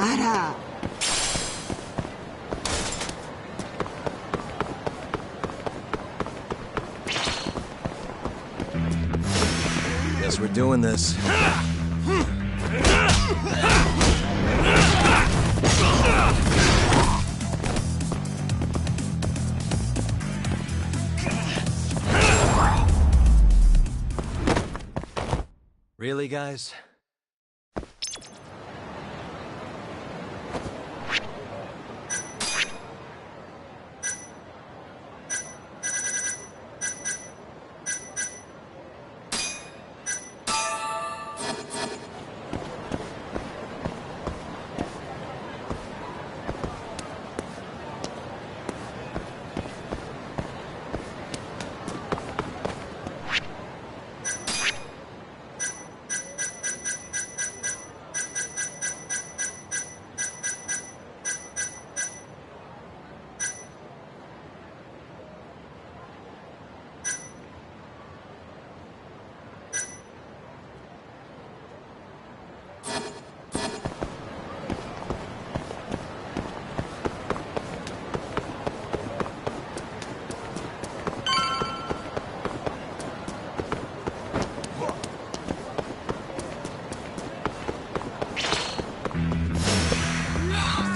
あら。Guess we're doing this. Really, guys?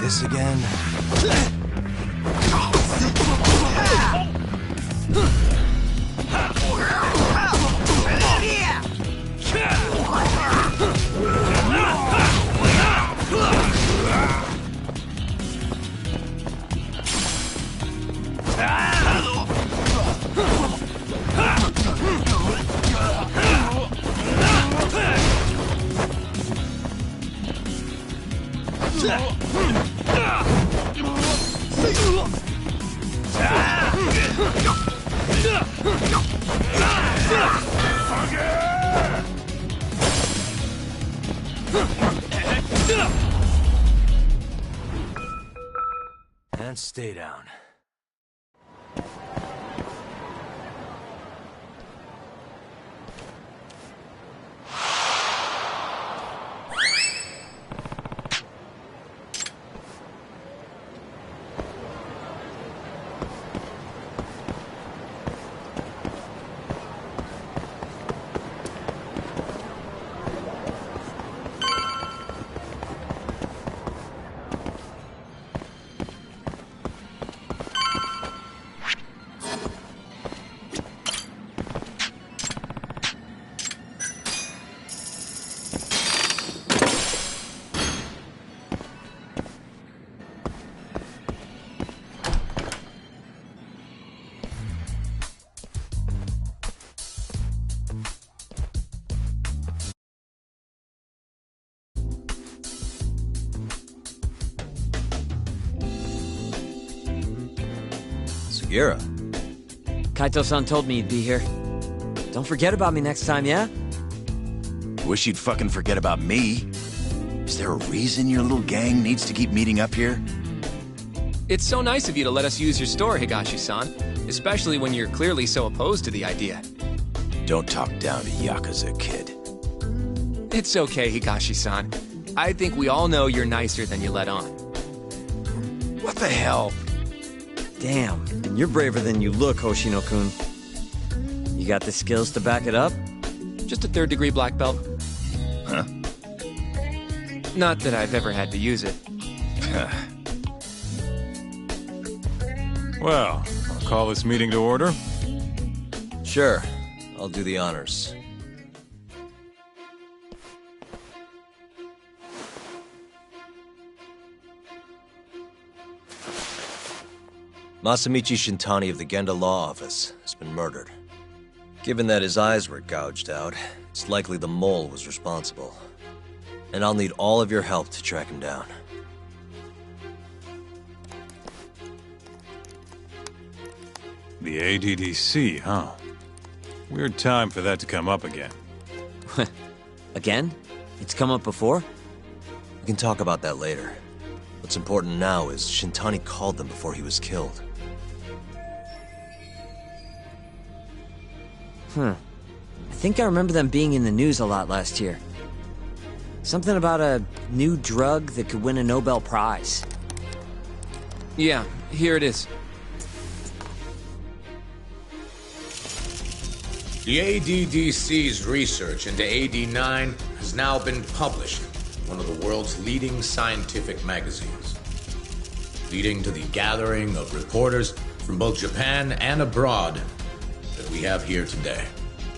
This again. And stay down. Sugiura. Kaito-san told me you'd be here. Don't forget about me next time, yeah? Wish you'd fucking forget about me. Is there a reason your little gang needs to keep meeting up here? It's so nice of you to let us use your store, Higashi-san. Especially when you're clearly so opposed to the idea. Don't talk down to Yakuza, kid. It's okay, Higashi-san. I think we all know you're nicer than you let on. What the hell? Damn, and you're braver than you look, Hoshino-kun. You got the skills to back it up? Just a third-degree black belt. Huh? Not that I've ever had to use it. Well, I'll call this meeting to order. Sure, I'll do the honors. Masamichi Shintani of the Genda Law Office has been murdered. Given that his eyes were gouged out, it's likely the mole was responsible. And I'll need all of your help to track him down. The ADDC, huh? Weird time for that to come up again. Again? It's come up before? We can talk about that later. What's important now is Shintani called them before he was killed. I think I remember them being in the news a lot last year. Something about a new drug that could win a Nobel Prize. Yeah, here it is. The ADDC's research into AD9 has now been published in one of the world's leading scientific magazines, leading to the gathering of reporters from both Japan and abroad that we have here today.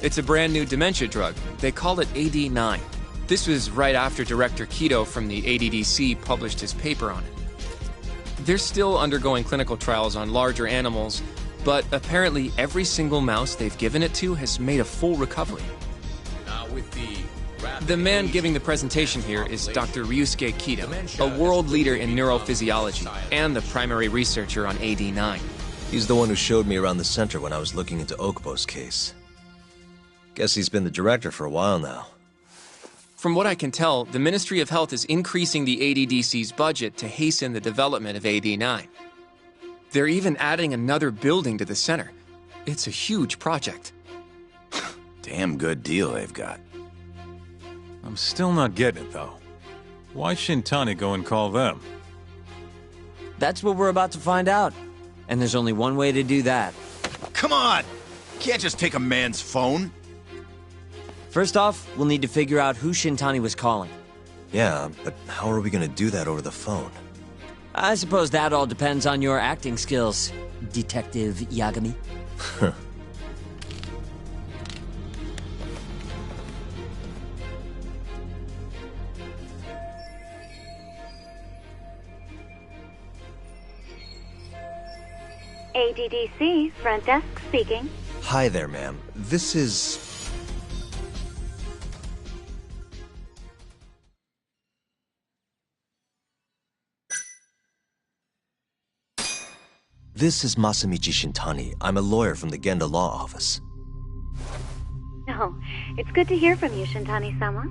It's a brand new dementia drug. They call it AD9. This was right after Director Kido from the ADDC published his paper on it. They're still undergoing clinical trials on larger animals, but apparently every single mouse they've given it to has made a full recovery. Now with The man giving the presentation here is Dr. Ryusuke Kido, a world leader in neurophysiology and the primary researcher on AD9. He's the one who showed me around the center when I was looking into Okubo's case. Guess he's been the director for a while now. From what I can tell, the Ministry of Health is increasing the ADDC's budget to hasten the development of AD9. They're even adding another building to the center. It's a huge project. Damn good deal they've got. I'm still not getting it, though. Why Shintani go and call them? That's what we're about to find out. And there's only one way to do that. Come on! Can't just take a man's phone. First off, we'll need to figure out who Shintani was calling. Yeah, but how are we gonna do that over the phone? I suppose that all depends on your acting skills, Detective Yagami. ADDC, front desk speaking. Hi there, ma'am. This is... This is Masamichi Shintani. I'm a lawyer from the Genda Law Office. Oh, it's good to hear from you, Shintani-sama.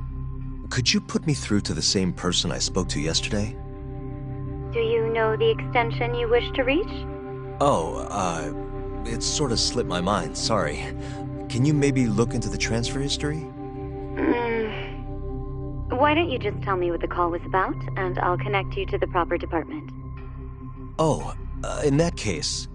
Could you put me through to the same person I spoke to yesterday? Do you know the extension you wish to reach? Oh, it sort of slipped my mind, sorry. Can you maybe look into the transfer history? Why don't you just tell me what the call was about, and I'll connect you to the proper department. Oh, in that case...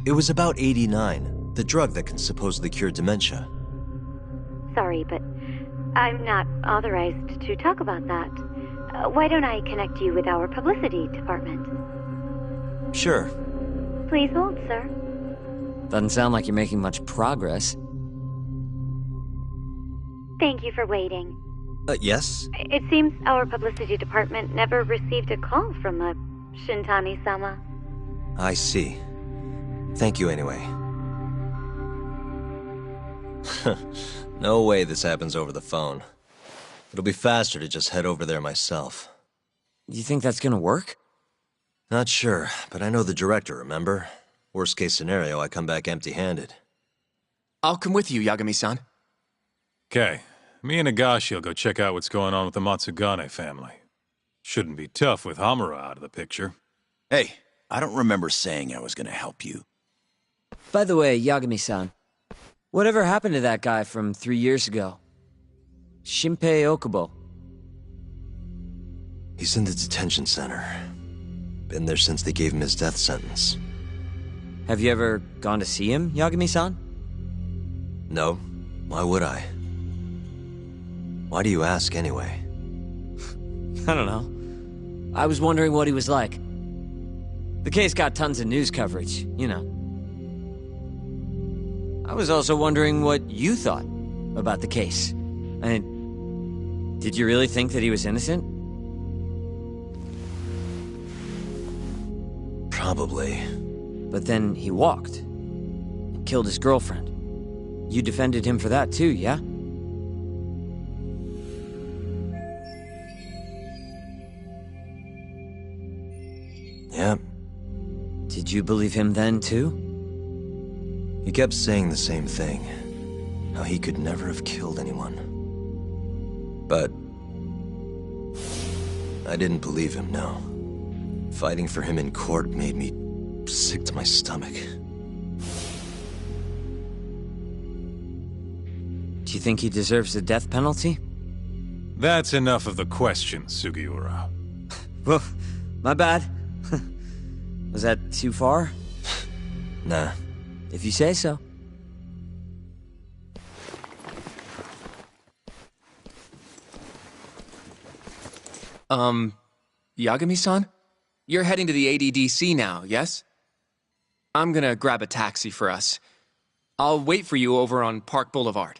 It was about 89, the drug that can supposedly cure dementia. Sorry, but I'm not authorized to talk about that. Why don't I connect you with our publicity department? Sure. Please hold, sir. Doesn't sound like you're making much progress. Thank you for waiting. Yes? It seems our publicity department never received a call from Shintani-sama. I see. Thank you anyway. No way this happens over the phone. It'll be faster to just head over there myself. You think that's gonna work? Not sure, but I know the director, remember? Worst case scenario, I come back empty-handed. I'll come with you, Yagami-san. Okay, me and Nagashi will go check out what's going on with the Matsugane family. Shouldn't be tough with Hamura out of the picture. Hey, I don't remember saying I was gonna help you. By the way, Yagami-san, whatever happened to that guy from 3 years ago? Shinpei Okubo. He's in the detention center. Been there since they gave him his death sentence. Have you ever gone to see him, Yagami-san? No. Why would I? Why do you ask anyway? I don't know. I was wondering what he was like. The case got tons of news coverage, you know. I was also wondering what you thought about the case. Did you really think that he was innocent? Probably. But then he walked. And killed his girlfriend. You defended him for that too, yeah? Yep. Did you believe him then too? He kept saying the same thing. How he could never have killed anyone. But I didn't believe him, no. Fighting for him in court made me sick to my stomach. Do you think he deserves the death penalty? That's enough of the question, Sugiura. Well, my bad. Was that too far? Nah. If you say so. Yagami-san? You're heading to the ADDC now, yes? I'm gonna grab a taxi for us. I'll wait for you over on Park Boulevard.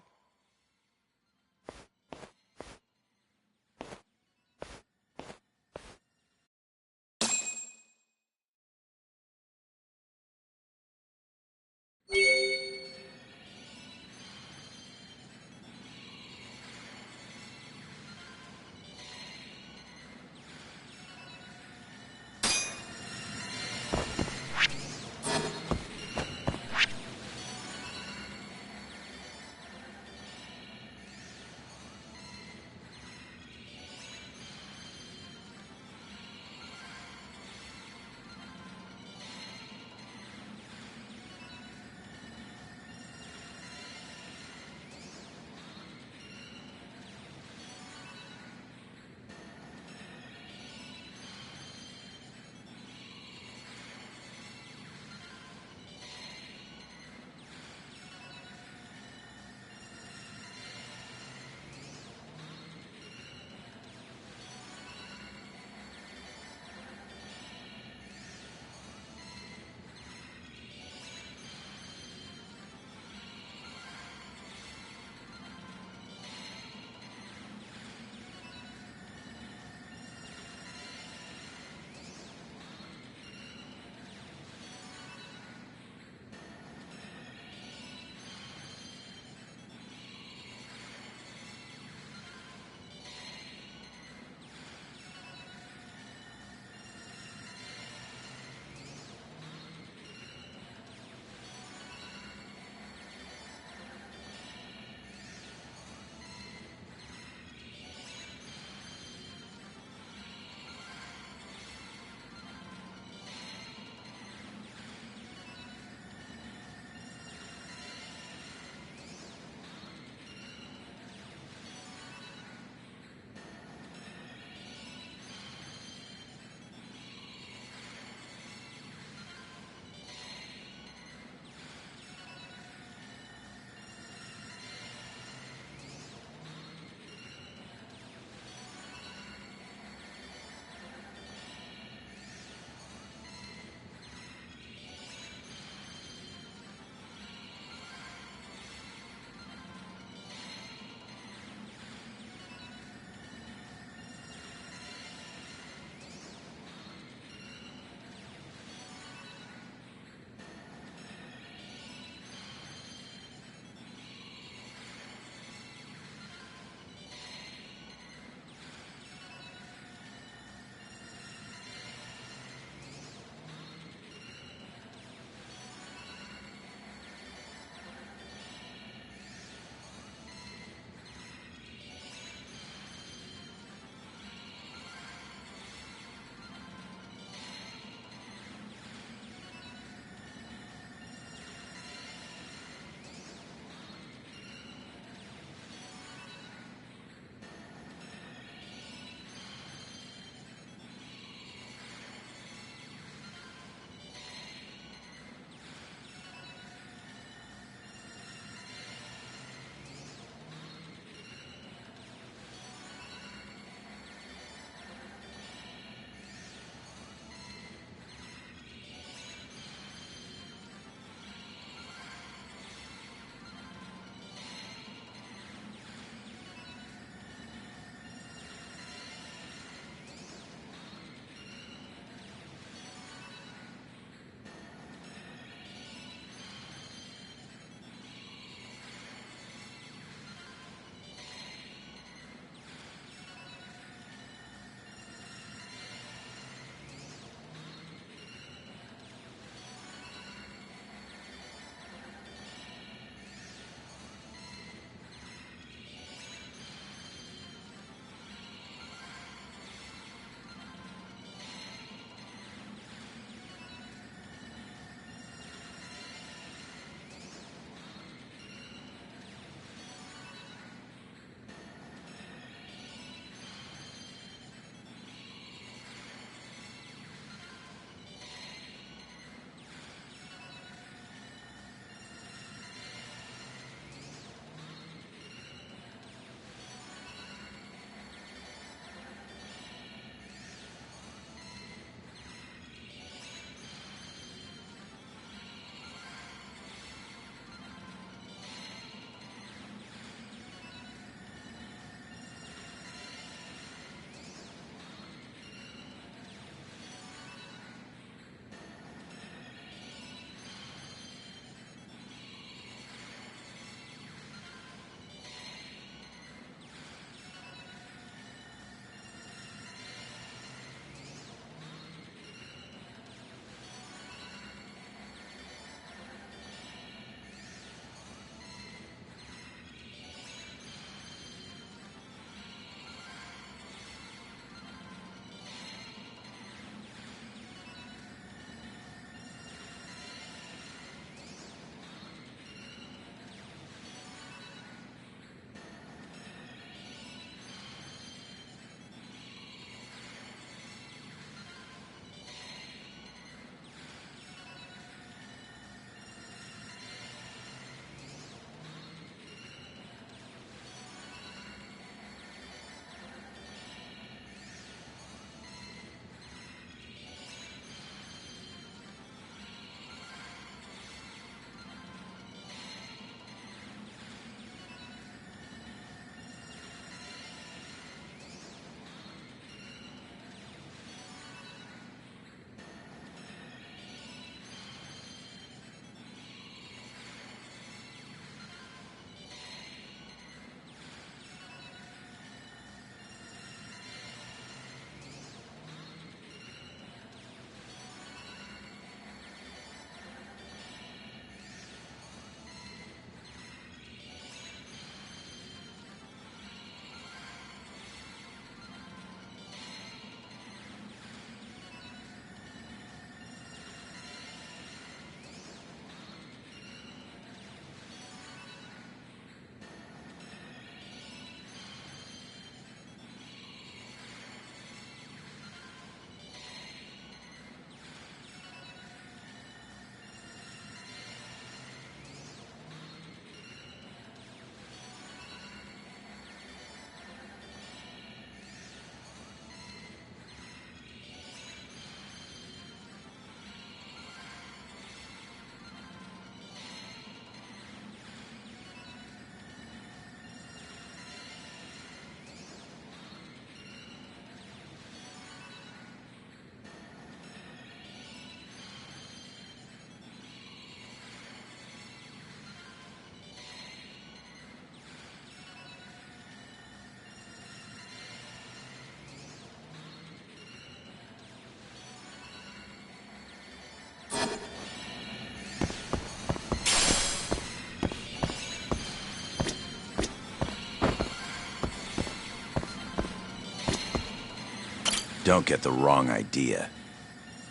Don't get the wrong idea.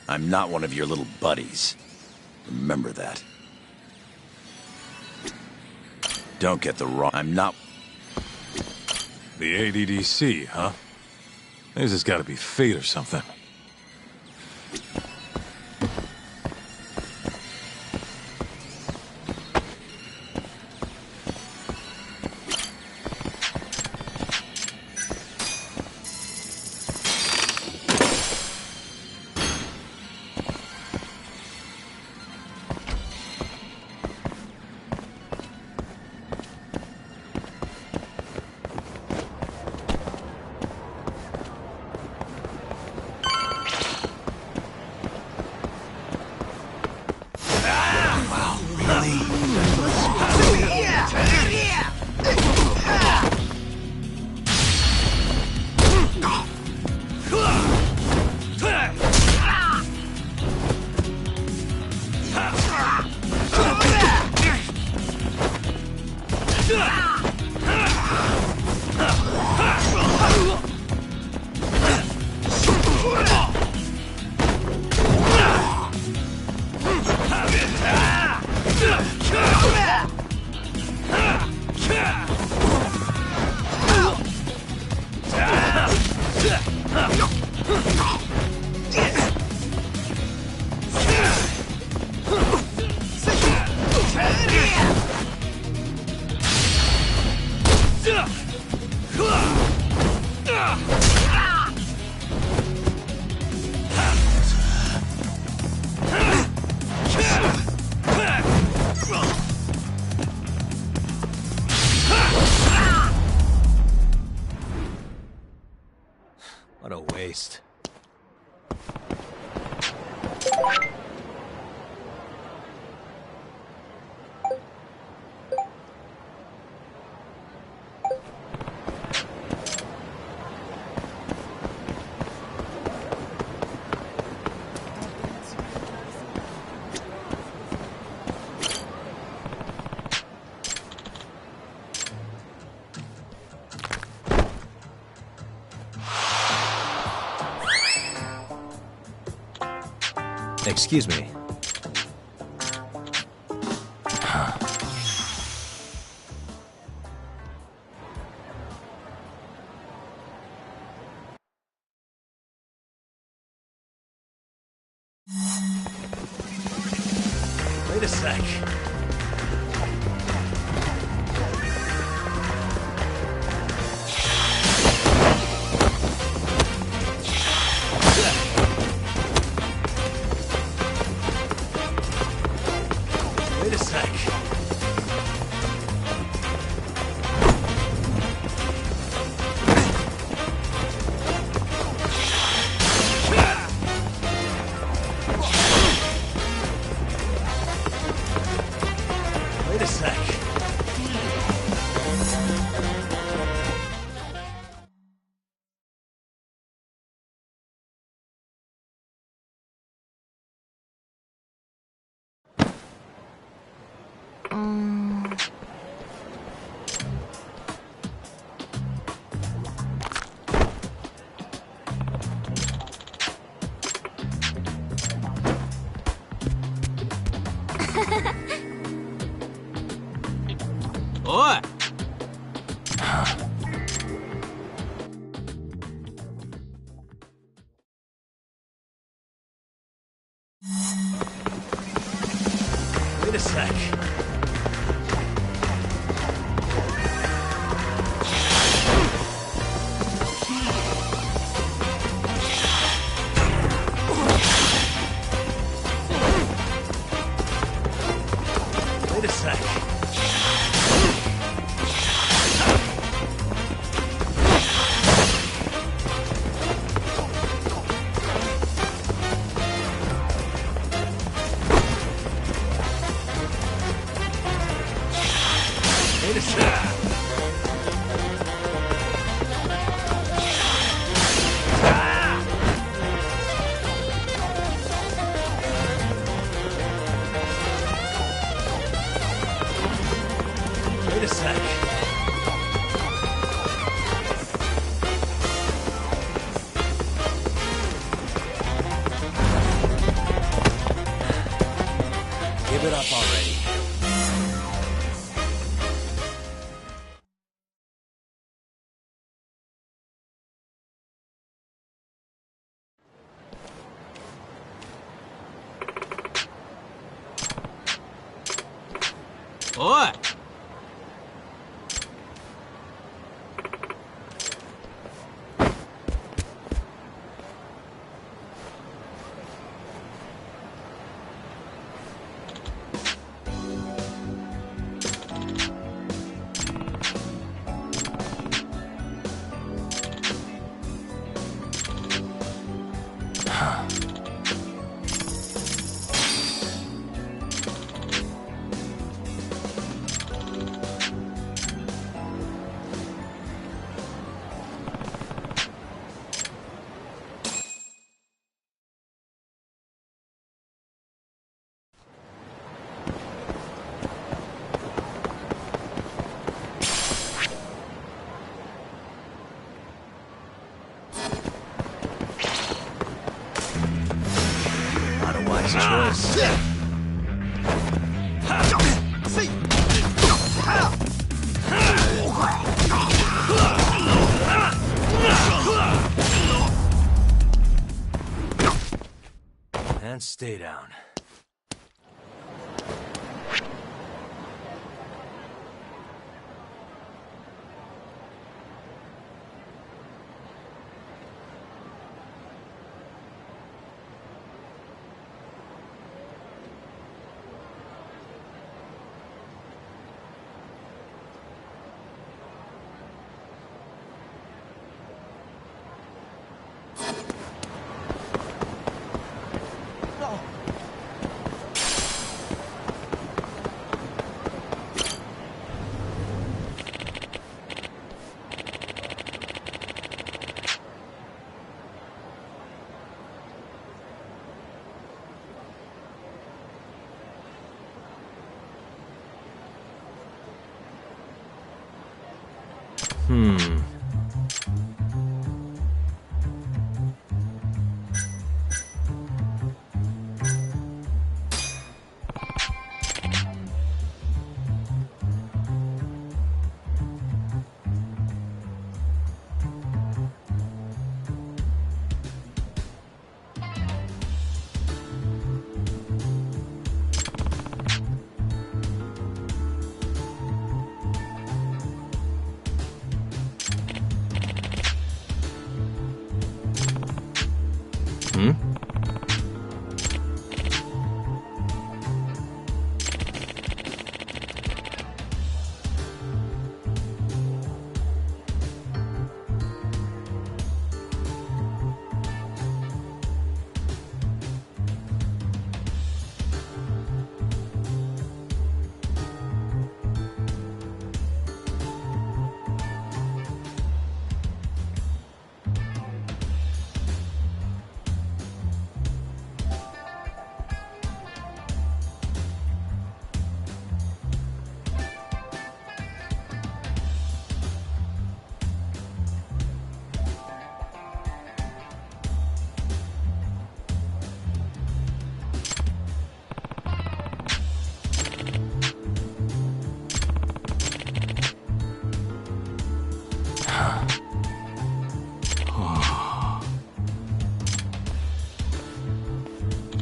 I'm not one of your little buddies. Remember that. Don't get the wrong... I'm not... The ADDC, huh? This has got to be fate or something. What a waste. Excuse me. Wait a sec. Wait a sec. Wait a sec. Oi! Wait a sec. Wait a sec. up already.おい。Choice. And stay down.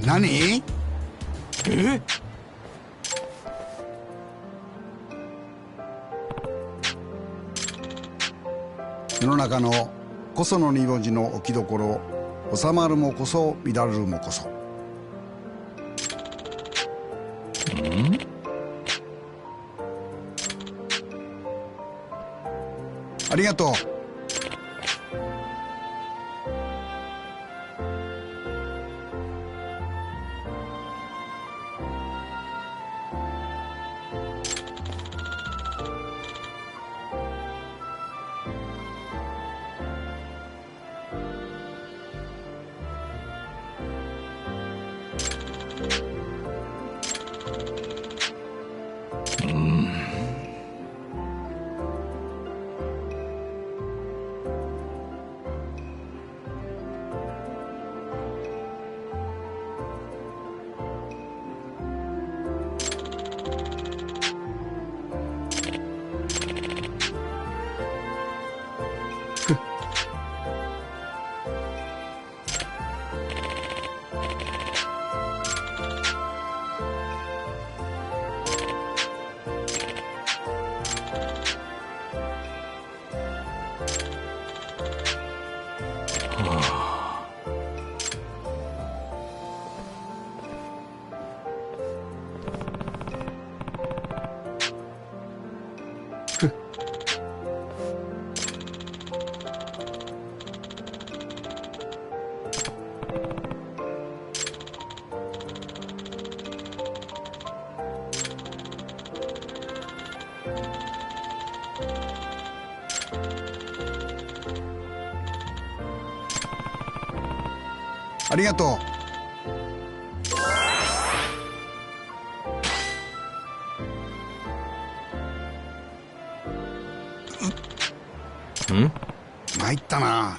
何？え？世の中のこその二文字の置きどころ、収まるもこそ乱るもこそ。ありがとう。ありがとう。参ったな。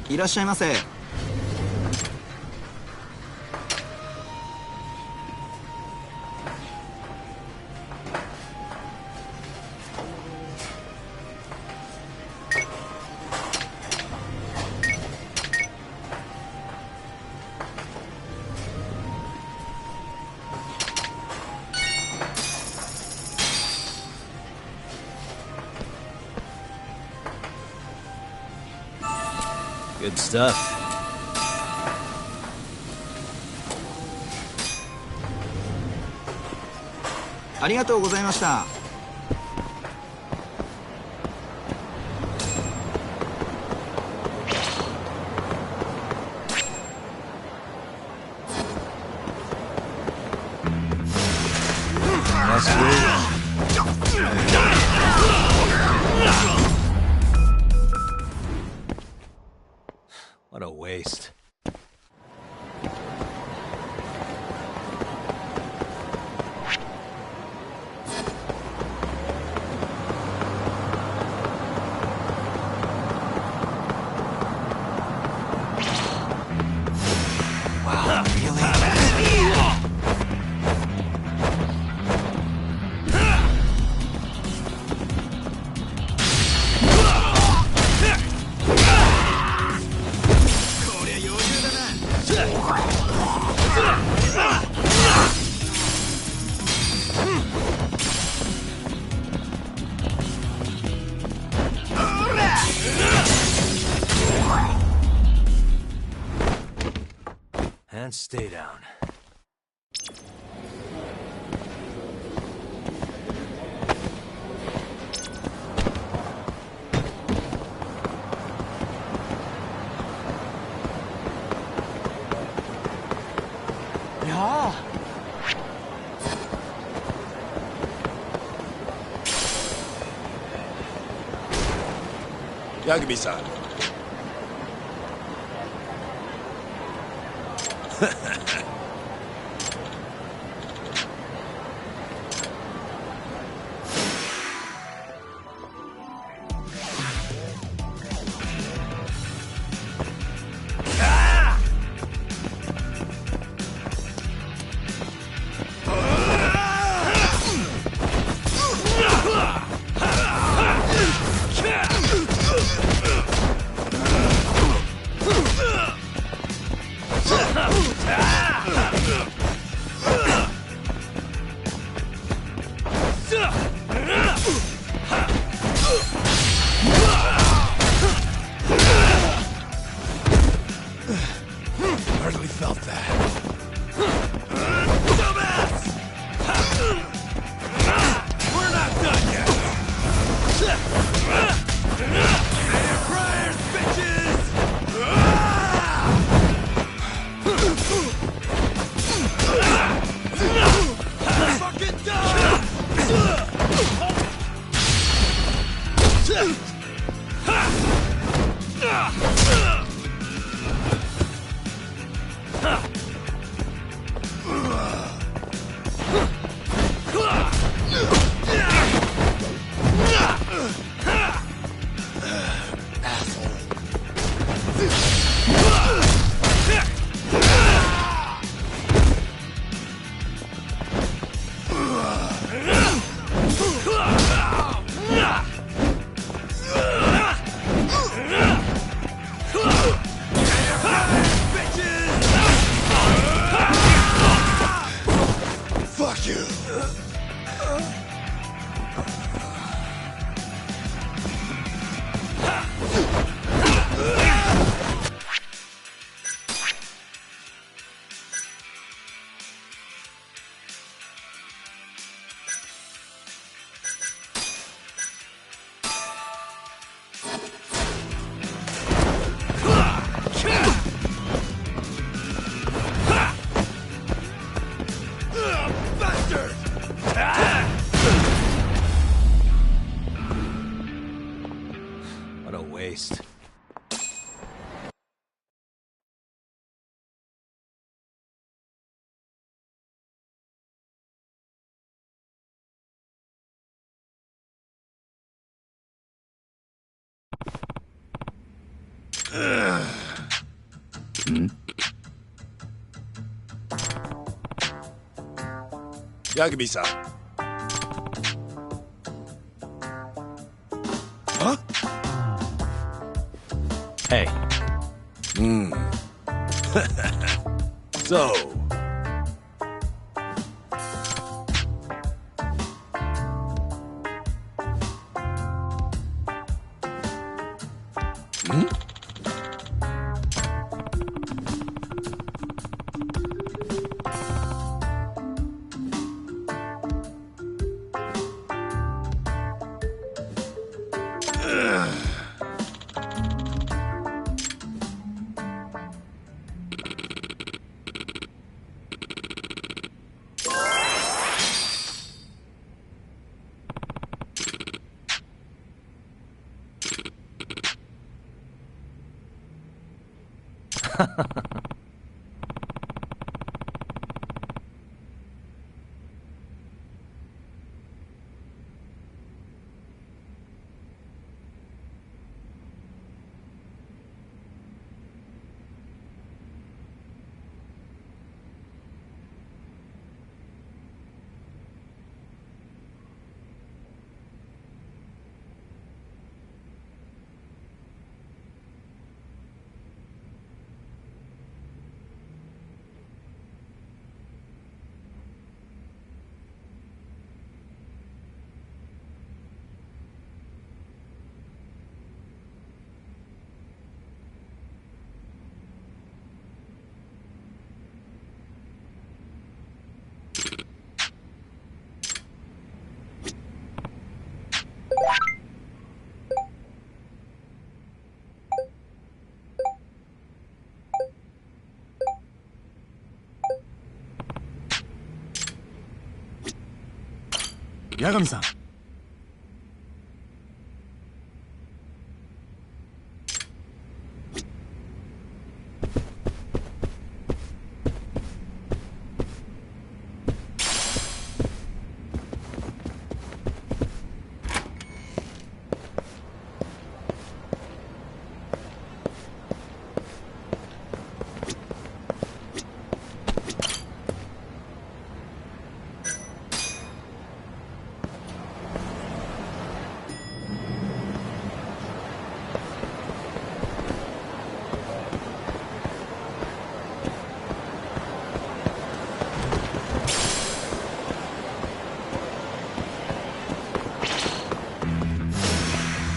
いらっしゃいませ。Good stuff. ありがとうございました。What a waste. Wow, really? And stay down. Yeah. Jvgs. Hardly felt that. Dumbass! We're not done yet. Say your prayers, bitches! Fucking done! Fuck you! Yagami-san. Huh? Hey. So... Yagami-san.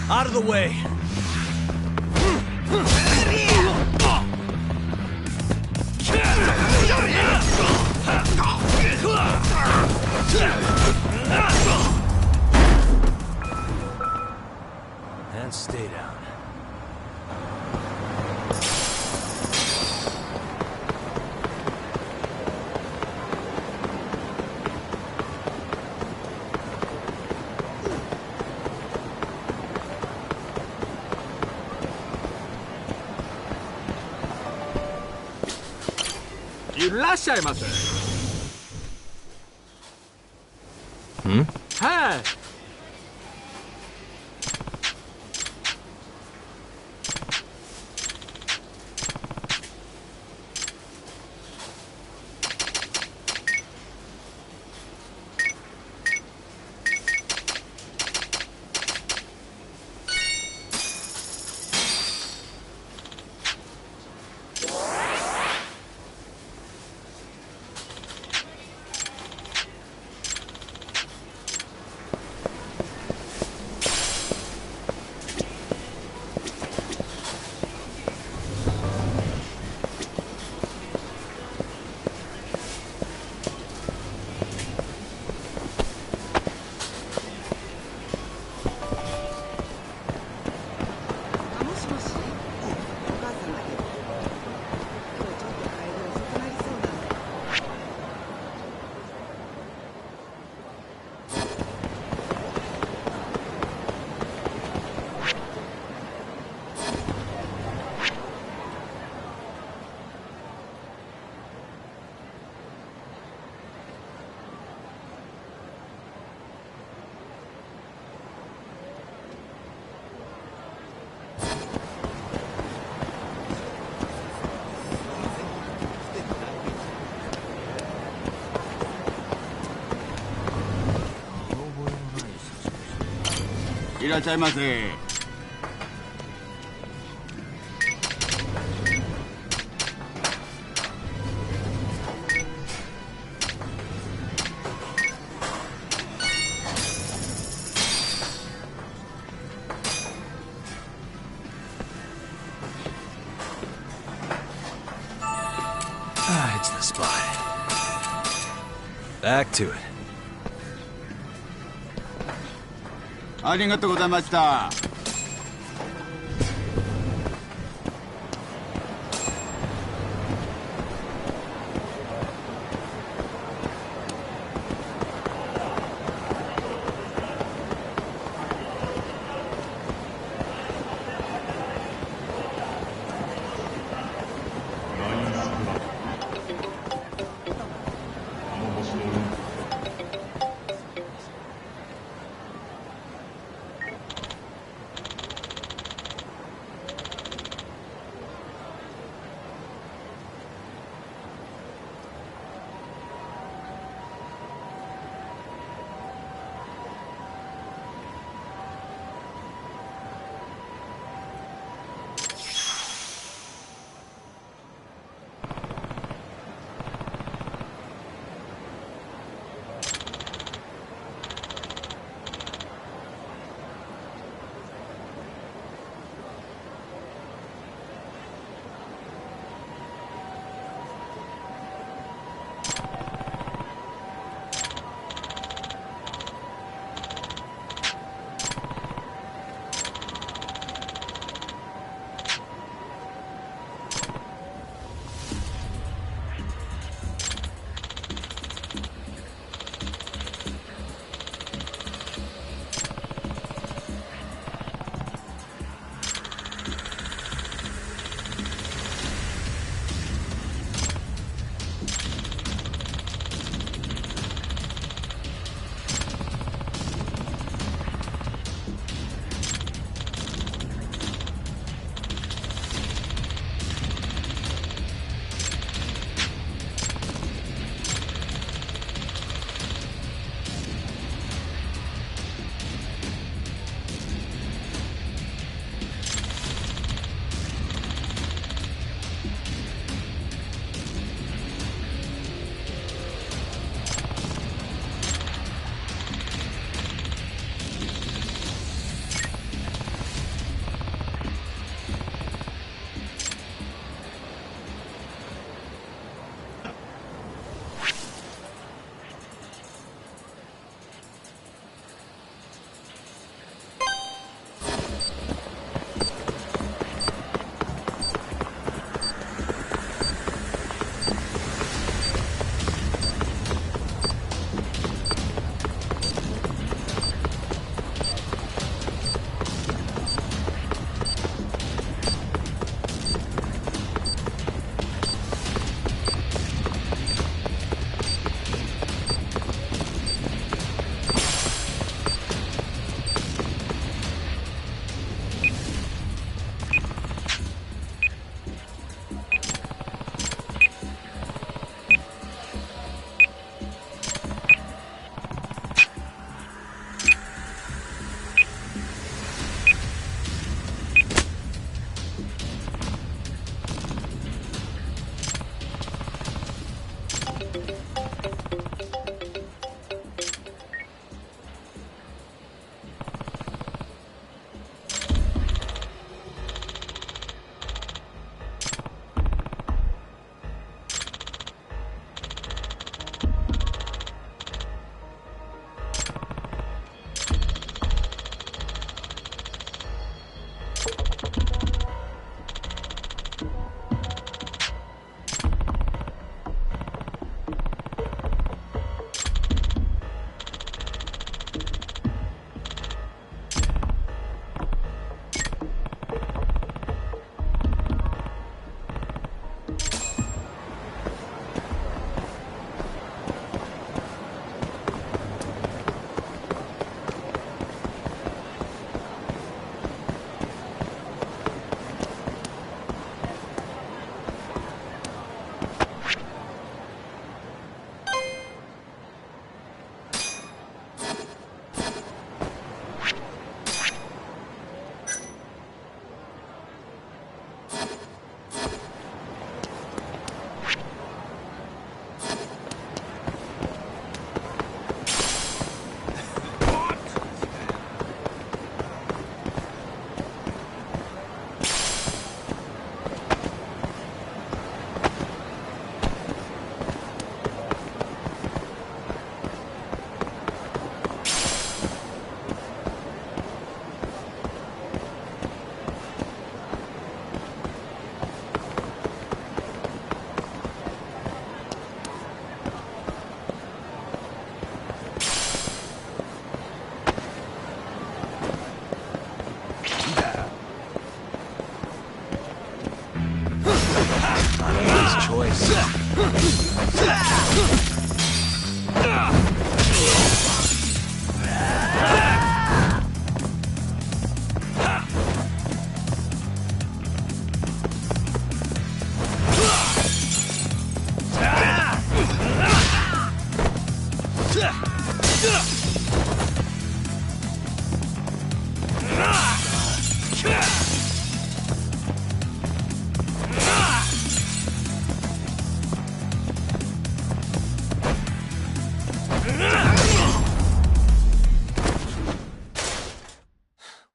Out of the way! And stay down.いらっしゃいませ。はい。いらっしゃいませ。Ah, it's the spot. Back to it. ありがとうございました。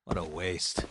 What a waste.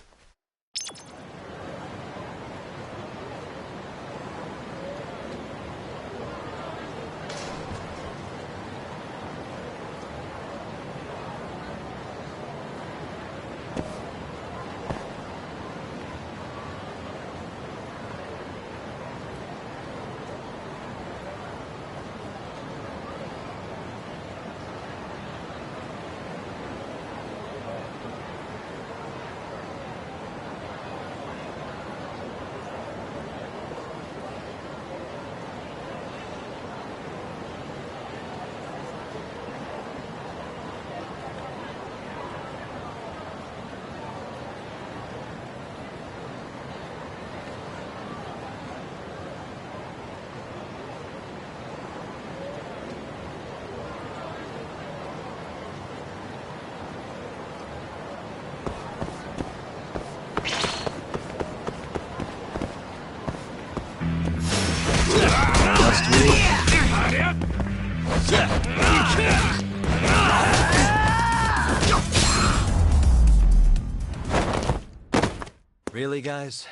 Really, guys?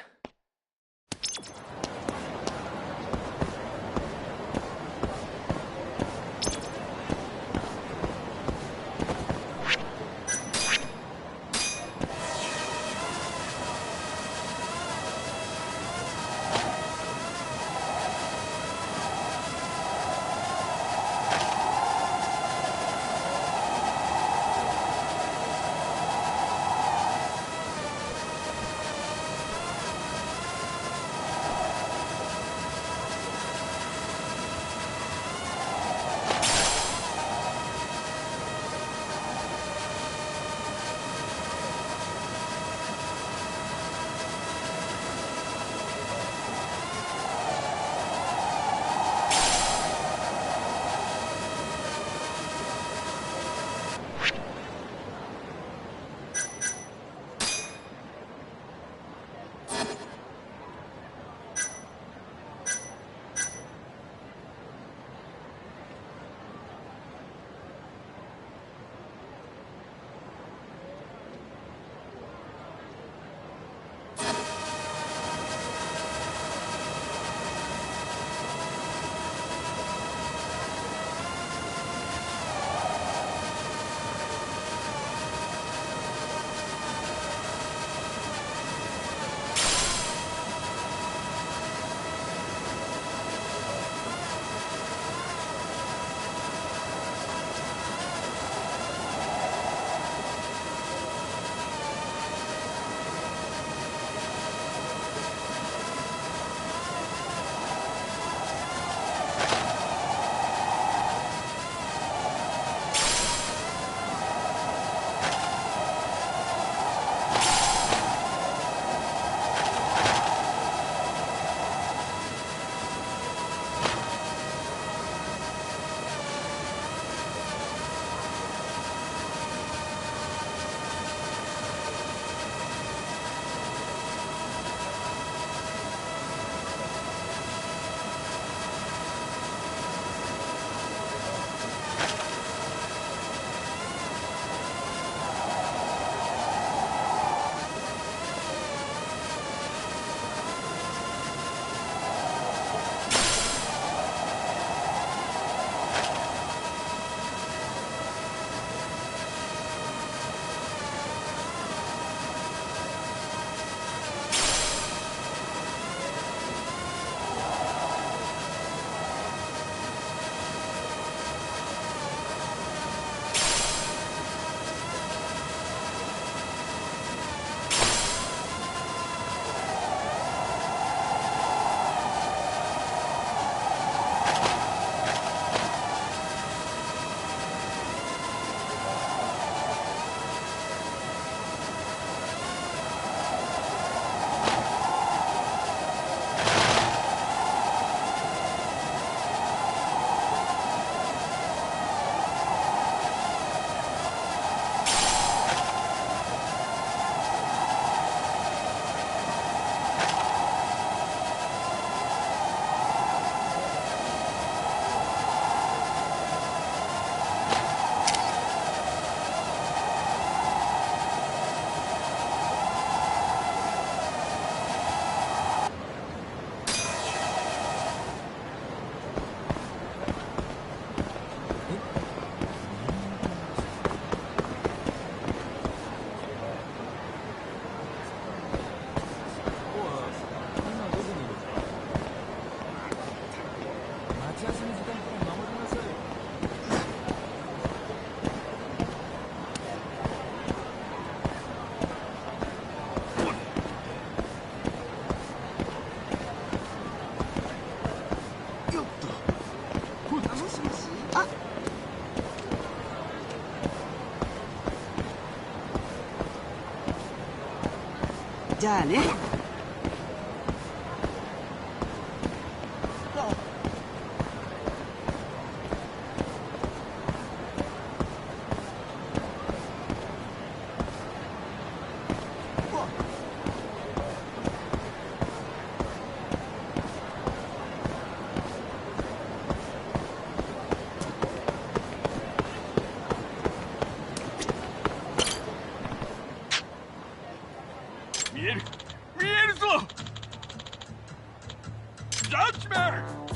じゃあね。見える見えるぞジャッジメント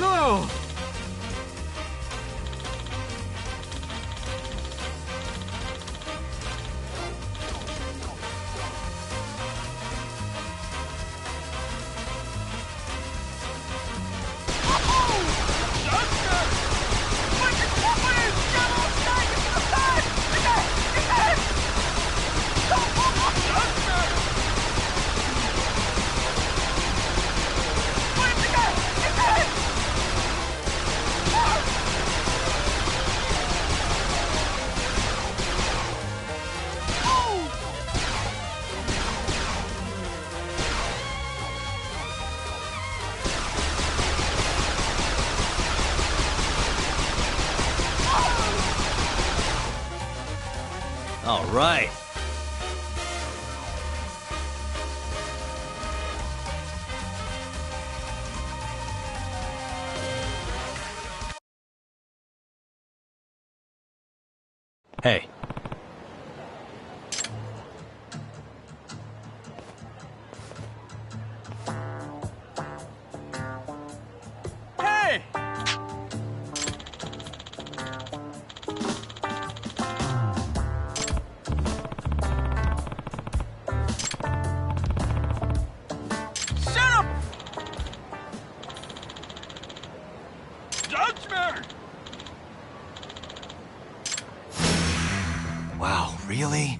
No! All right. Hey. Hey! Shut up! Judgment! Wow, really?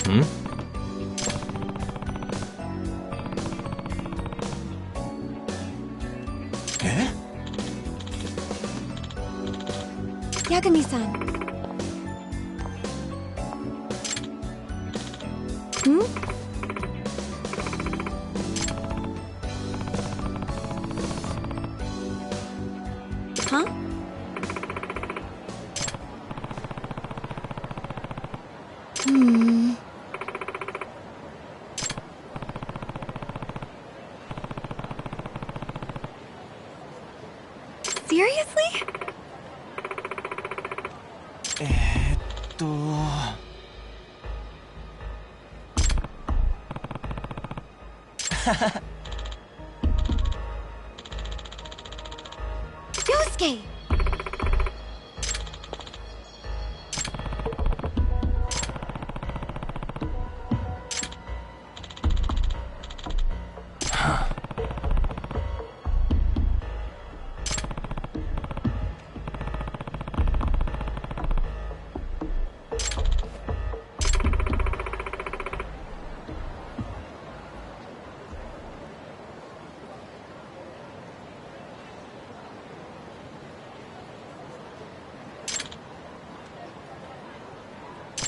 Hmm? Yagami-san. Hmm? Huh? Hmm. Seriously? 涼介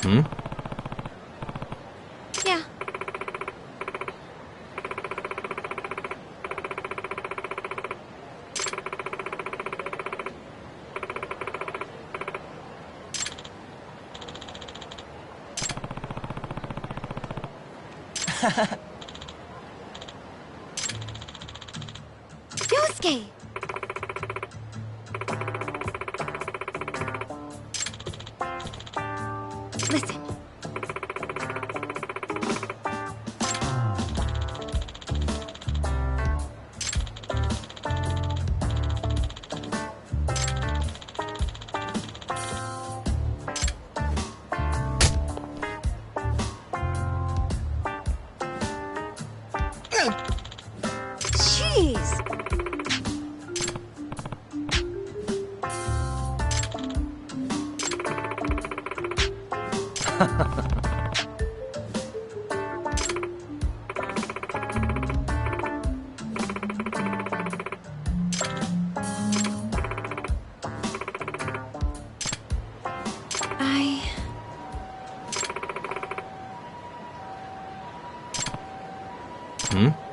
Hmm? Yeah. Yosuke! Listen. Jeez! Hmm?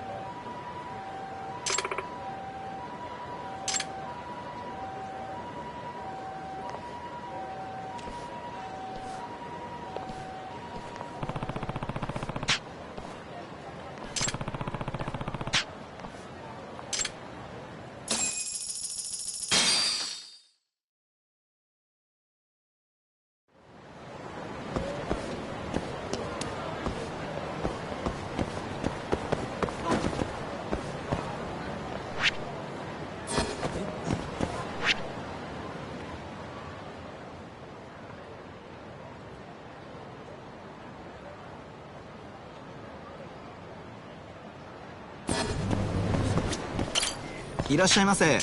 いらっしゃいませ。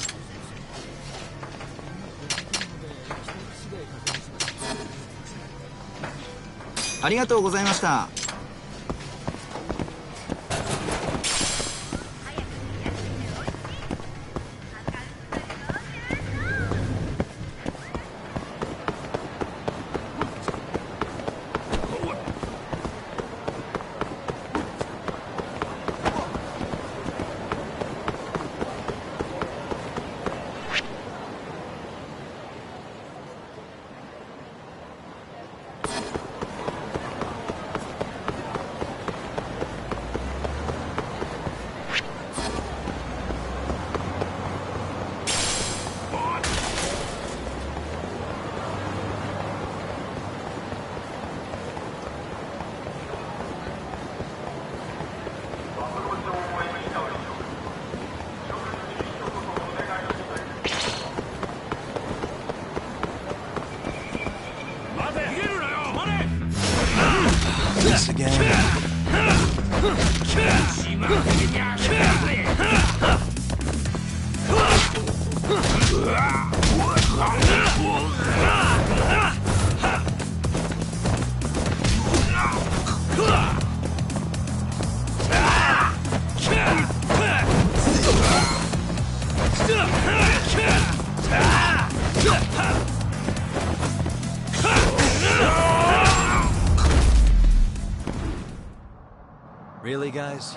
ありがとうございました。This again. Really, guys?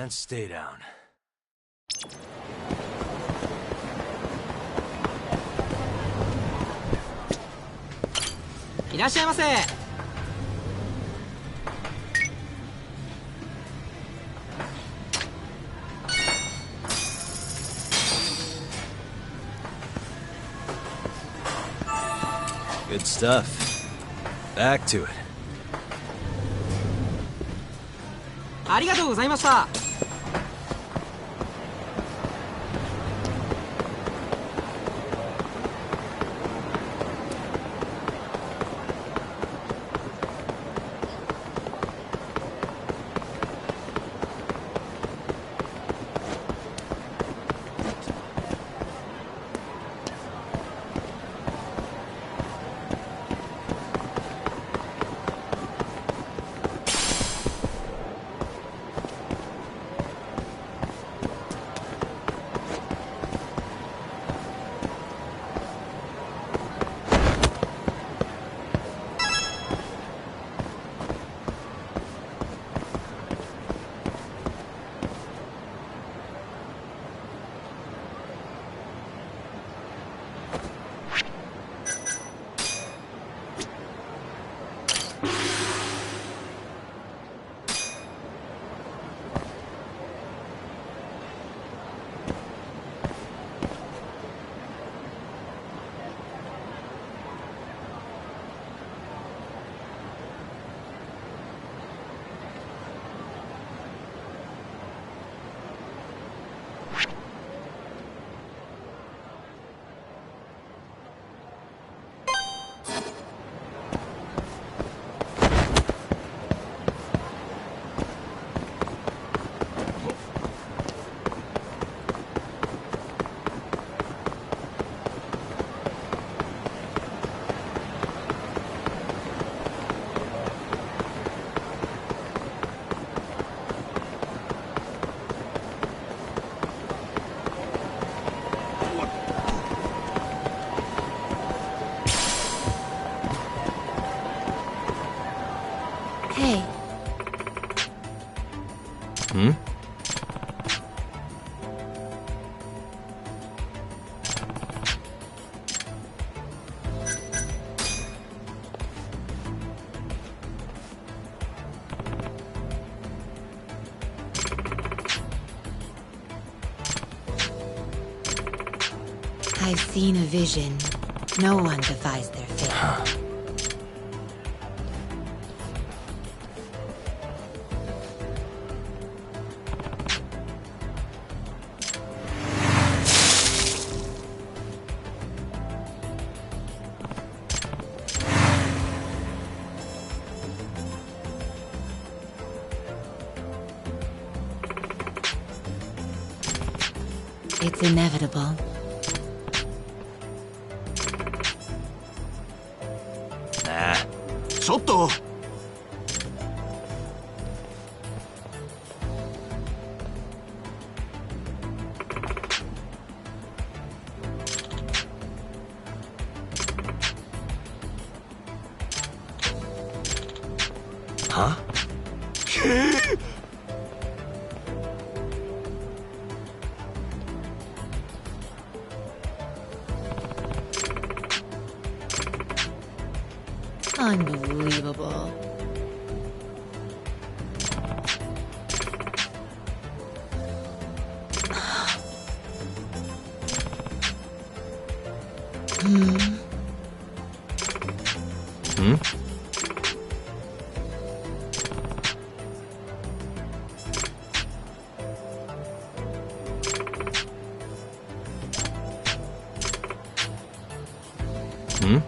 and stay down. いらっしゃいませ。 Good stuff. Back to it. ありがとうございました。 Hey. Hmm? I've seen a vision. No one defies their fate. It's inevitable. Nah. ちょっと Huh? Unbelievable. Hmm? Hmm?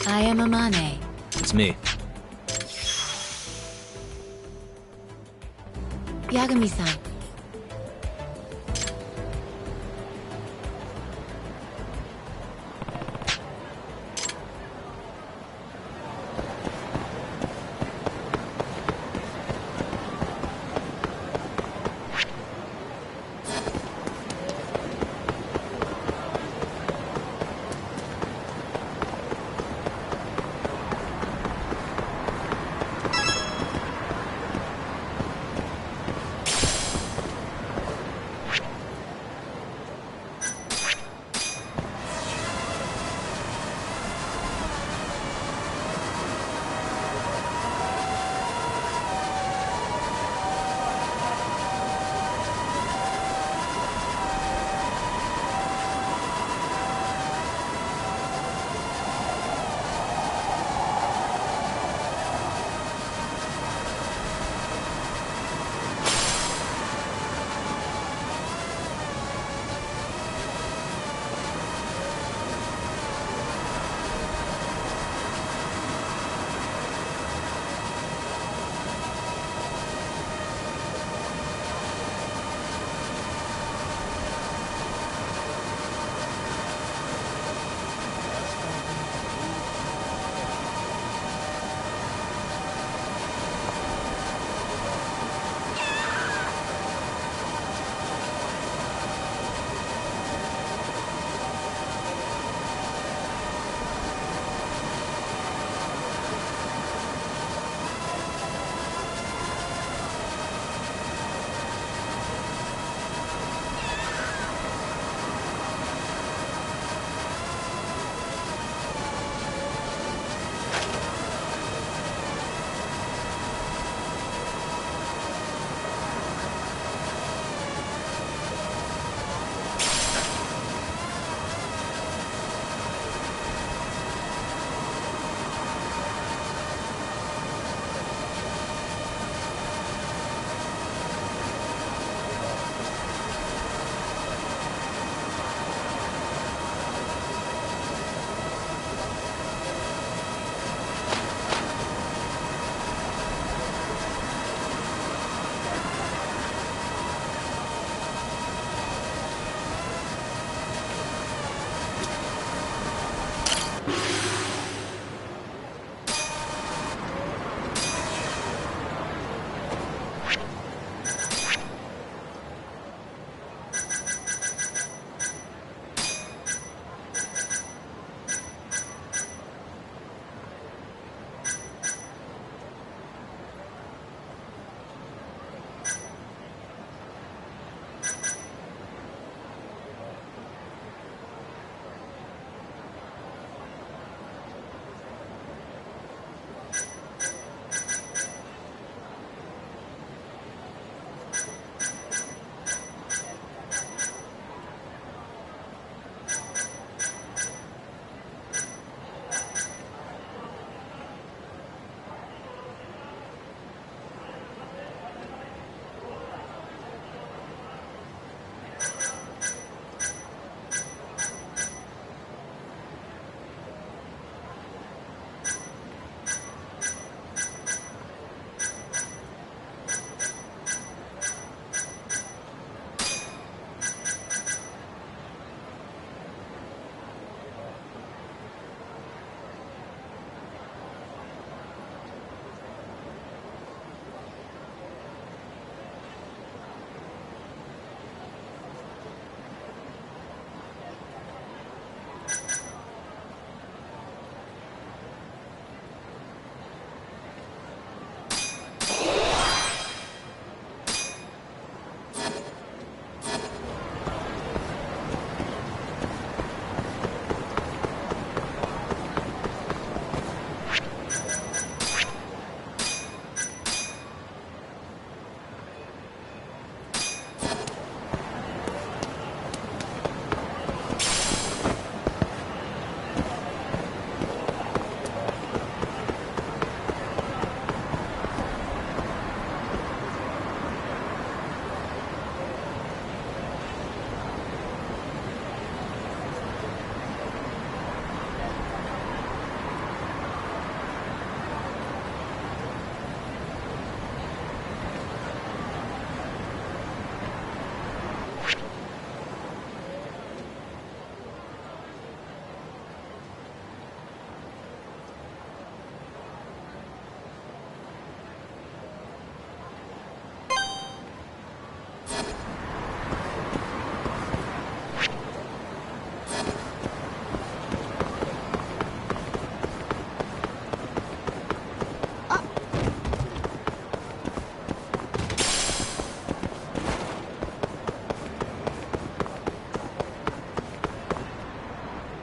I am Amane. It's me. Yagami-san.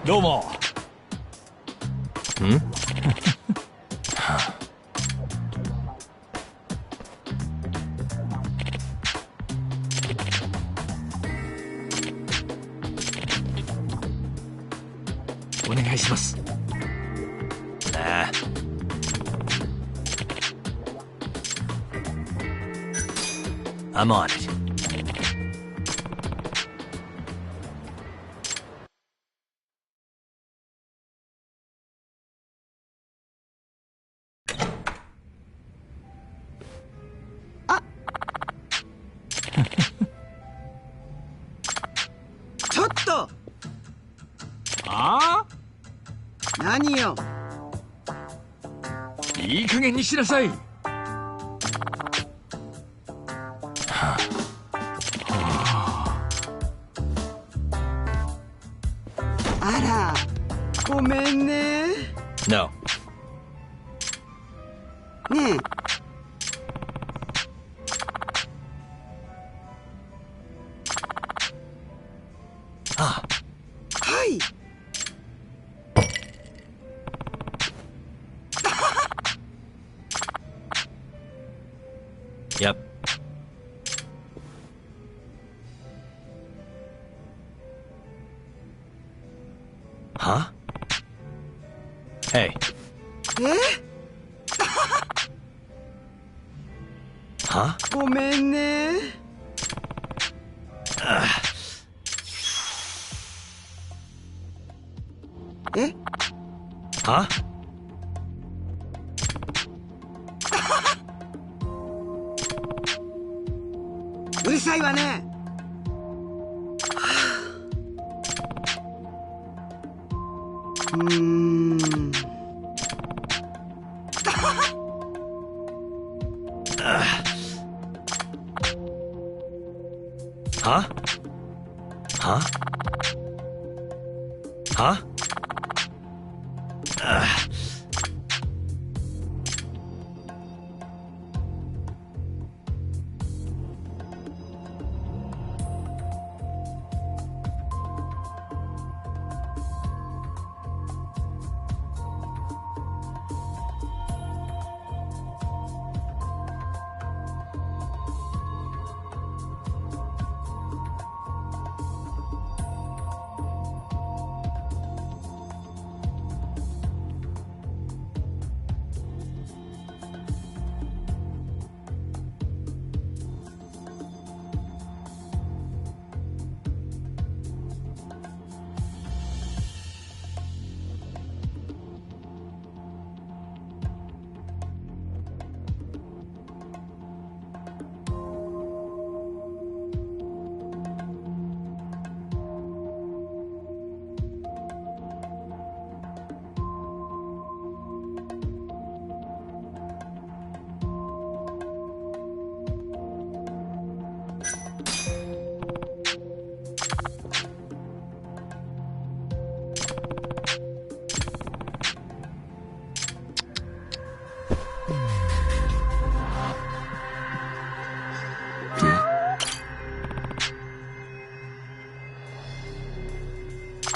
どうも。ん？お願いします。Nah. I'm on it. Chotto! ああ？何よ？いい加減にしなさい。あら、ごめんね。No. ねえ。あ。はい。Yep. Huh? Hey. え？ Huh? ごめんね。え？ Huh? うるさいわね。Huh? Huh? Huh?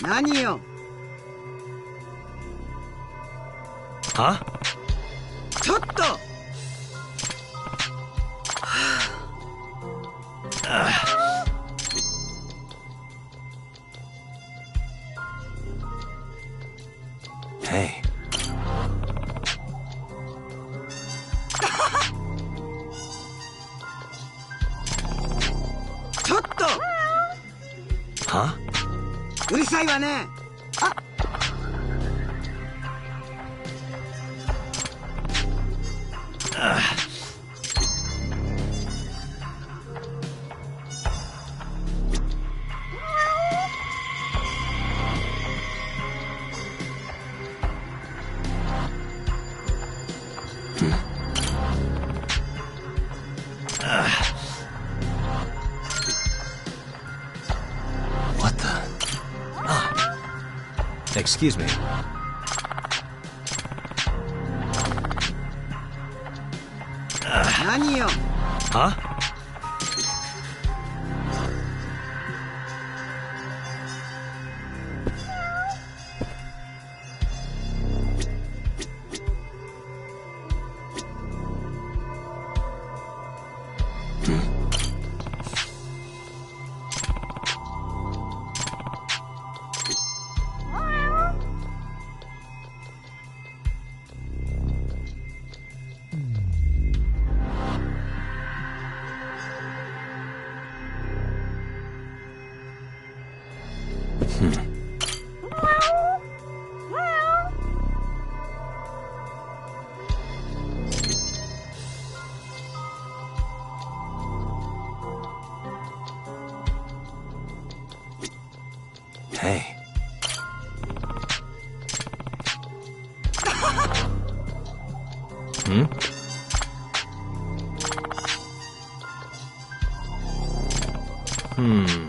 何よ？ Huh? ちょっと。Hey. ちょっと。Huh? うるさいわね。あ。What the? Ah. Excuse me. 何よ？ Huh? Hey. Hmm? Hmm.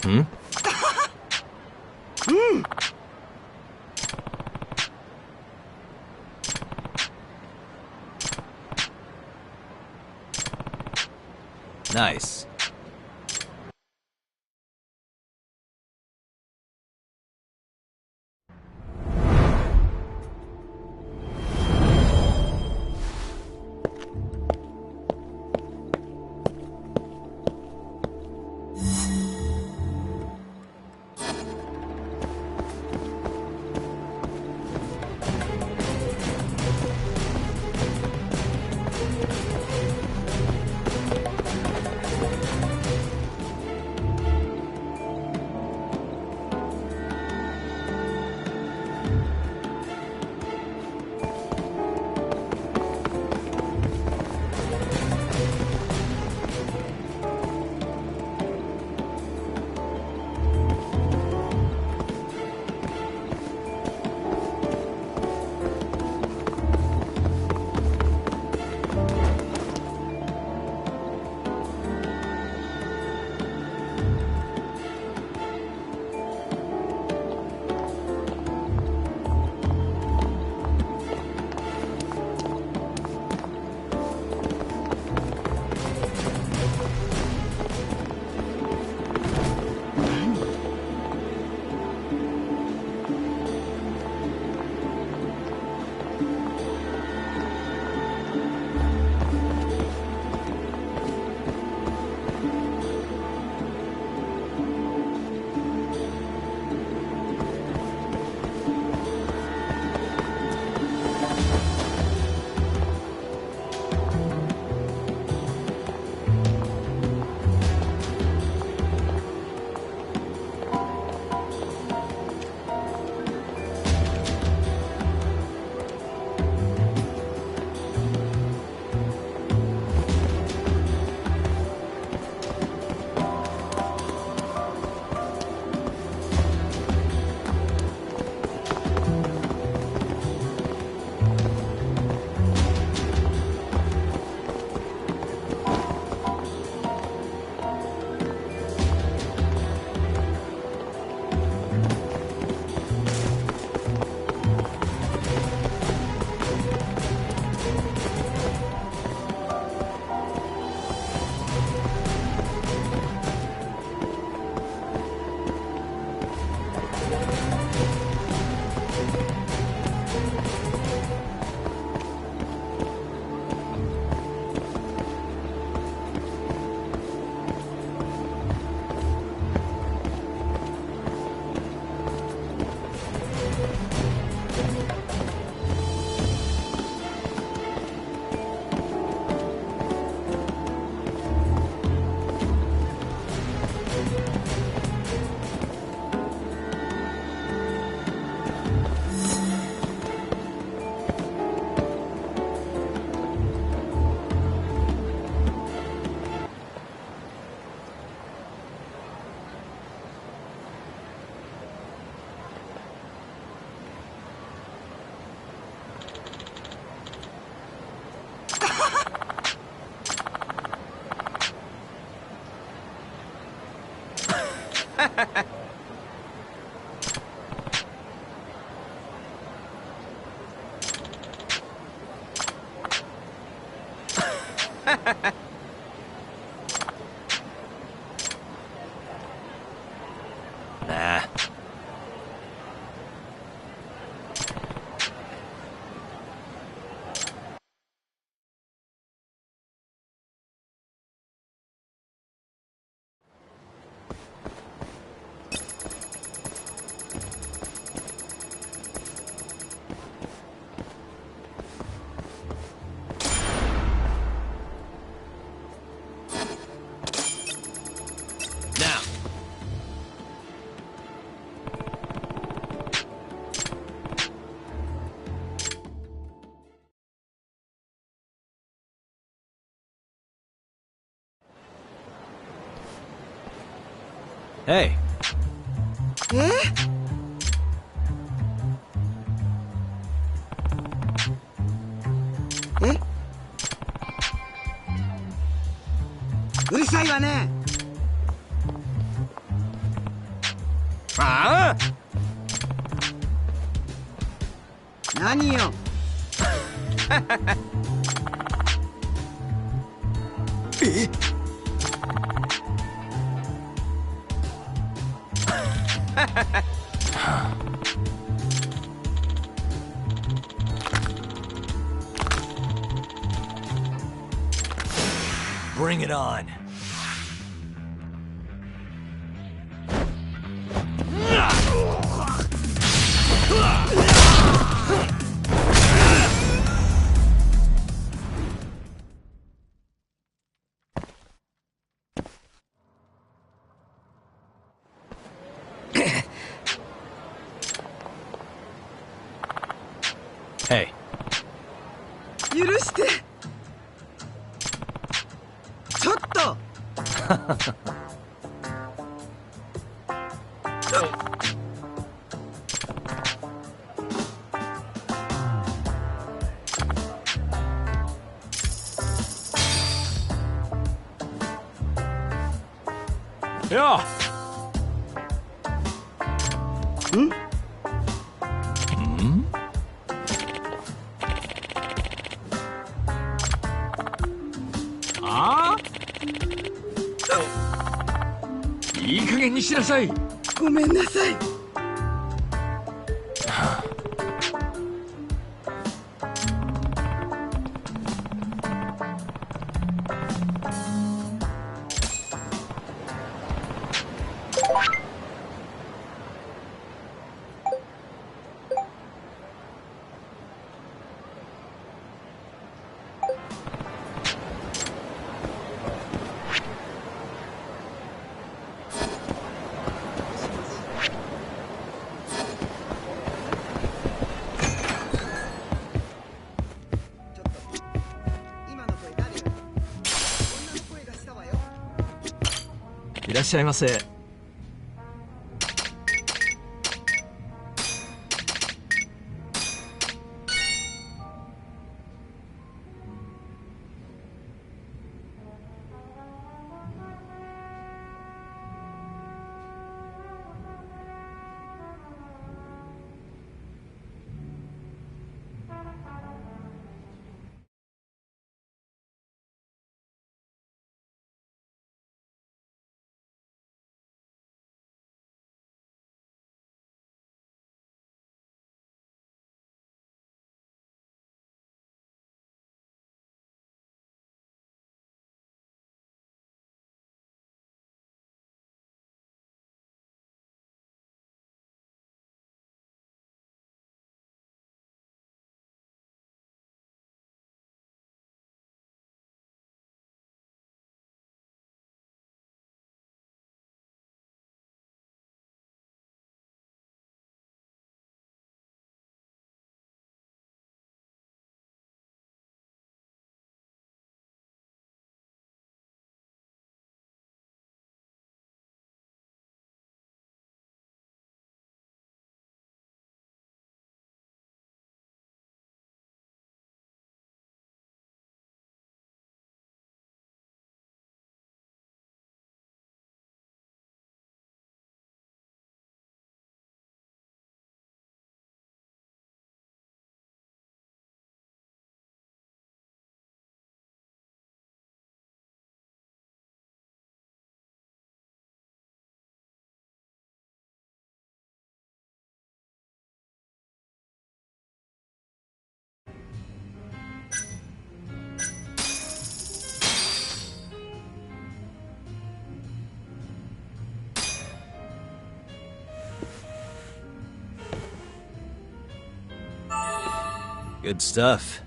Hmm? Nice. Nah. Now. Hey. うるさいわね。ああ。何よ。え。Bring it on. Hey. 許して。ちょっと。Ja. ん？ああ。いい加減にしなさい。ごめんなさい。いらっしゃいませ。Good stuff.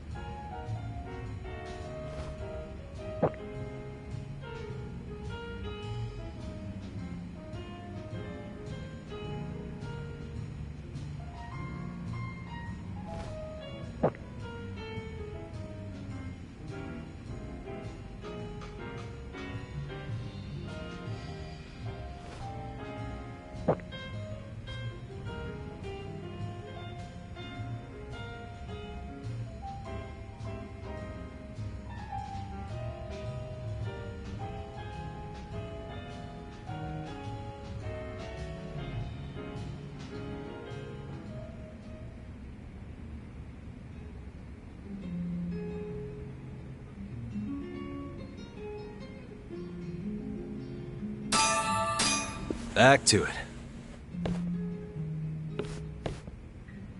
Back to it.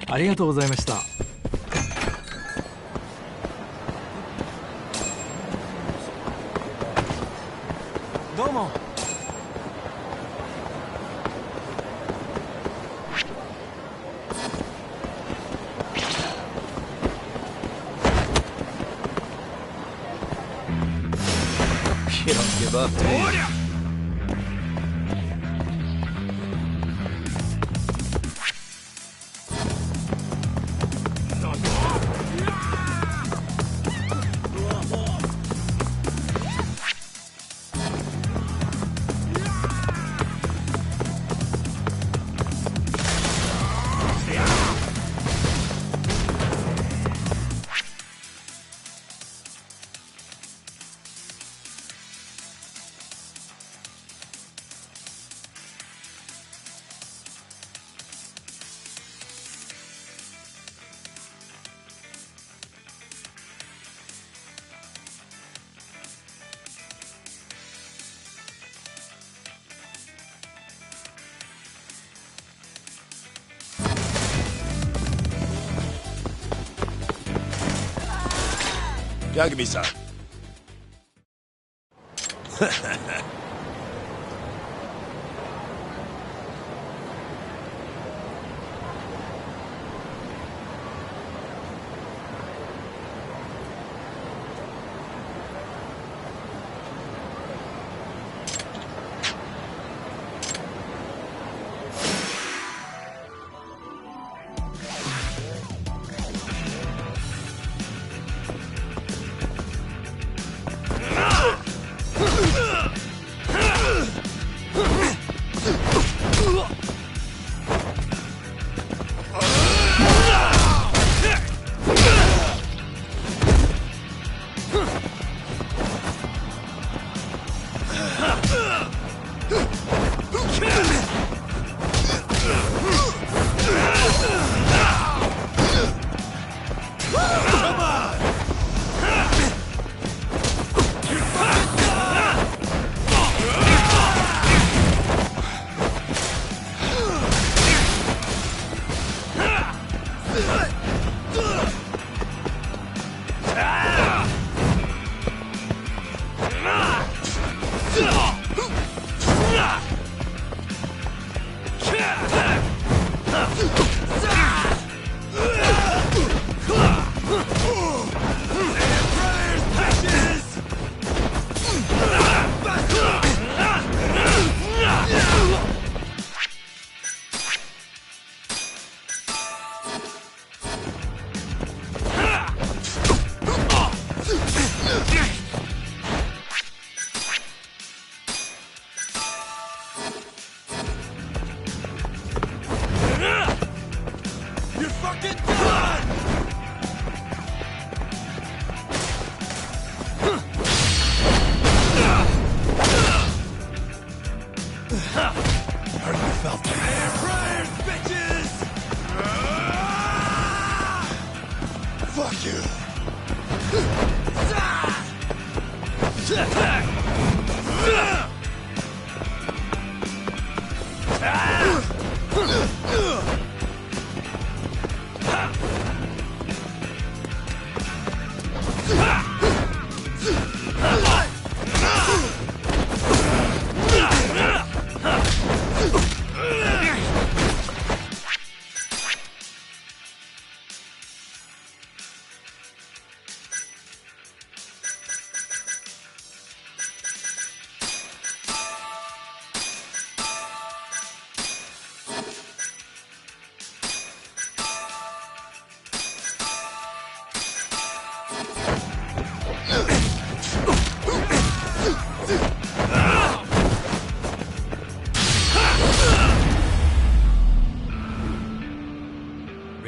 ありがとうございました。どうも。You don't give up, do you? Jvgs.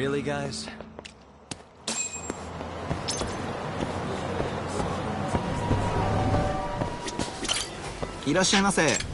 Really, guys? いらっしゃいませ。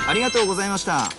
ありがとうございました。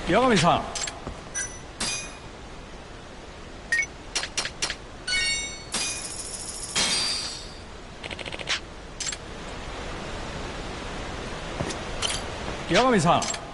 八神さん。八神さん。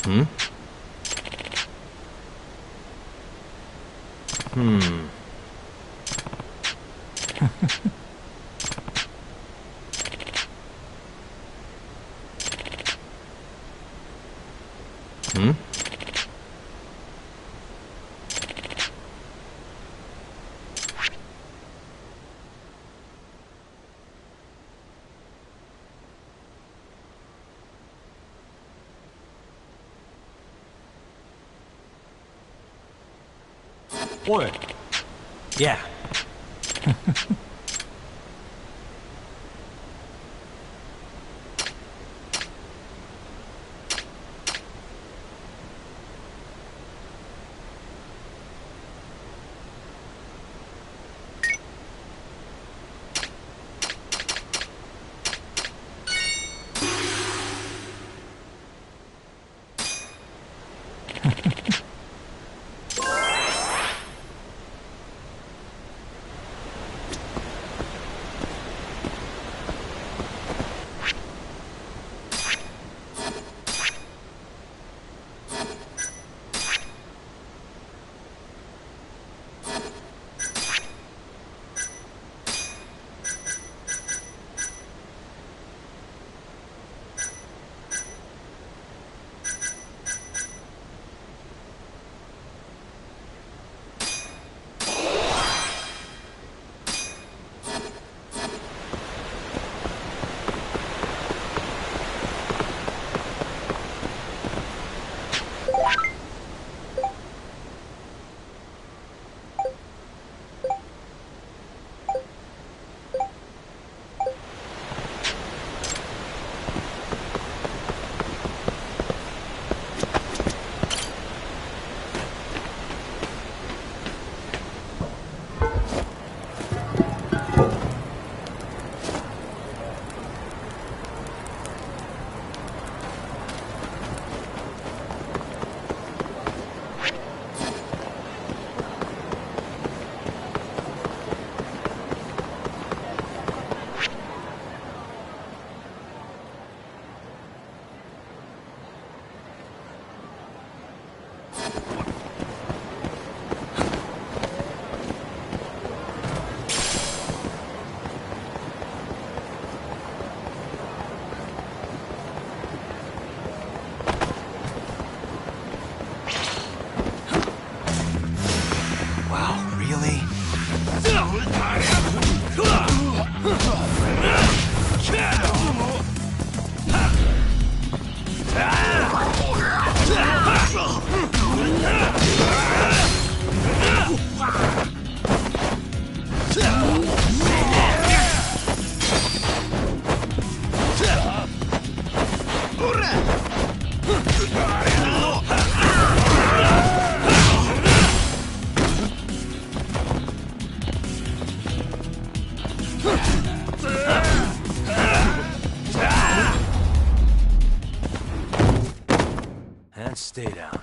Hmm? Hmm. Hmm? Oi. Yeah. And stay down.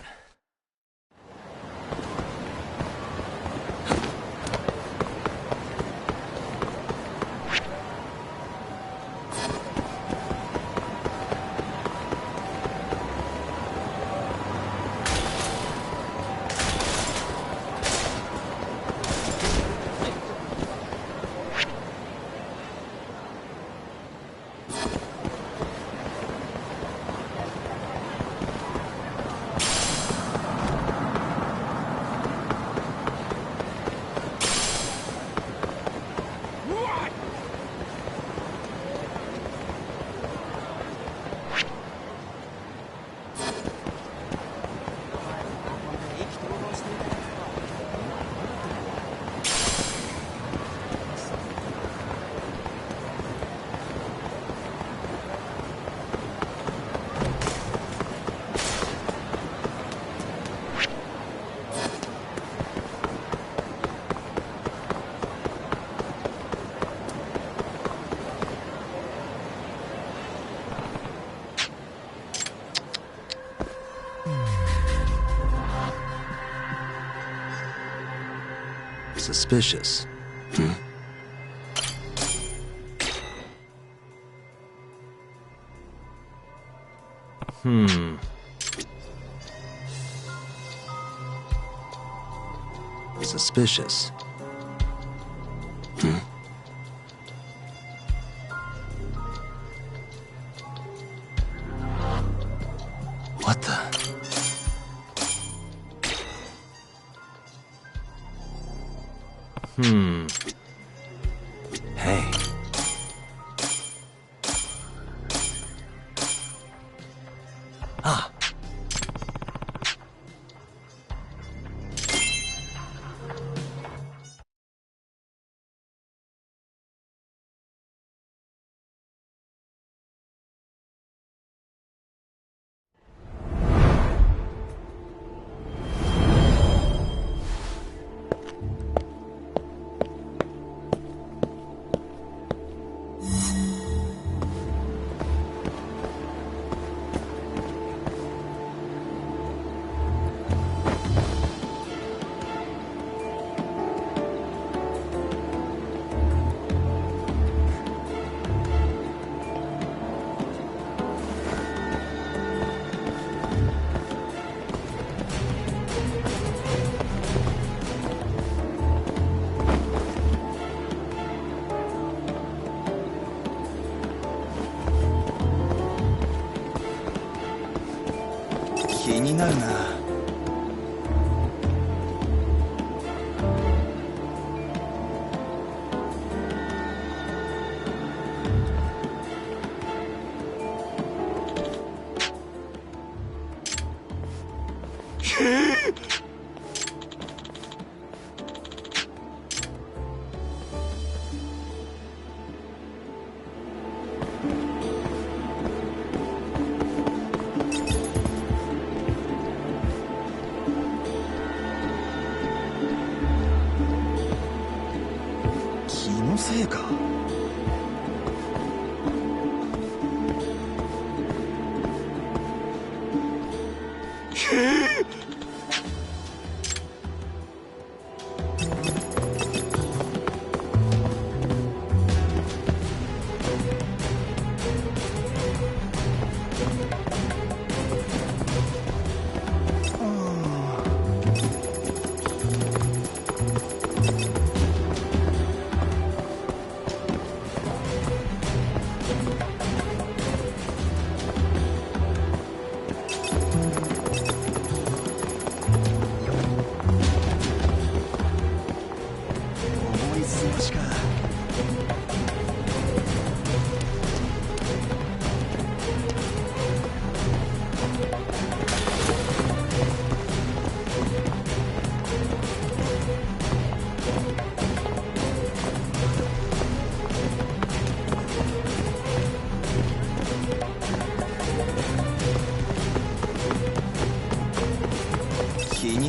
Suspicious. Suspicious. What the? Hey. Ah.気になるな。気のせいか。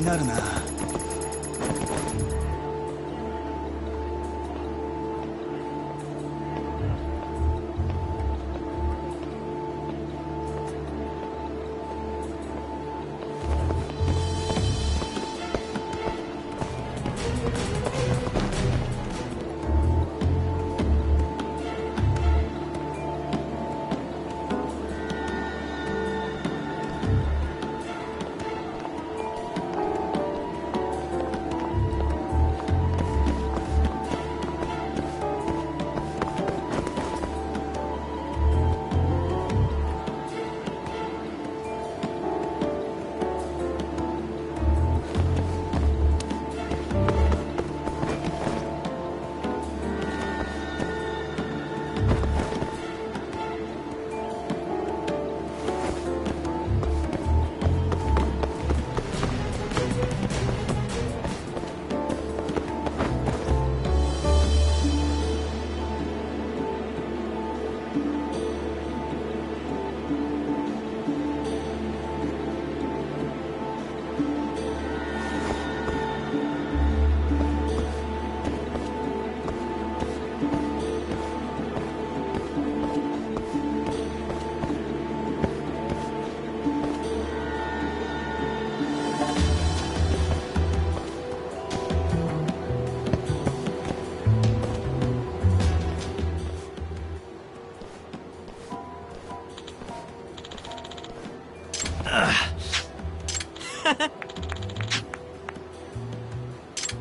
なるな。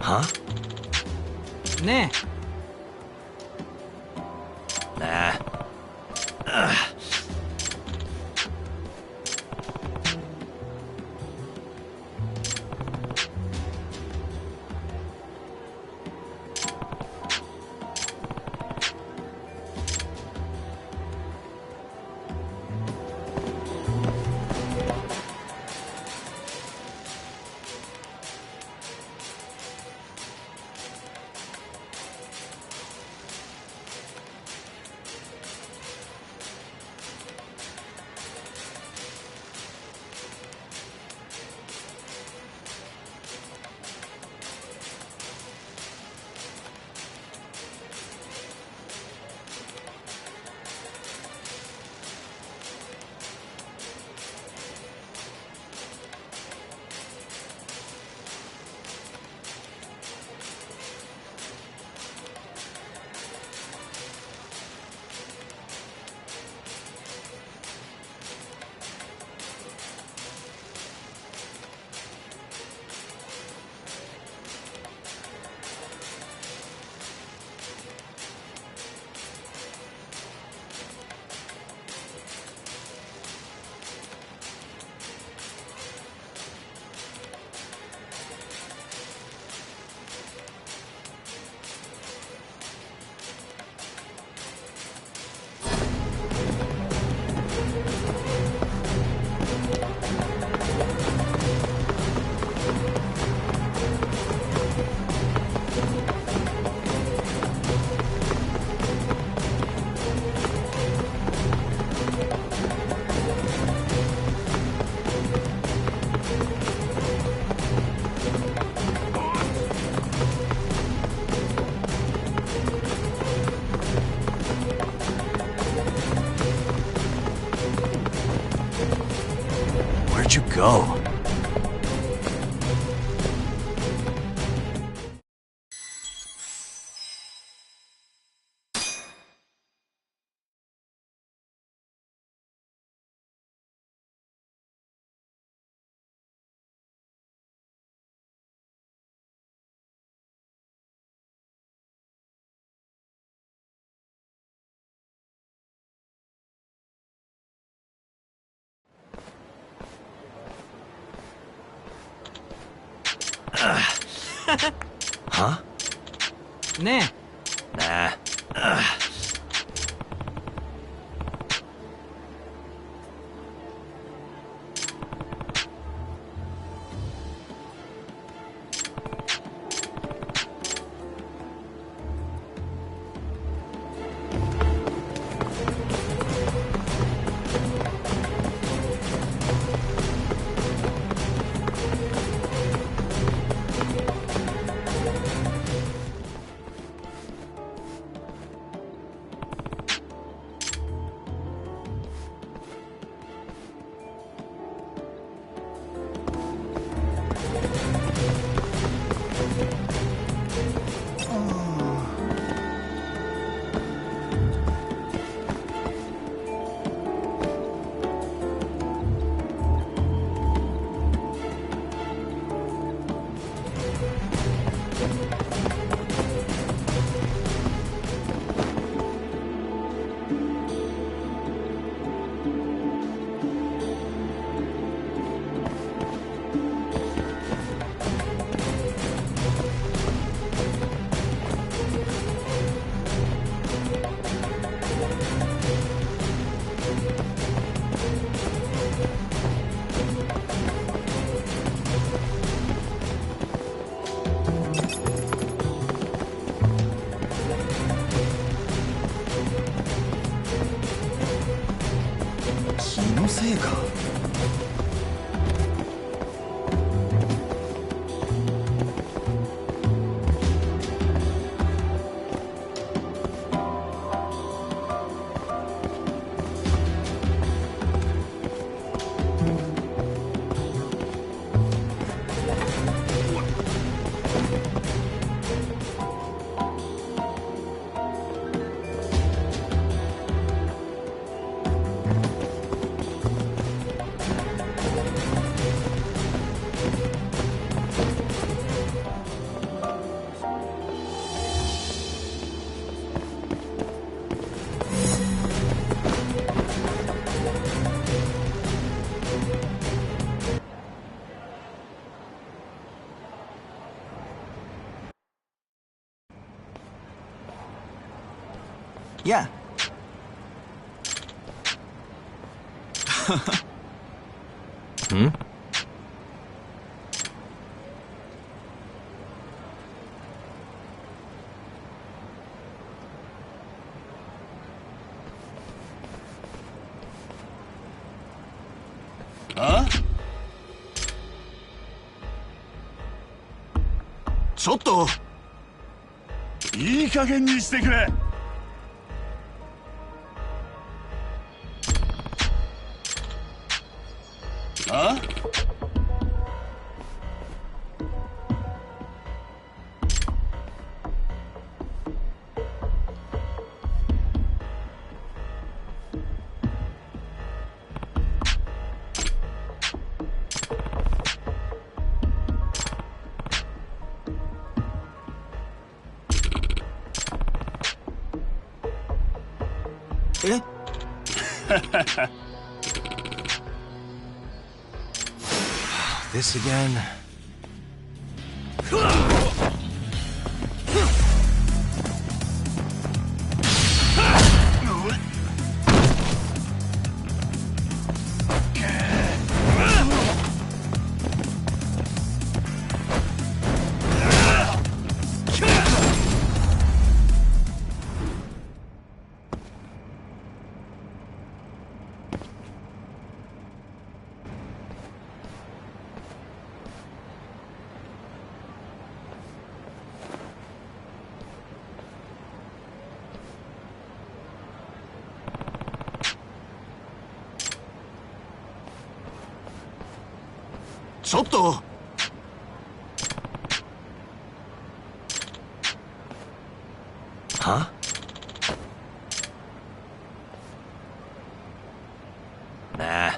Huh? ね Nah. Ugh. Where'd you go? Huh? ね Nah. Ugh. せいか。Yeah. ん？あ？ちょっといい加減にしてくれ。あ？え？This again?ちょっとは？Nah.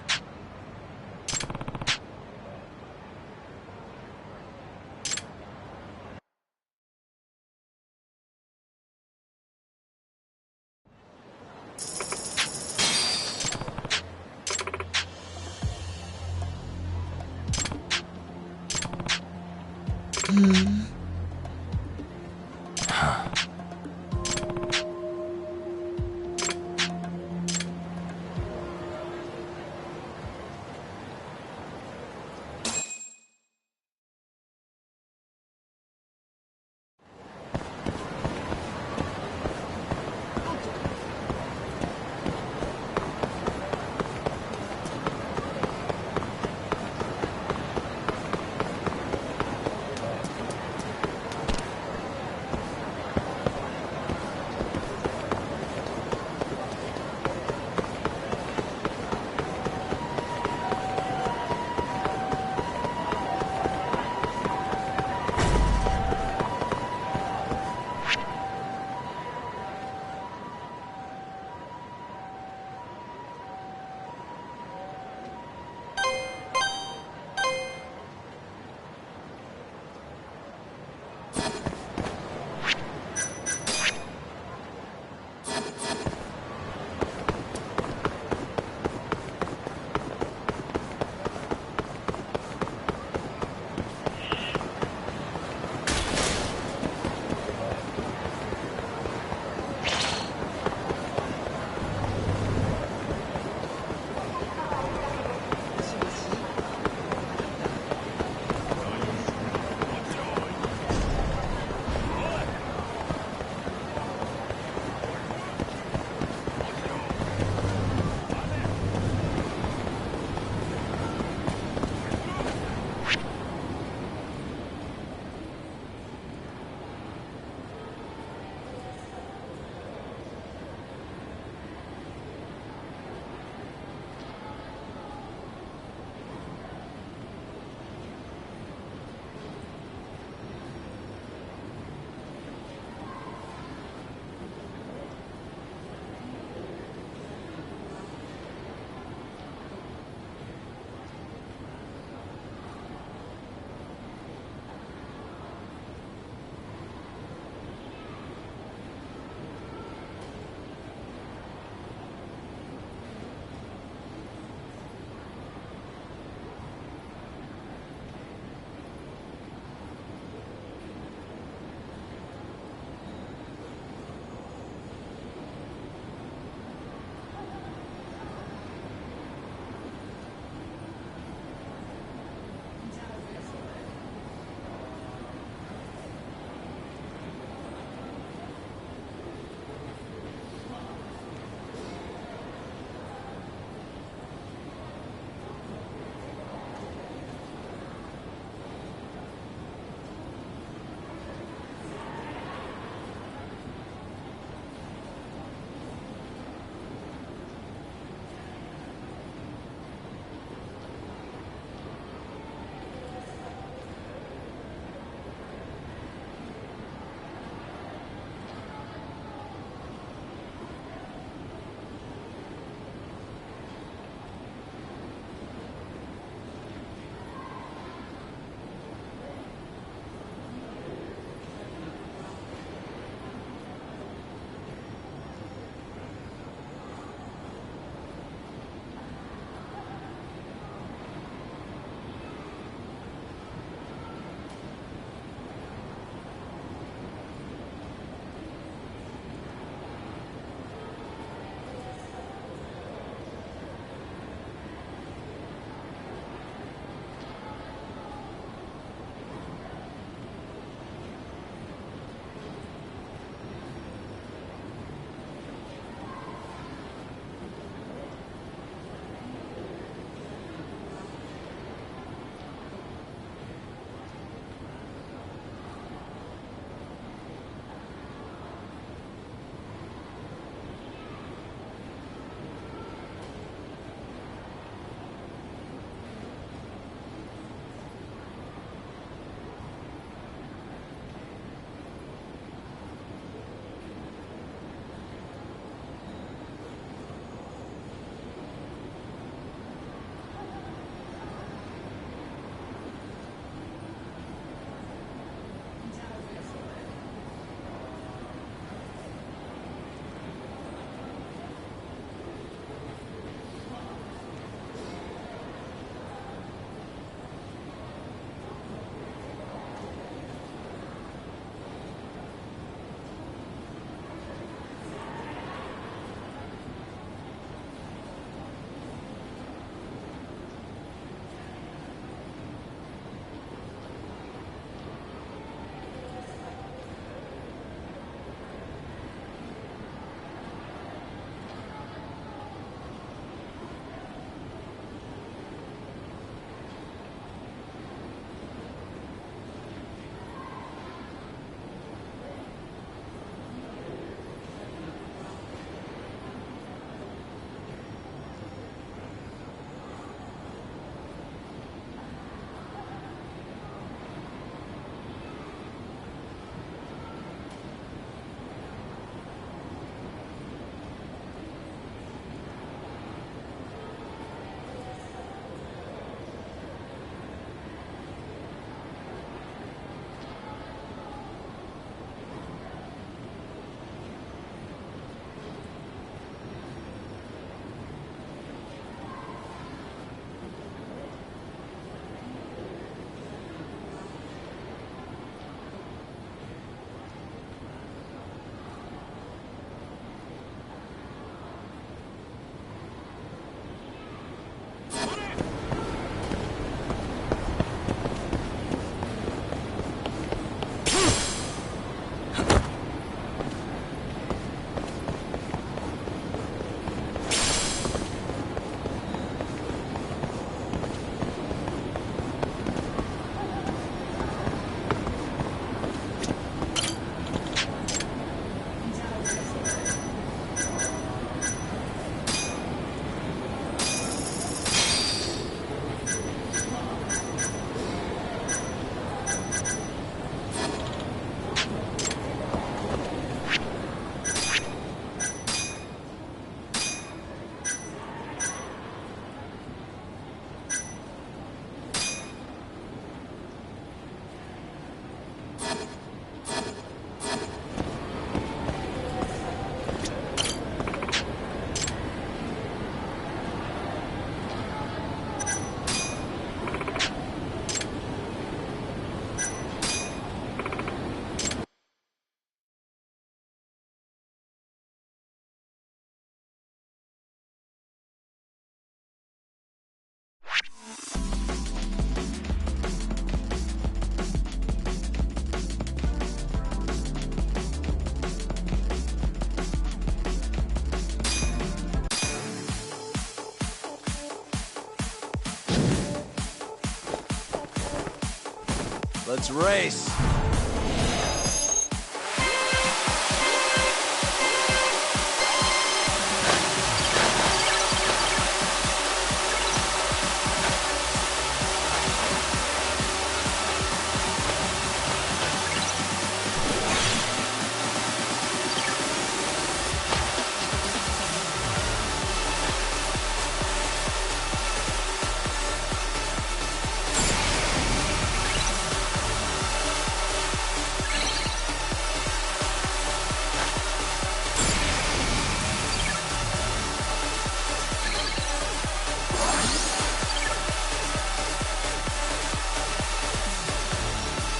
Let's race.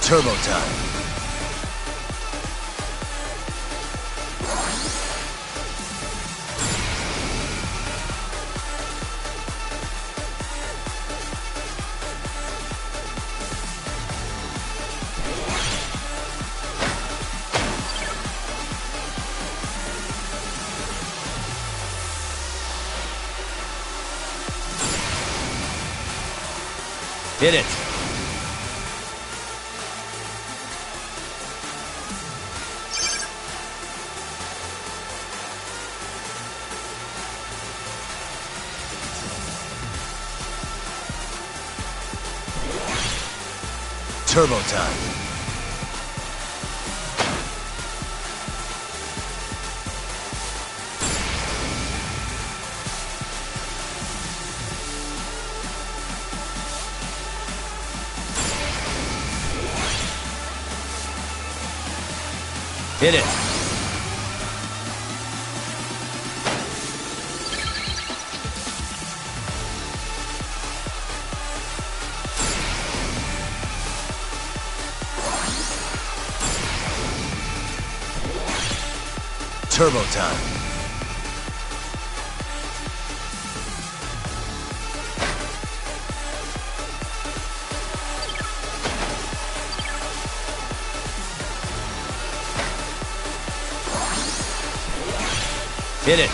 Turbo time. Hit it. Turbo time. Hit it. Turbo time. Hit it.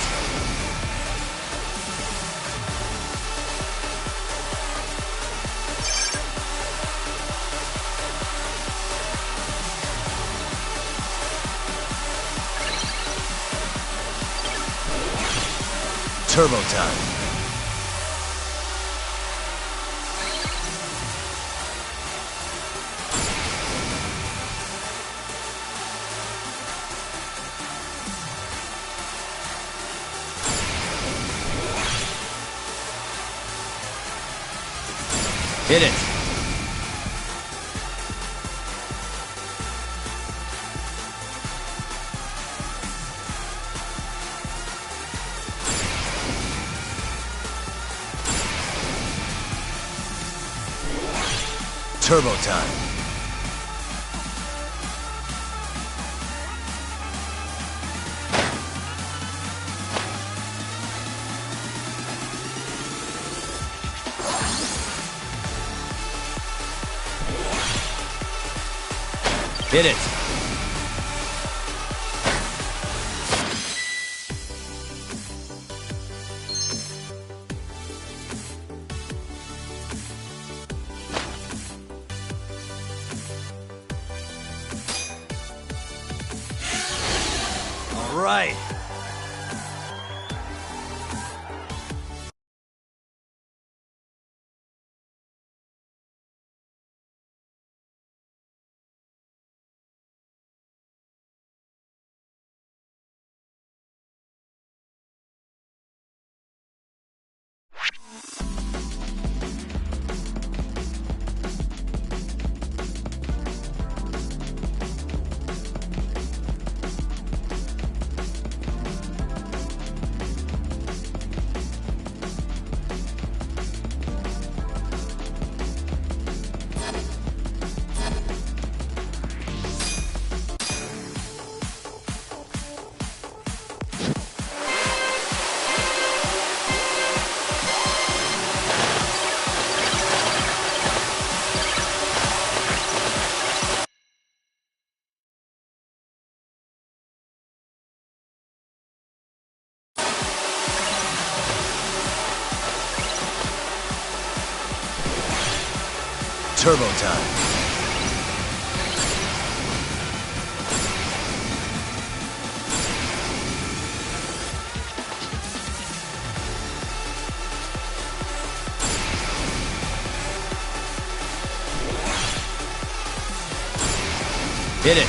Turbo time. Hit it. Turbo time. Hit it. All right. Turbo time. Hit it!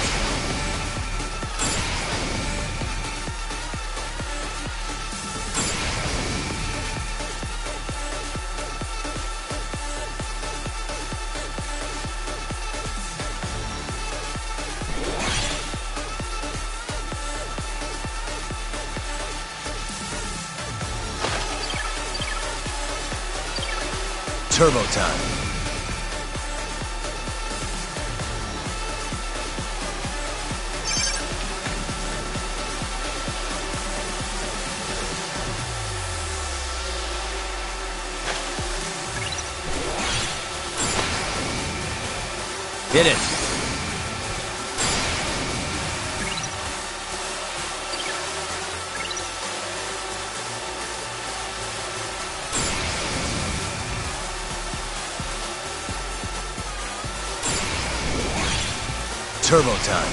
Turbo time. Hit it. Turbo time.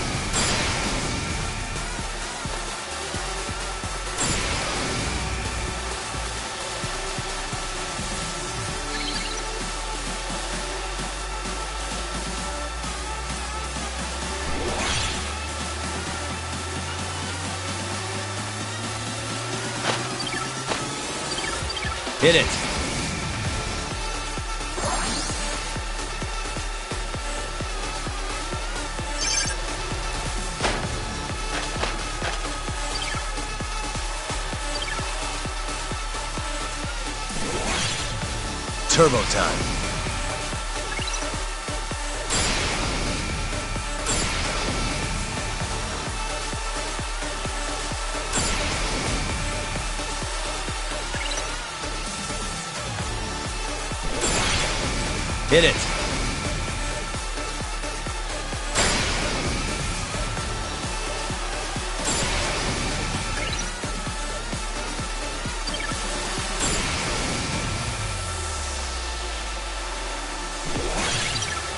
Hit it. Turbo time. Hit it.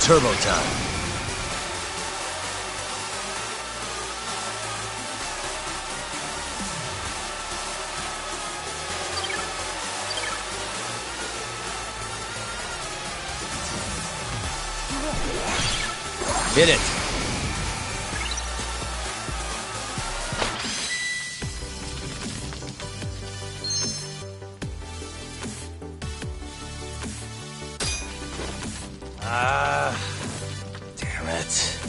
Turbo time. Hit it. Damn it.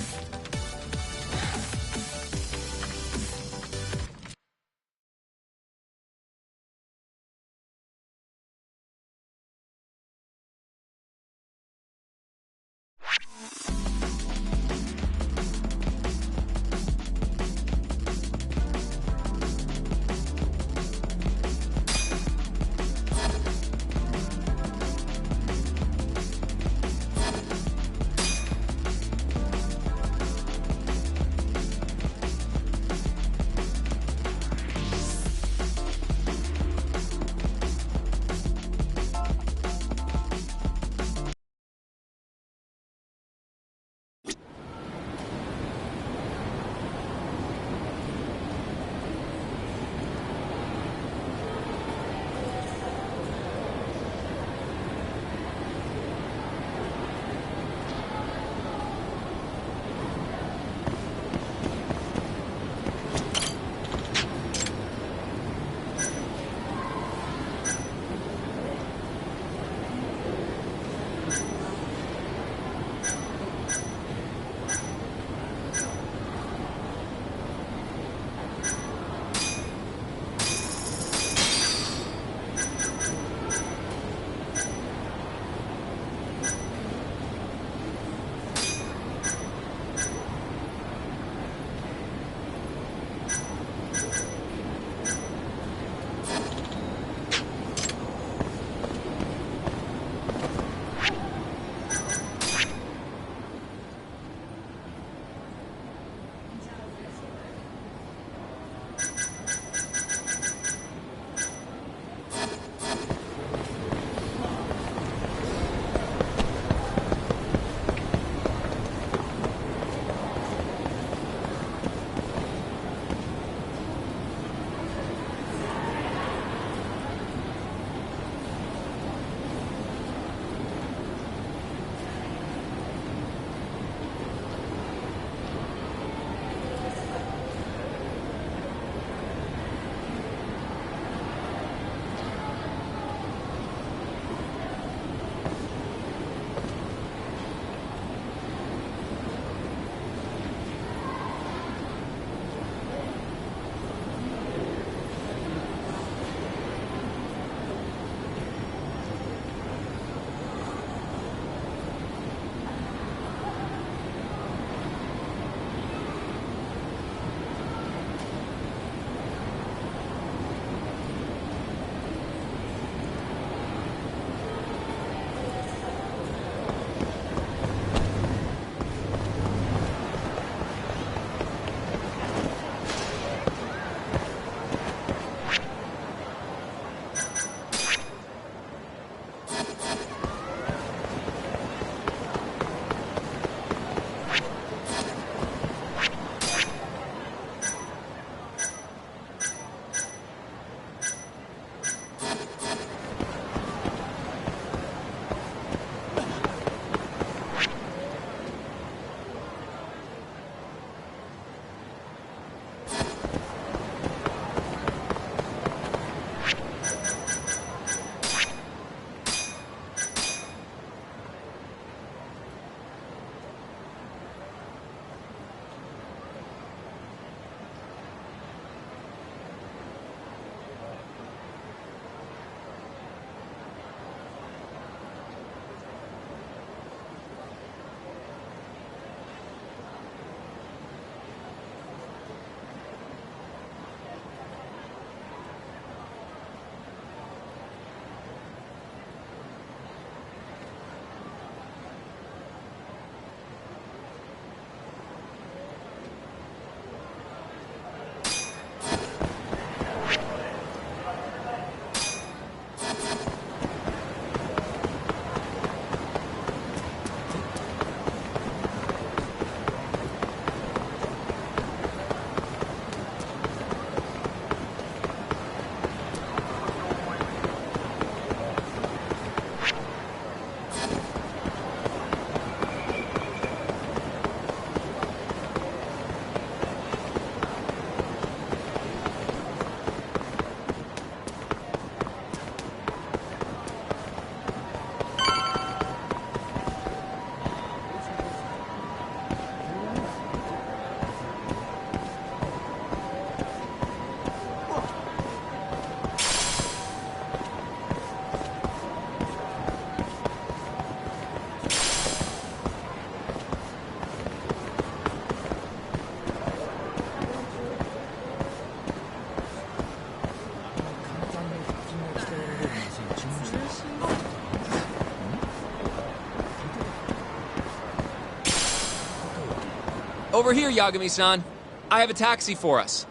Over here, Yagami-san. I have a taxi for us.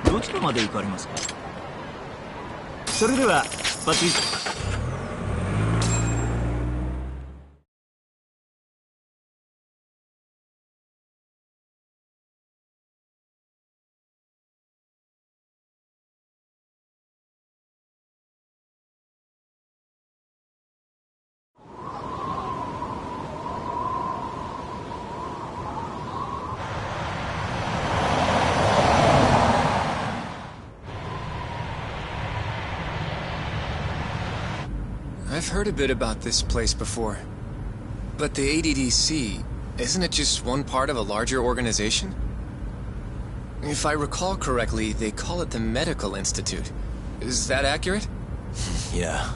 どちらまで行かれますか？それでは出発。I've heard a bit about this place before. But the ADDC, isn't it just one part of a larger organization? If I recall correctly, they call it the Medical Institute. Is that accurate? Yeah.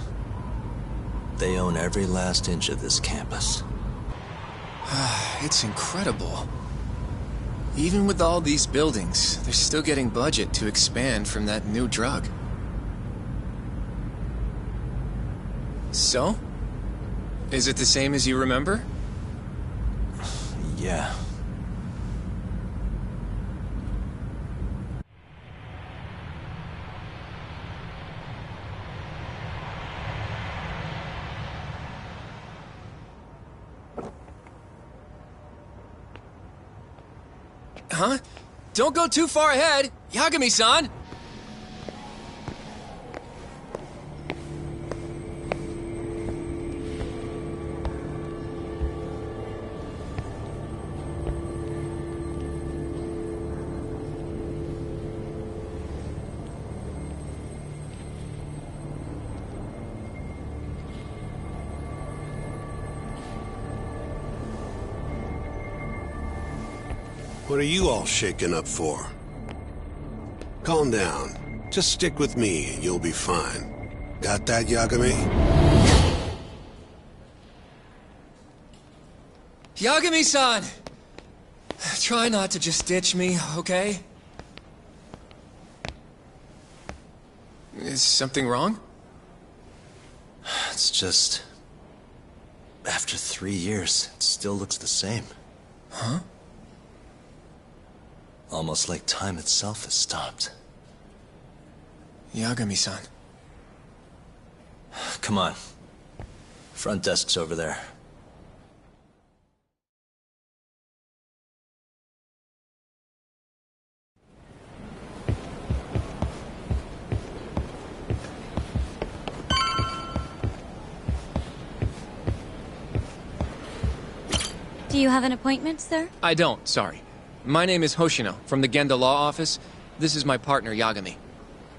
They own every last inch of this campus. It's incredible. Even with all these buildings, they're still getting budget to expand from that new drug. So? Is it the same as you remember? Yeah. Huh? Don't go too far ahead! Yagami-san! What are you all shaken up for? Calm down. Just stick with me and you'll be fine. Got that, Yagami? Yagami-san! Try not to just ditch me, okay? Is something wrong? It's just... After 3 years, it still looks the same. Huh? Almost like time itself has stopped. Yagami-san. Come on. Front desk's over there. Do you have an appointment, sir? I don't, sorry. My name is Hoshino, from the Genda Law Office. This is my partner, Yagami.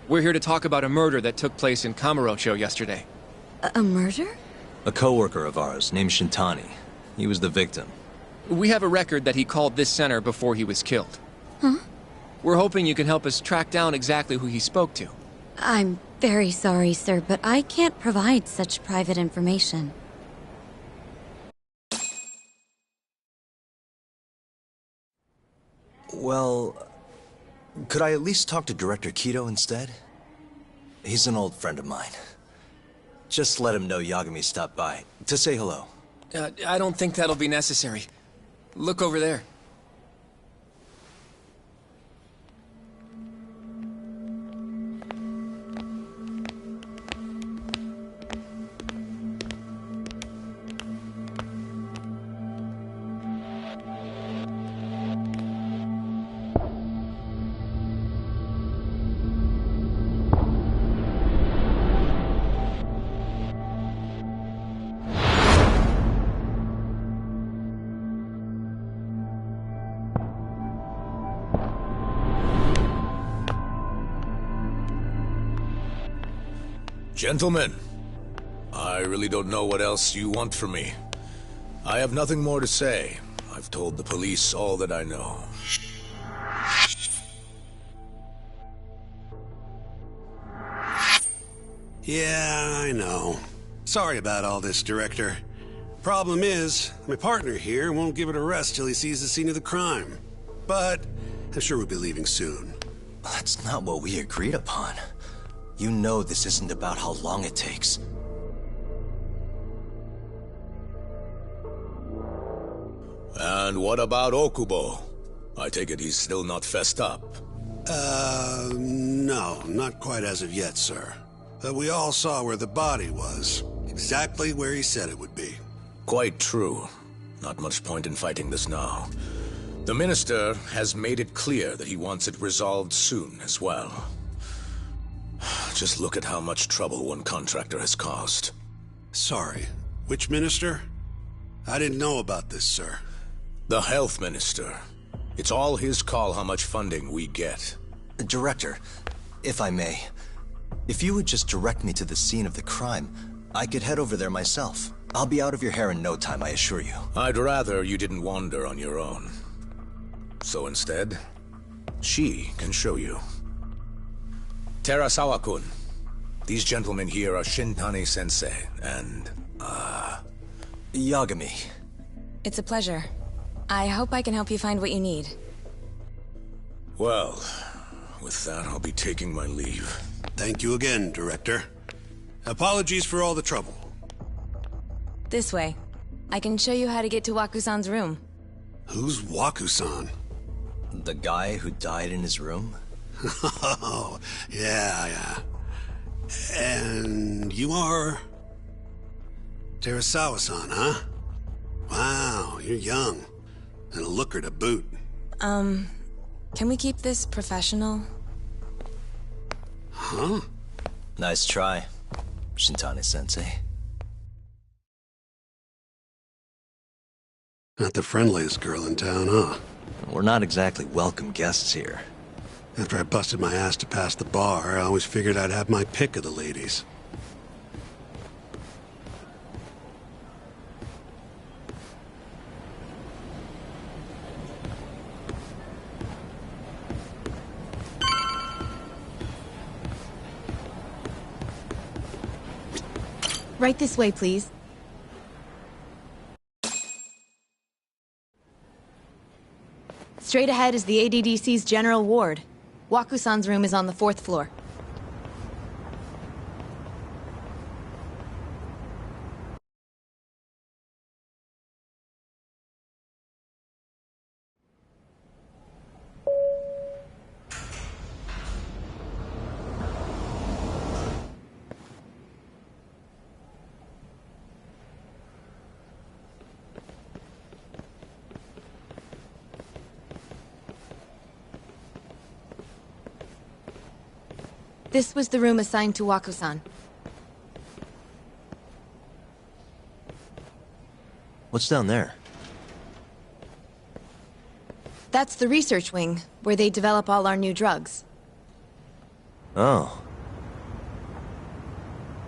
We're here to talk about a murder that took place in Kamurocho yesterday. A murder? A coworker of ours, named Shintani. He was the victim. We have a record that he called this center before he was killed. Huh? We're hoping you can help us track down exactly who he spoke to. I'm very sorry, sir, but I can't provide such private information. Well, could I at least talk to Director Kido instead? He's an old friend of mine. Just let him know Yagami stopped by, to say hello. I don't think that'll be necessary. Look over there. Gentlemen, I really don't know what else you want from me. I have nothing more to say. I've told the police all that I know. Yeah, I know. Sorry about all this, Director. Problem is, my partner here won't give it a rest till he sees the scene of the crime. But I'm sure we'll be leaving soon. That's not what we agreed upon. You know this isn't about how long it takes. And what about Okubo? I take it he's still not fessed up. No, not quite as of yet, sir. But we all saw where the body was. Exactly where he said it would be. Quite true. Not much point in fighting this now. The Minister has made it clear that he wants it resolved soon as well. Just look at how much trouble one contractor has caused. Sorry, which minister? I didn't know about this, sir. The Health Minister. It's all his call how much funding we get. Director, if I may, if you would just direct me to the scene of the crime, I could head over there myself. I'll be out of your hair in no time, I assure you. I'd rather you didn't wander on your own. So instead, she can show you. Terasawa-kun, these gentlemen here are Shintani-sensei and, Yagami. It's a pleasure. I hope I can help you find what you need. Well, with that, I'll be taking my leave. Thank you again, Director. Apologies for all the trouble. This way. I can show you how to get to Waku-san's room. Who's Waku-san? The guy who died in his room? Oh, yeah. And you are... Terasawa-san, huh? Wow, you're young. And a looker to boot. Can we keep this professional? Huh? Nice try, Shintani-sensei. Not the friendliest girl in town, huh? We're not exactly welcome guests here. After I busted my ass to pass the bar, I always figured I'd have my pick of the ladies. Right this way, please. Straight ahead is the ADDC's general ward. Waku-san's room is on the 4th floor. This was the room assigned to Waku-san. What's down there? That's the research wing, where they develop all our new drugs. Oh.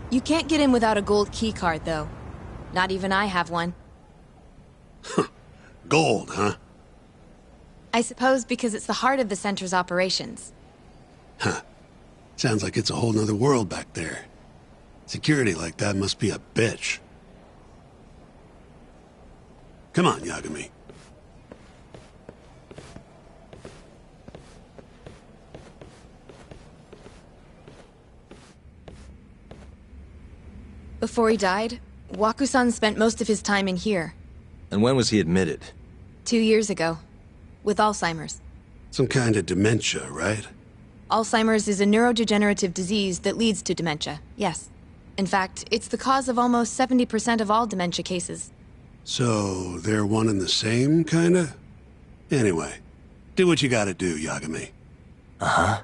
You can't get in without a gold key card, though. Not even I have one. Gold, huh? I suppose because it's the heart of the center's operations. Huh. Sounds like it's a whole nother world back there. Security like that must be a bitch. Come on, Yagami. Before he died, Waku-san spent most of his time in here. And when was he admitted? 2 years ago. With Alzheimer's. Some kind of dementia, right? Alzheimer's is a neurodegenerative disease that leads to dementia, yes. In fact, it's the cause of almost 70% of all dementia cases. So, they're one and the same, kinda? Anyway, do what you gotta do, Yagami. Uh-huh.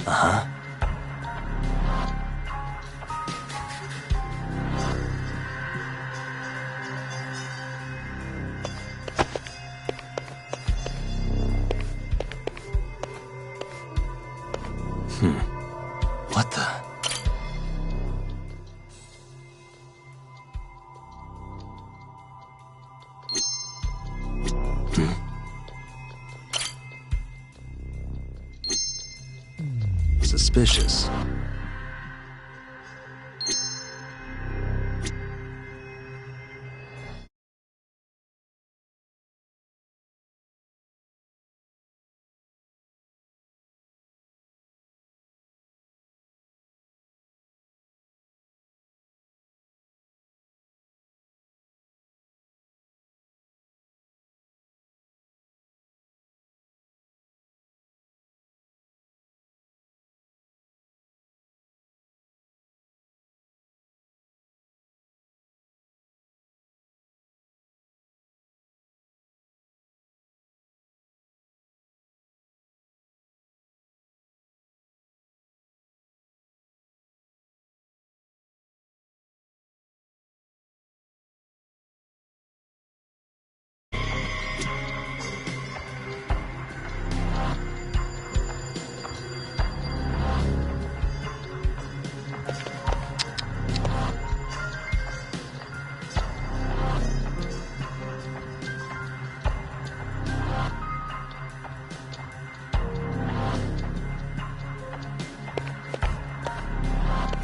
Uh-huh. What the? Suspicious.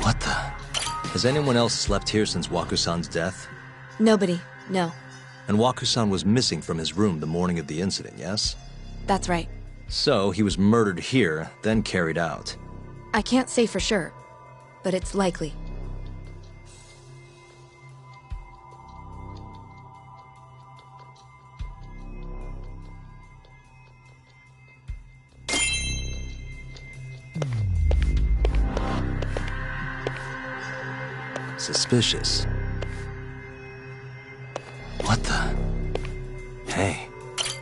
What the? Has anyone else slept here since Waku-san's death? Nobody, no. And Waku-san was missing from his room the morning of the incident, yes? That's right. So, he was murdered here, then carried out. I can't say for sure, but it's likely. Suspicious. What the? Hey,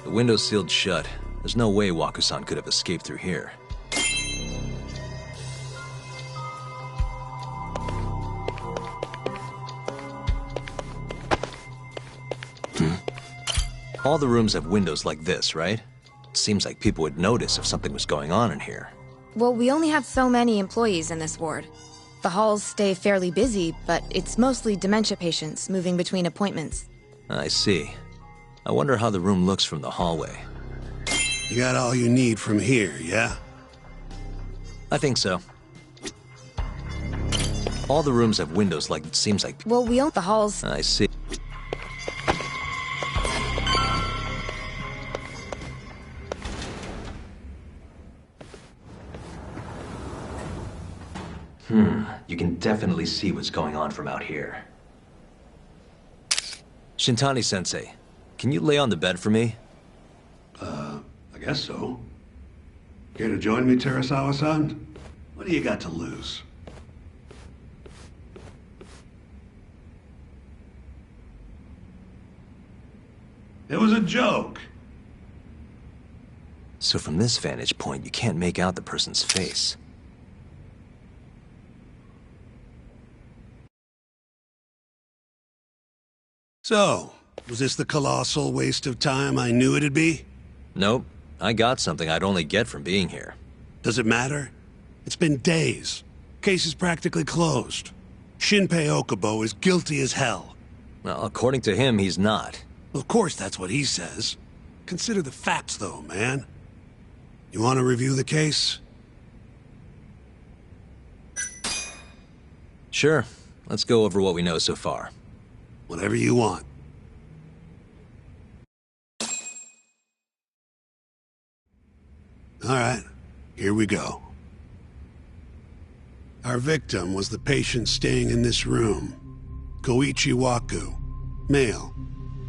the window's sealed shut. There's no way Waku-san could have escaped through here. All the rooms have windows like this, right? Seems like people would notice if something was going on in here. Well, we only have so many employees in this ward. The halls stay fairly busy, but it's mostly dementia patients moving between appointments. I see. I wonder how the room looks from the hallway. You got all you need from here, yeah? I think so. All the rooms have windows like it seems like... Well, we own the halls. I see. You can definitely see what's going on from out here. Shintani-sensei, can you lay on the bed for me? I guess so. Care to join me, Terasawa-san? What do you got to lose? It was a joke. So from this vantage point, you can't make out the person's face. So, was this the colossal waste of time I knew it'd be? Nope. I got something I'd only get from being here. Does it matter? It's been days. Case is practically closed. Shinpei Okubo is guilty as hell. Well, according to him, he's not. Of course that's what he says. Consider the facts, though, man. You want to review the case? Sure. Let's go over what we know so far. Whatever you want. All right, here we go. Our victim was the patient staying in this room. Koichi Waku, male,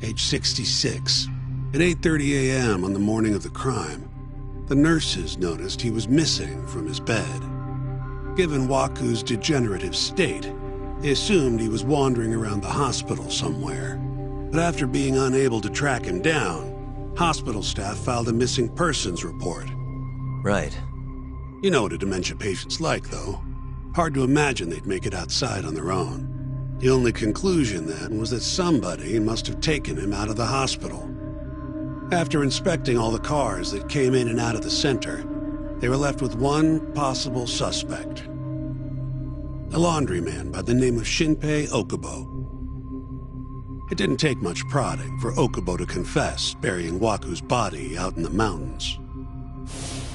age 66. At 8:30 a.m. on the morning of the crime, the nurses noticed he was missing from his bed. Given Waku's degenerative state, they assumed he was wandering around the hospital somewhere. But after being unable to track him down, hospital staff filed a missing persons report. Right. You know what a dementia patient's like, though. Hard to imagine they'd make it outside on their own. The only conclusion, then, was that somebody must have taken him out of the hospital. After inspecting all the cars that came in and out of the center, they were left with one possible suspect. A laundryman by the name of Shinpei Okubo. It didn't take much prodding for Okubo to confess burying Waku's body out in the mountains.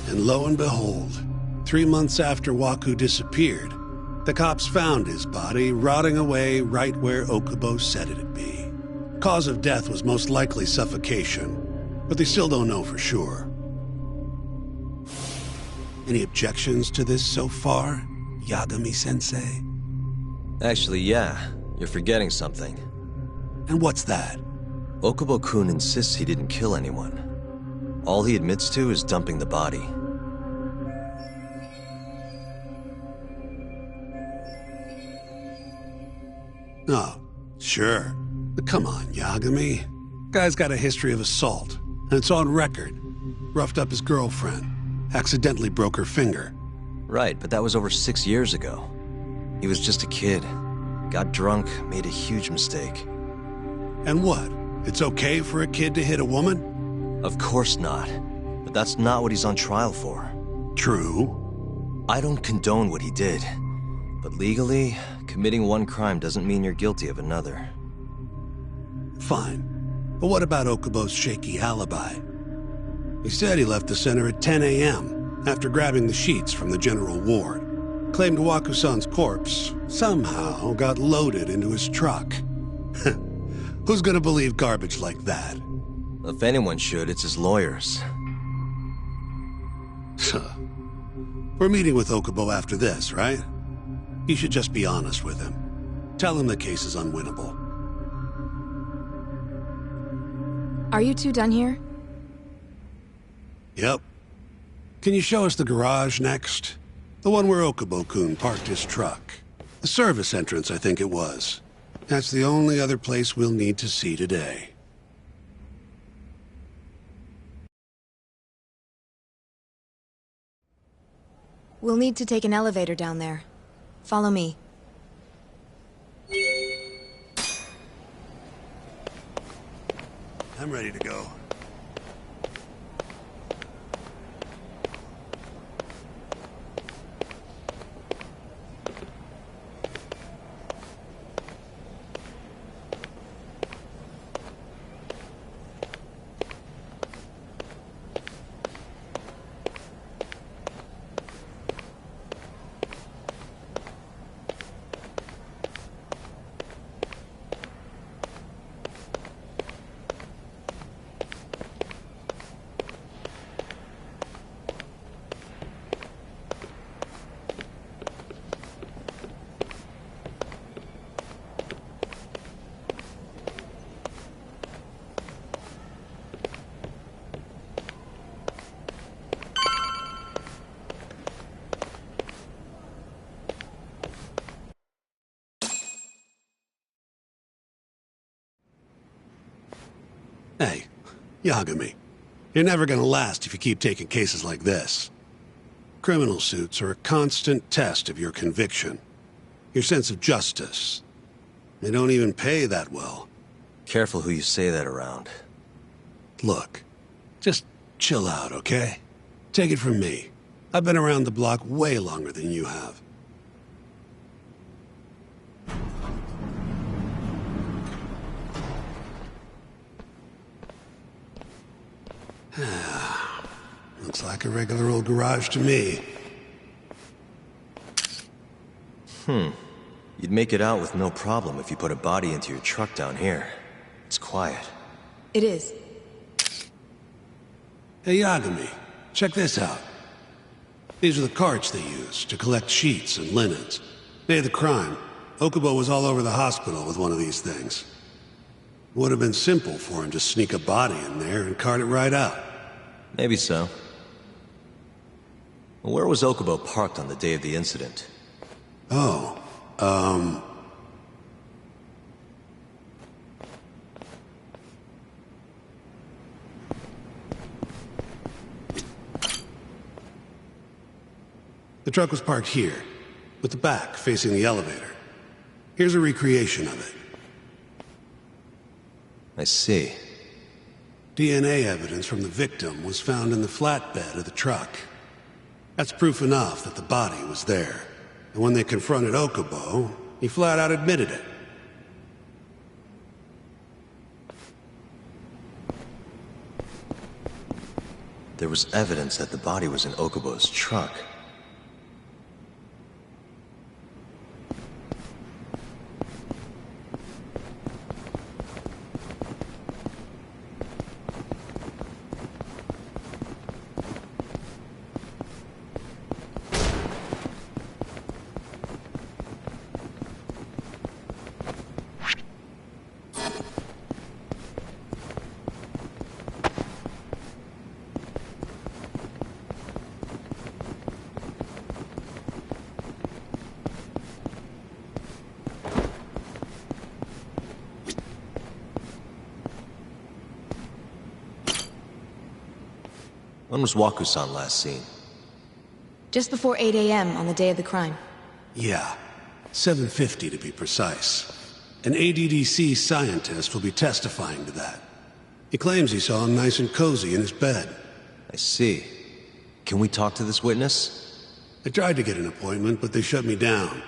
And lo and behold, 3 months after Waku disappeared, the cops found his body rotting away right where Okubo said it'd be. Cause of death was most likely suffocation, but they still don't know for sure. Any objections to this so far, Yagami-sensei? Actually, yeah. You're forgetting something. And what's that? Okubo-kun insists he didn't kill anyone. All he admits to is dumping the body. Oh, sure. But come on, Yagami. Guy's got a history of assault, and it's on record. Roughed up his girlfriend. Accidentally broke her finger. Right, but that was over 6 years ago. He was just a kid. Got drunk, made a huge mistake. And what? It's okay for a kid to hit a woman? Of course not. But that's not what he's on trial for. True. I don't condone what he did. But legally, committing one crime doesn't mean you're guilty of another. Fine. But what about Okubo's shaky alibi? He said he left the center at 10 a.m. after grabbing the sheets from the general ward. Claimed Waku-san's corpse somehow got loaded into his truck. Who's gonna believe garbage like that? If anyone should, it's his lawyers. We're meeting with Okubo after this, right? You should just be honest with him. Tell him the case is unwinnable. Are you two done here? Yep. Can you show us the garage next? The one where Okubo-kun parked his truck. The service entrance, I think it was. That's the only other place we'll need to see today. We'll need to take an elevator down there. Follow me. I'm ready to go. Hey, Yagami, you're never gonna last if you keep taking cases like this. Criminal suits are a constant test of your conviction, your sense of justice. They don't even pay that well. Careful who you say that around. Look, just chill out, okay? Take it from me. I've been around the block way longer than you have. Looks like a regular old garage to me. You'd make it out with no problem if you put a body into your truck down here. It's quiet. It is. Hey, Yagami, check this out. These are the carts they use to collect sheets and linens. Day of the crime, Okubo was all over the hospital with one of these things. Would have been simple for him to sneak a body in there and cart it right out. Maybe so. Where was Okubo parked on the day of the incident? Oh, The truck was parked here, with the back facing the elevator. Here's a recreation of it. I see. DNA evidence from the victim was found in the flatbed of the truck. That's proof enough that the body was there. And when they confronted Okubo, he flat out admitted it. There was evidence that the body was in Okubo's truck. When was Waku-san last seen? Just before 8 a.m. on the day of the crime. Yeah, 7:50 to be precise. An ADDC scientist will be testifying to that. He claims he saw him nice and cozy in his bed. I see. Can we talk to this witness? I tried to get an appointment, but they shut me down.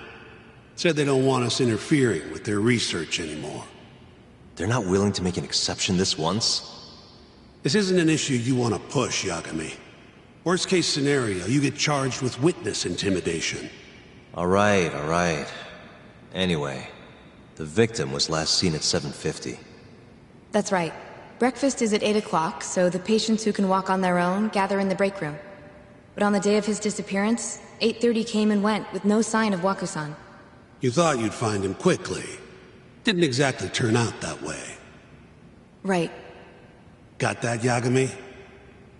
Said they don't want us interfering with their research anymore. They're not willing to make an exception this once? This isn't an issue you want to push, Yagami. Worst case scenario, you get charged with witness intimidation. All right. Anyway, the victim was last seen at 7:50. That's right. Breakfast is at 8 o'clock, so the patients who can walk on their own gather in the break room. But on the day of his disappearance, 8:30 came and went with no sign of Waku-san. You thought you'd find him quickly. Didn't exactly turn out that way. Right. Got that, Yagami?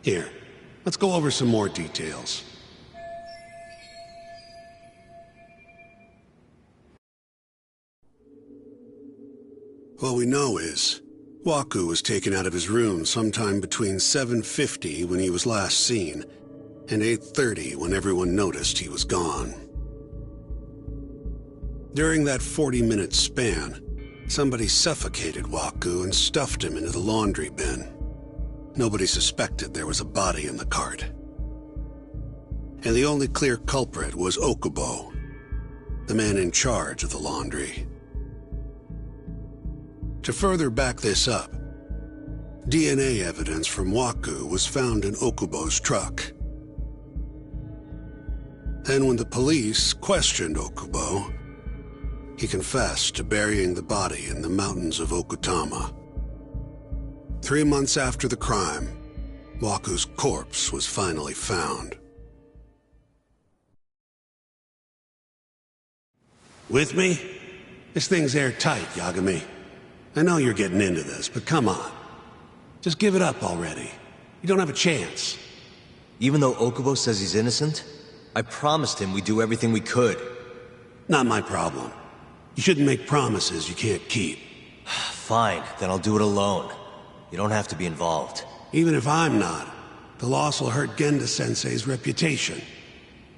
Here, let's go over some more details. What we know is, Waku was taken out of his room sometime between 7:50 when he was last seen, and 8:30 when everyone noticed he was gone. During that 40-minute span, somebody suffocated Waku and stuffed him into the laundry bin. Nobody suspected there was a body in the cart. And the only clear culprit was Okubo, the man in charge of the laundry. To further back this up, DNA evidence from Waku was found in Okubo's truck. Then when the police questioned Okubo, he confessed to burying the body in the mountains of Okutama. 3 months after the crime, Waku's corpse was finally found. With me? This thing's airtight, Yagami. I know you're getting into this, but come on. Just give it up already. You don't have a chance. Even though Okubo says he's innocent, I promised him we'd do everything we could. Not my problem. You shouldn't make promises you can't keep. Fine, then I'll do it alone. You don't have to be involved. Even if I'm not, the loss will hurt Genda-sensei's reputation.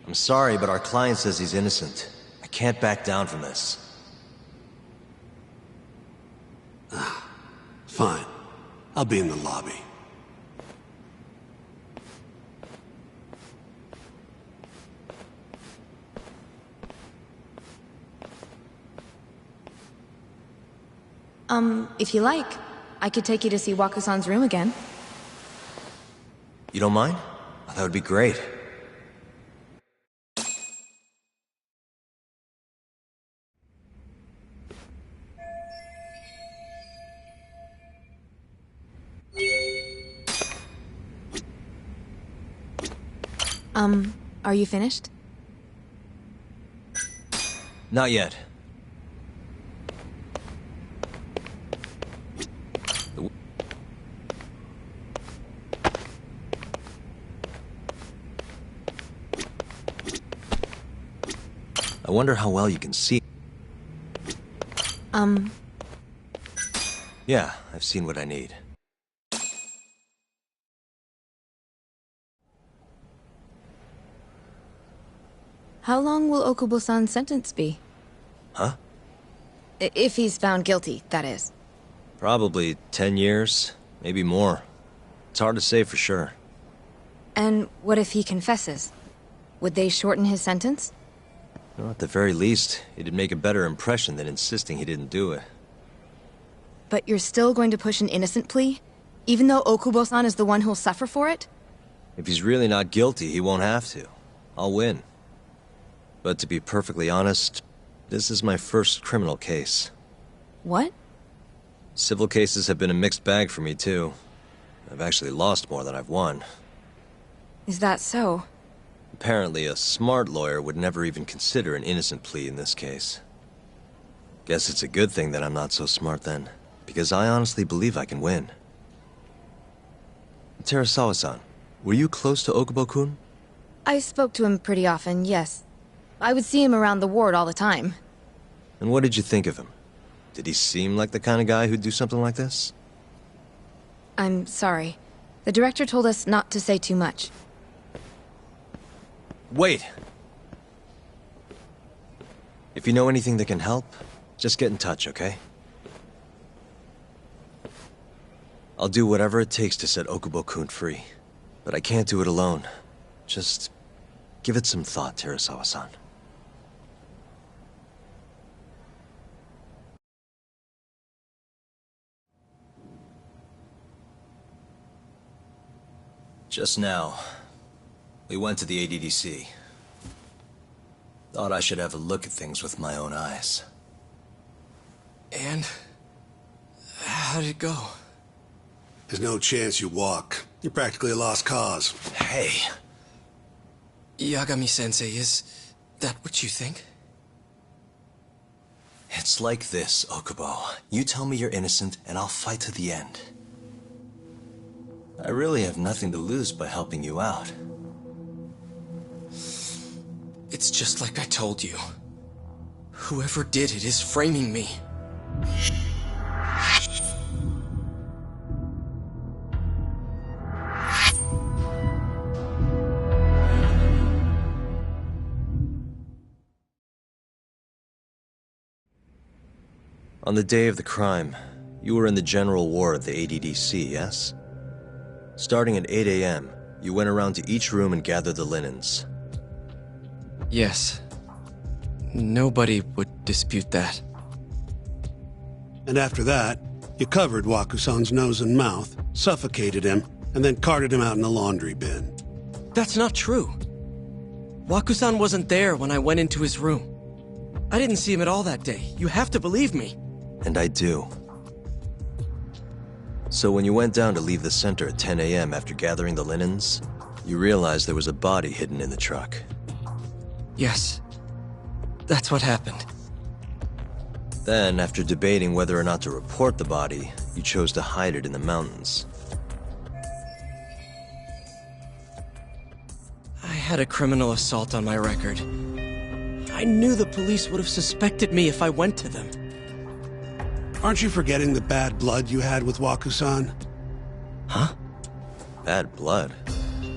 I'm sorry, but our client says he's innocent. I can't back down from this. Fine. I'll be in the lobby. If you like, I could take you to see Waku-san's room again. You don't mind? That would be great. Are you finished? Not yet. I wonder how well you can see. Yeah, I've seen what I need. How long will Okubo-san's sentence be? Huh? If he's found guilty, that is. Probably 10 years, maybe more. It's hard to say for sure. And what if he confesses? Would they shorten his sentence? Well, at the very least, it'd make a better impression than insisting he didn't do it. But you're still going to push an innocent plea? Even though Okubo-san is the one who'll suffer for it? If he's really not guilty, he won't have to. I'll win. But to be perfectly honest, this is my first criminal case. What? Civil cases have been a mixed bag for me, too. I've actually lost more than I've won. Is that so? Apparently, a smart lawyer would never even consider an innocent plea in this case. Guess it's a good thing that I'm not so smart then, because I honestly believe I can win. Terasawa-san, were you close to Okubo-kun? I spoke to him pretty often, yes. I would see him around the ward all the time. And what did you think of him? Did he seem like the kind of guy who'd do something like this? I'm sorry. The director told us not to say too much. Wait! If you know anything that can help, just get in touch, okay? I'll do whatever it takes to set Okubo-kun free. But I can't do it alone. Just give it some thought, Terasawa-san. Just now, we went to the ADDC. Thought I should have a look at things with my own eyes. And how did it go? There's no chance you walk. You're practically a lost cause. Hey. Yagami-sensei, is that what you think? It's like this, Okubo. You tell me you're innocent, and I'll fight to the end. I really have nothing to lose by helping you out. It's just like I told you. Whoever did it is framing me. On the day of the crime, you were in the general ward of the ADDC, yes? Starting at 8 a.m., you went around to each room and gathered the linens. Yes. Nobody would dispute that. And after that, you covered Waku-san's nose and mouth, suffocated him, and then carted him out in the laundry bin. That's not true. Waku-san wasn't there when I went into his room. I didn't see him at all that day. You have to believe me. And I do. So when you went down to leave the center at 10 a.m. after gathering the linens, you realized there was a body hidden in the truck. Yes. That's what happened. Then, after debating whether or not to report the body, you chose to hide it in the mountains. I had a criminal assault on my record. I knew the police would have suspected me if I went to them. Aren't you forgetting the bad blood you had with Waku-san? Huh? Bad blood?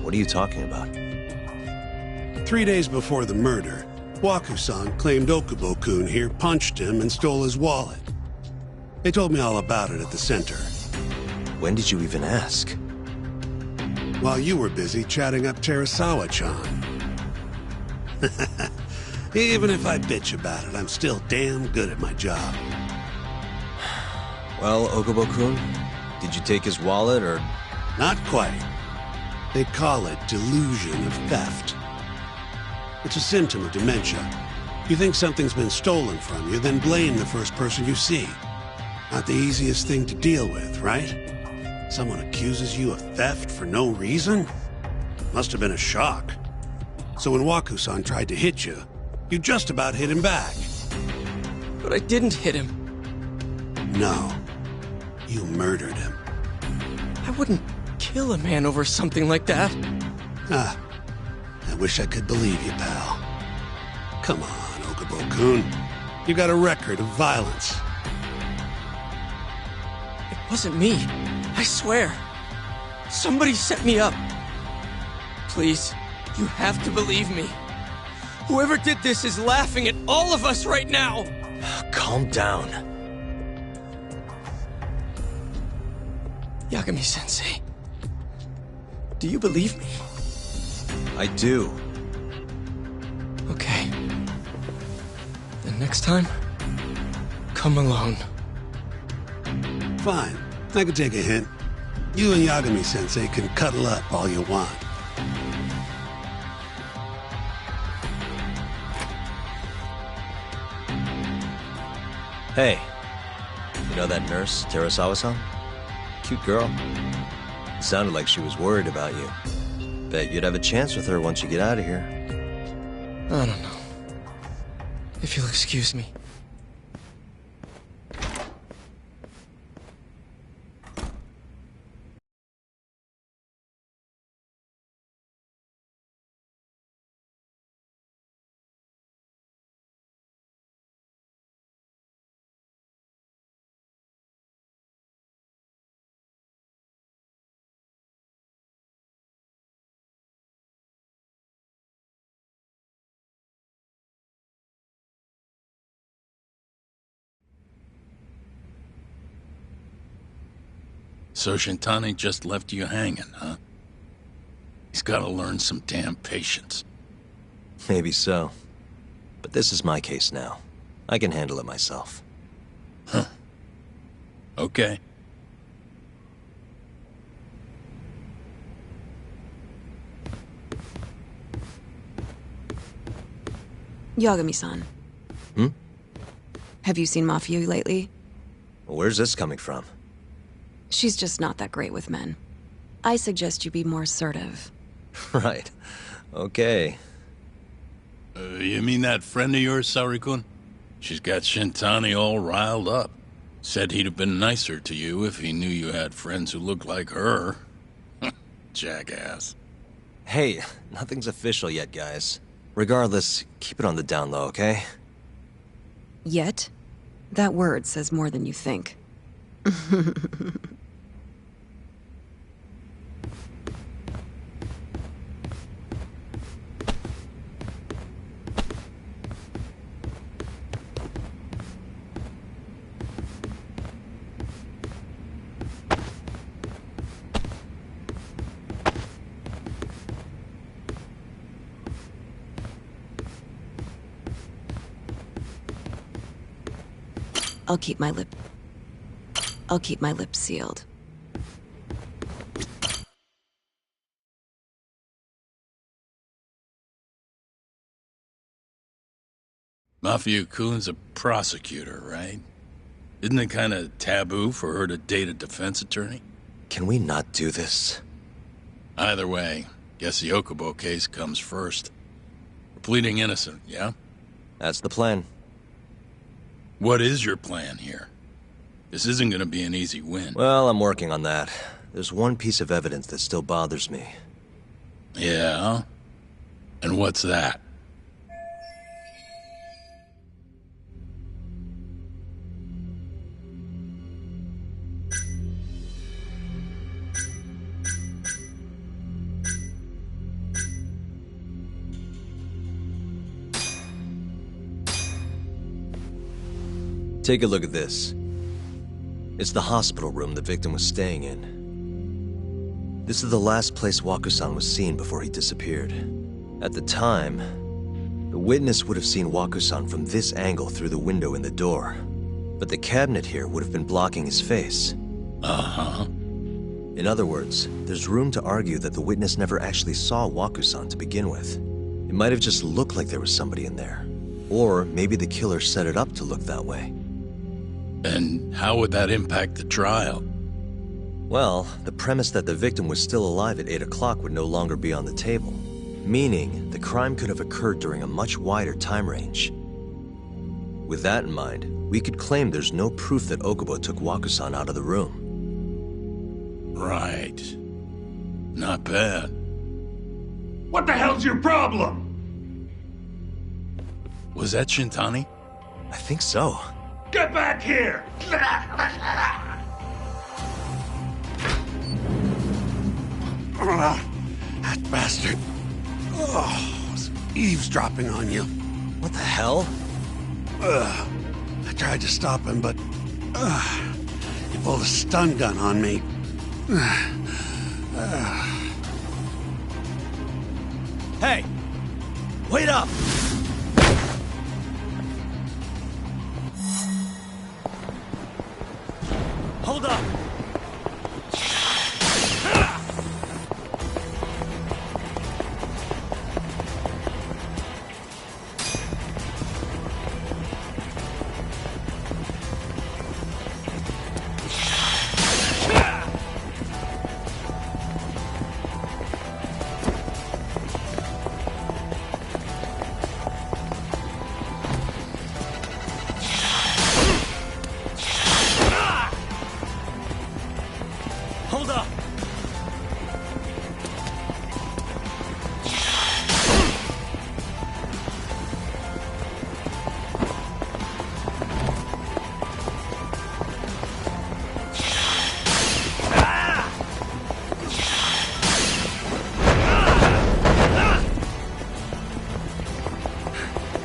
What are you talking about? 3 days before the murder, Waku-san claimed Okubo-kun here punched him and stole his wallet. They told me all about it at the center. When did you even ask? While you were busy chatting up Terasawa-chan. Even if I bitch about it, I'm still damn good at my job. Well, Okubo-kun, did you take his wallet, or...? Not quite. They call it delusion of theft. It's a symptom of dementia. You think something's been stolen from you, then blame the first person you see. Not the easiest thing to deal with, right? Someone accuses you of theft for no reason? Must have been a shock. So when Waku-san tried to hit you, you just about hit him back. But I didn't hit him. No. You murdered him. I wouldn't kill a man over something like that. Ah. I wish I could believe you, pal. Come on, Okubo-kun. You got a record of violence. It wasn't me. I swear. Somebody set me up. Please, you have to believe me. Whoever did this is laughing at all of us right now! Calm down. Yagami-sensei, do you believe me? I do. Okay. Then next time, come alone. Fine. I can take a hint. You and Yagami-sensei can cuddle up all you want. Hey, you know that nurse, Terasawa-san? Cute girl. It sounded like she was worried about you. Bet you'd have a chance with her once you get out of here. I don't know. If you'll excuse me. So Shintani just left you hanging, huh? He's gotta learn some damn patience. Maybe so. But this is my case now. I can handle it myself. Huh. Okay. Yagami-san. Hmm? Have you seen Mafia lately? Where's this coming from? She's just not that great with men. I suggest you be more assertive. Right. Okay. You mean that friend of yours, Saori-kun? She's got Shintani all riled up. Said he'd have been nicer to you if he knew you had friends who looked like her. Jackass. Hey, nothing's official yet, guys. Regardless, keep it on the down low, okay? Yet? That word says more than you think. I'll keep my lips sealed. Mafia-kun's a prosecutor, right? Isn't it kind of taboo for her to date a defense attorney? Can we not do this? Either way, guess the Okubo case comes first. We're pleading innocent, yeah? That's the plan. What is your plan here? This isn't gonna be an easy win. Well, I'm working on that. There's one piece of evidence that still bothers me. Yeah? And what's that? Take a look at this. It's the hospital room the victim was staying in. This is the last place Waku-san was seen before he disappeared. At the time, the witness would have seen Waku-san from this angle through the window in the door. But the cabinet here would have been blocking his face. Uh-huh. In other words, there's room to argue that the witness never actually saw Waku-san to begin with. It might have just looked like there was somebody in there. Or maybe the killer set it up to look that way. And how would that impact the trial? Well, the premise that the victim was still alive at 8 o'clock would no longer be on the table. Meaning, the crime could have occurred during a much wider time range. With that in mind, we could claim there's no proof that Okubo took Waku-san out of the room. Right. Not bad. What the hell's your problem? Was that Shintani? I think so. Get back here! That bastard. Oh, eavesdropping on you. What the hell? I tried to stop him, but he pulled a stun gun on me. Hey! Wait up! Hold up! Hold up!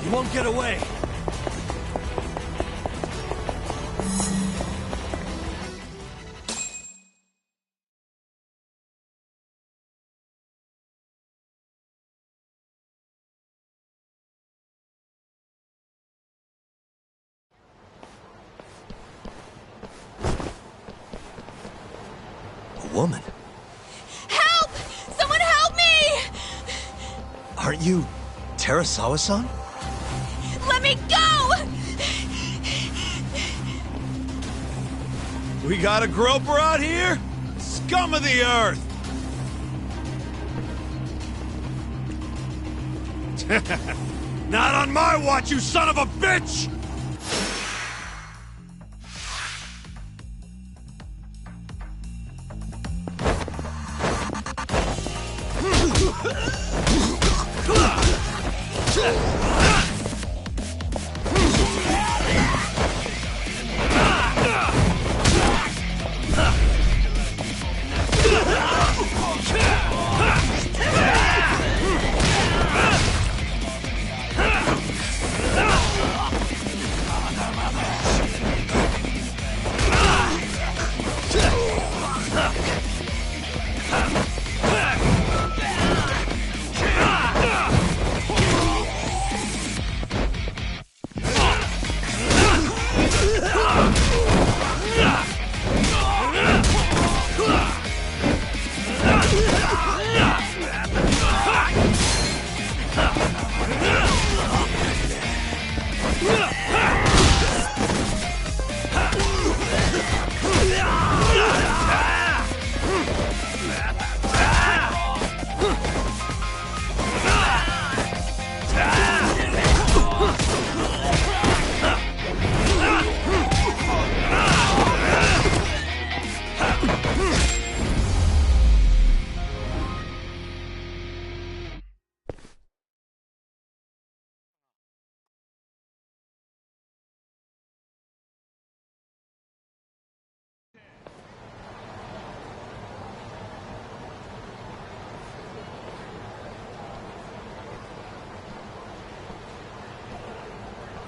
You won't get away! Woman. Help! Someone help me! Aren't you Terasawa-san? Let me go! We got a groper out here? Scum of the earth! Not on my watch, you son of a bitch!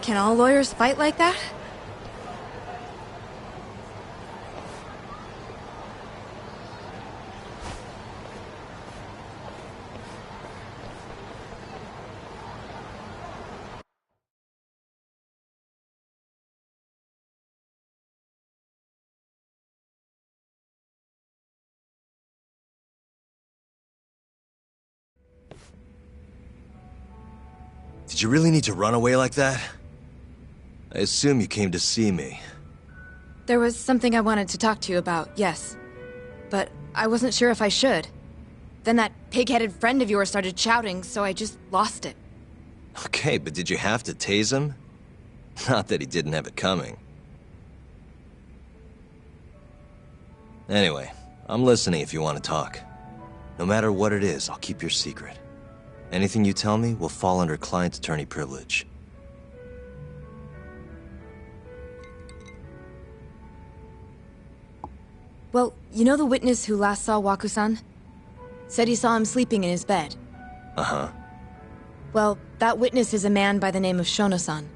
Can all lawyers fight like that? Did you really need to run away like that? I assume you came to see me. There was something I wanted to talk to you about, yes. But I wasn't sure if I should. Then that pig-headed friend of yours started shouting, so I just lost it. Okay, but did you have to tase him? Not that he didn't have it coming. Anyway, I'm listening if you want to talk. No matter what it is, I'll keep your secret. Anything you tell me will fall under client attorney privilege. Well, you know the witness who last saw Waku-san? Said he saw him sleeping in his bed. Uh-huh. Well, that witness is a man by the name of Shono-san.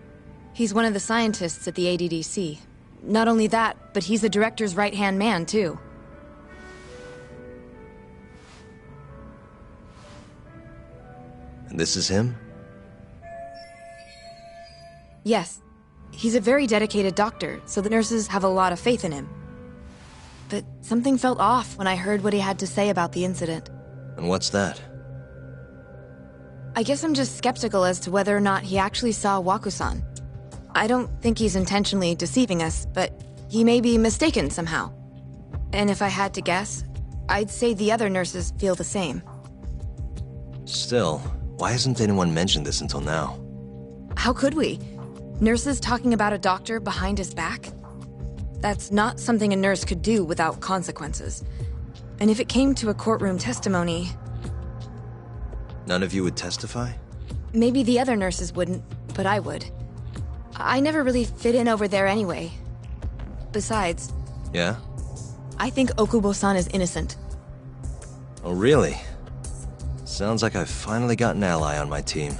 He's one of the scientists at the ADDC. Not only that, but he's the director's right-hand man, too. And this is him? Yes. He's a very dedicated doctor, so the nurses have a lot of faith in him. But something felt off when I heard what he had to say about the incident. And what's that? I guess I'm just skeptical as to whether or not he actually saw Waku-san. I don't think he's intentionally deceiving us, but he may be mistaken somehow. And if I had to guess, I'd say the other nurses feel the same. Still, why hasn't anyone mentioned this until now? How could we? Nurses talking about a doctor behind his back? That's not something a nurse could do without consequences. And if it came to a courtroom testimony... None of you would testify? Maybe the other nurses wouldn't, but I would. I never really fit in over there anyway. Besides... Yeah? I think Okubo-san is innocent. Oh, really? Sounds like I've finally got an ally on my team.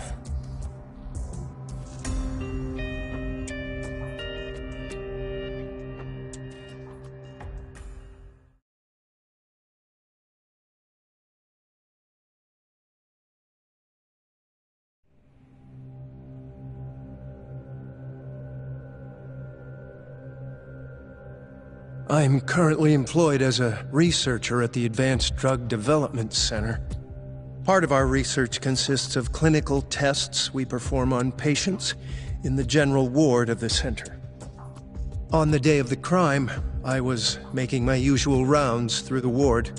I'm currently employed as a researcher at the Advanced Drug Development Center. Part of our research consists of clinical tests we perform on patients in the general ward of the center. On the day of the crime, I was making my usual rounds through the ward.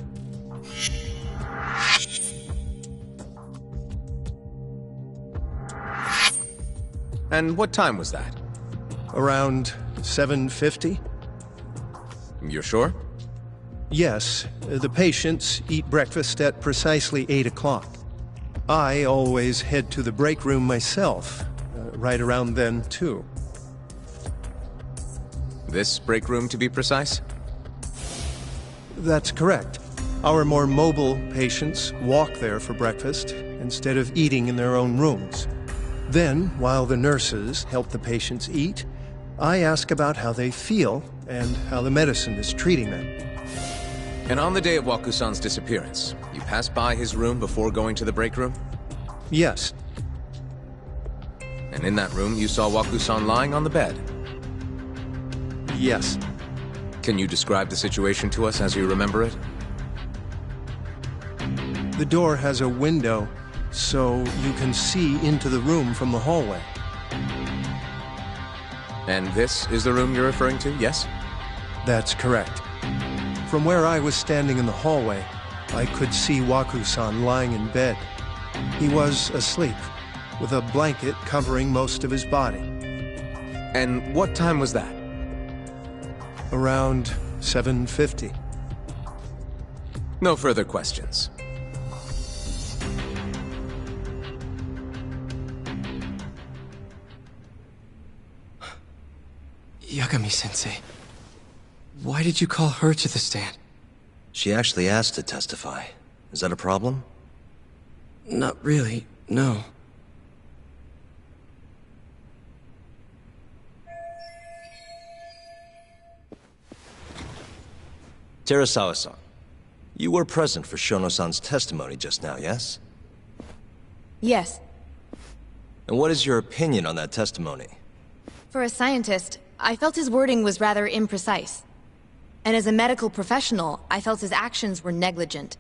And what time was that? Around 7:50? You're sure? Yes, the patients eat breakfast at precisely 8 o'clock. I always head to the break room myself, right around then, too. This break room, to be precise? That's correct. Our more mobile patients walk there for breakfast instead of eating in their own rooms. Then, while the nurses help the patients eat, I ask about how they feel and how the medicine is treating them. And on the day of Waku-san's disappearance, you passed by his room before going to the break room? Yes. And in that room, you saw Waku-san lying on the bed? Yes. Can you describe the situation to us as you remember it? The door has a window, so you can see into the room from the hallway. And this is the room you're referring to, yes? That's correct. From where I was standing in the hallway, I could see Waku-san lying in bed. He was asleep, with a blanket covering most of his body. And what time was that? Around 7:50. No further questions. Yagami-sensei, why did you call her to the stand? She actually asked to testify. Is that a problem? Not really, no. Terasawa-san, you were present for Shono-san's testimony just now, yes? Yes. And what is your opinion on that testimony? For a scientist, I felt his wording was rather imprecise. And as a medical professional, I felt his actions were negligent.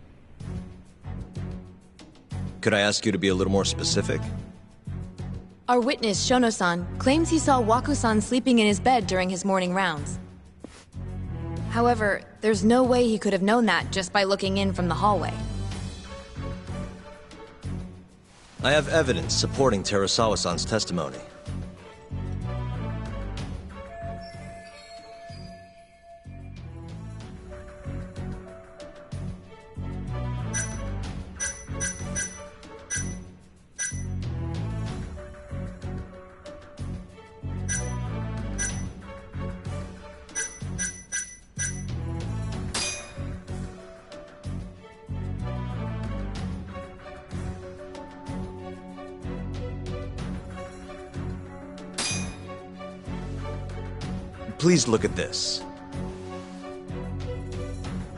Could I ask you to be a little more specific? Our witness, Shono-san, claims he saw Waku-san sleeping in his bed during his morning rounds. However, there's no way he could have known that just by looking in from the hallway. I have evidence supporting Terasawa-san's testimony. Please look at this.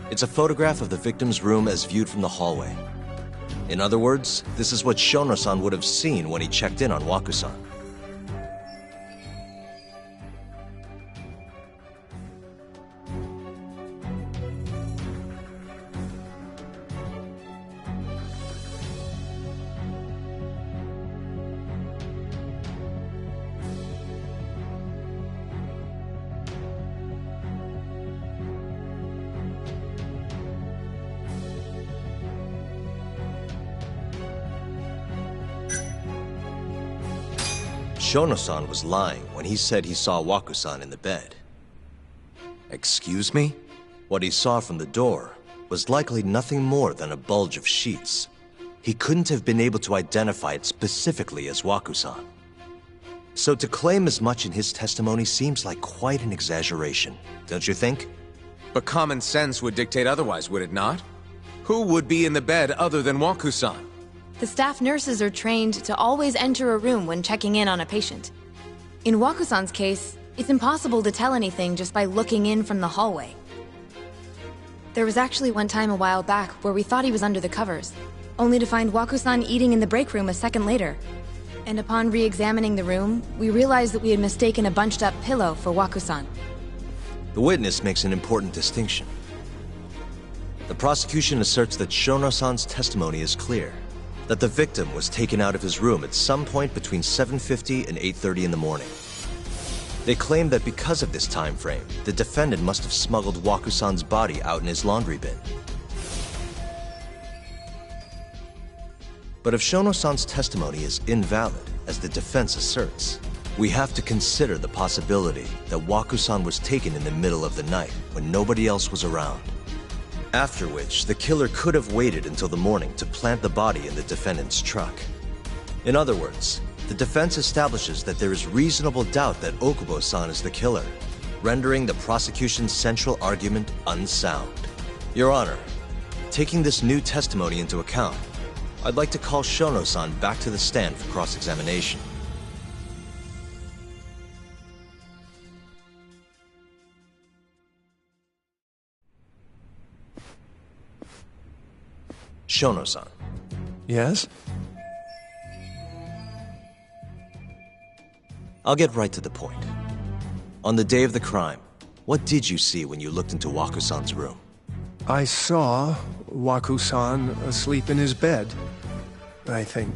It's a photograph of the victim's room as viewed from the hallway. In other words, this is what Shono-san would have seen when he checked in on Waku-san. Shono-san was lying when he said he saw Waku-san in the bed. Excuse me? What he saw from the door was likely nothing more than a bulge of sheets. He couldn't have been able to identify it specifically as Waku-san. So to claim as much in his testimony seems like quite an exaggeration, don't you think? But common sense would dictate otherwise, would it not? Who would be in the bed other than Waku-san? The staff nurses are trained to always enter a room when checking in on a patient. In Waku-san's case, it's impossible to tell anything just by looking in from the hallway. There was actually one time a while back where we thought he was under the covers, only to find Waku-san eating in the break room a second later. And upon re-examining the room, we realized that we had mistaken a bunched-up pillow for Waku-san. The witness makes an important distinction. The prosecution asserts that Shono-san's testimony is clear, that the victim was taken out of his room at some point between 7:50 and 8:30 in the morning. They claim that because of this time frame, the defendant must have smuggled Waku-san's body out in his laundry bin. But if Shono-san's testimony is invalid, as the defense asserts, we have to consider the possibility that Waku-san was taken in the middle of the night when nobody else was around. After which, the killer could have waited until the morning to plant the body in the defendant's truck. In other words, the defense establishes that there is reasonable doubt that Okubo-san is the killer, rendering the prosecution's central argument unsound. Your Honor, taking this new testimony into account, I'd like to call Shono-san back to the stand for cross-examination. Shono-san. Yes? I'll get right to the point. On the day of the crime, what did you see when you looked into Waku-san's room? I saw Waku-san asleep in his bed, I think.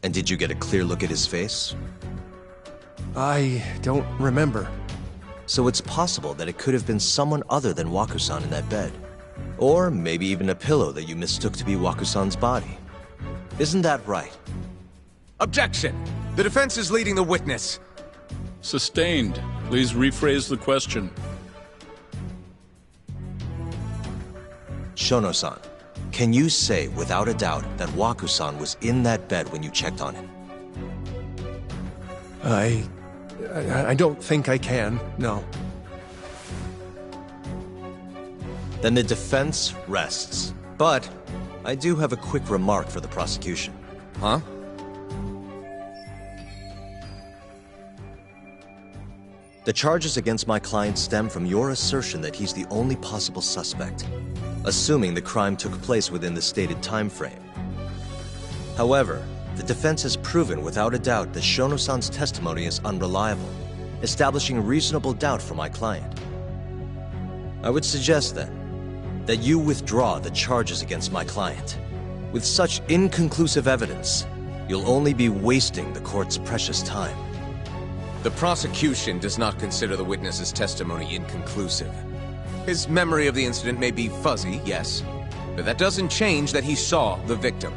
And did you get a clear look at his face? I don't remember. So it's possible that it could have been someone other than Waku-san in that bed. Or maybe even a pillow that you mistook to be Waku-san's body. Isn't that right? Objection! The defense is leading the witness. Sustained. Please rephrase the question. Shono-san, can you say without a doubt that Waku-san was in that bed when you checked on him? I don't think I can, no. Then the defense rests. But I do have a quick remark for the prosecution. Huh? The charges against my client stem from your assertion that he's the only possible suspect, assuming the crime took place within the stated time frame. However, the defense has proven without a doubt that Shono-san's testimony is unreliable, establishing reasonable doubt for my client. I would suggest then that you withdraw the charges against my client. With such inconclusive evidence, you'll only be wasting the court's precious time. The prosecution does not consider the witness's testimony inconclusive. His memory of the incident may be fuzzy, yes, but that doesn't change that he saw the victim.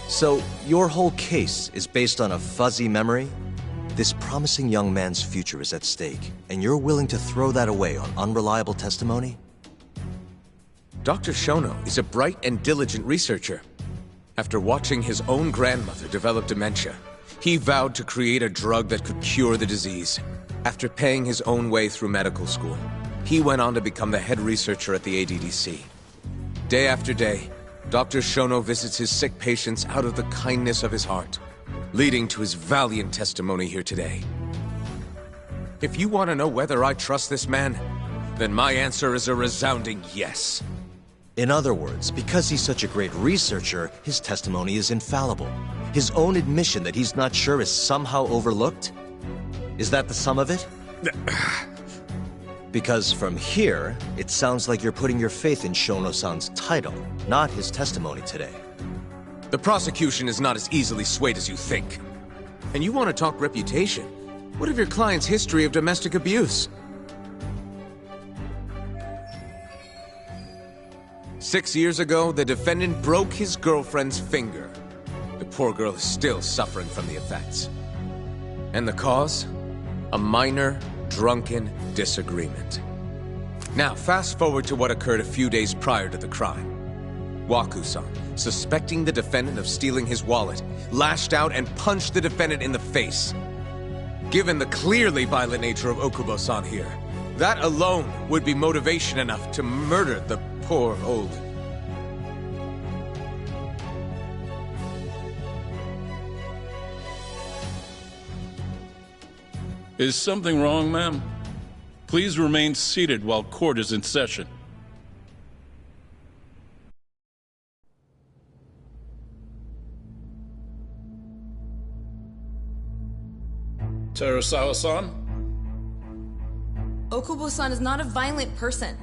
So, your whole case is based on a fuzzy memory? This promising young man's future is at stake, and you're willing to throw that away on unreliable testimony? Dr. Shono is a bright and diligent researcher. After watching his own grandmother develop dementia, he vowed to create a drug that could cure the disease. After paying his own way through medical school, he went on to become the head researcher at the ADDC. Day after day, Dr. Shono visits his sick patients out of the kindness of his heart, leading to his valiant testimony here today. If you want to know whether I trust this man, then my answer is a resounding yes. In other words, because he's such a great researcher, his testimony is infallible. His own admission that he's not sure is somehow overlooked? Is that the sum of it? Because from here, it sounds like you're putting your faith in Shono-san's title, not his testimony today. The prosecution is not as easily swayed as you think. And you want to talk reputation? What of your client's history of domestic abuse? 6 years ago, the defendant broke his girlfriend's finger. The poor girl is still suffering from the effects. And the cause? A minor, drunken disagreement. Now, fast forward to what occurred a few days prior to the crime. Waku-san, suspecting the defendant of stealing his wallet, lashed out and punched the defendant in the face. Given the clearly violent nature of Okubo-san here, that alone would be motivation enough to murder the poor old... Is something wrong, ma'am? Please remain seated while court is in session. Terasawa-san? Okubo-san is not a violent person.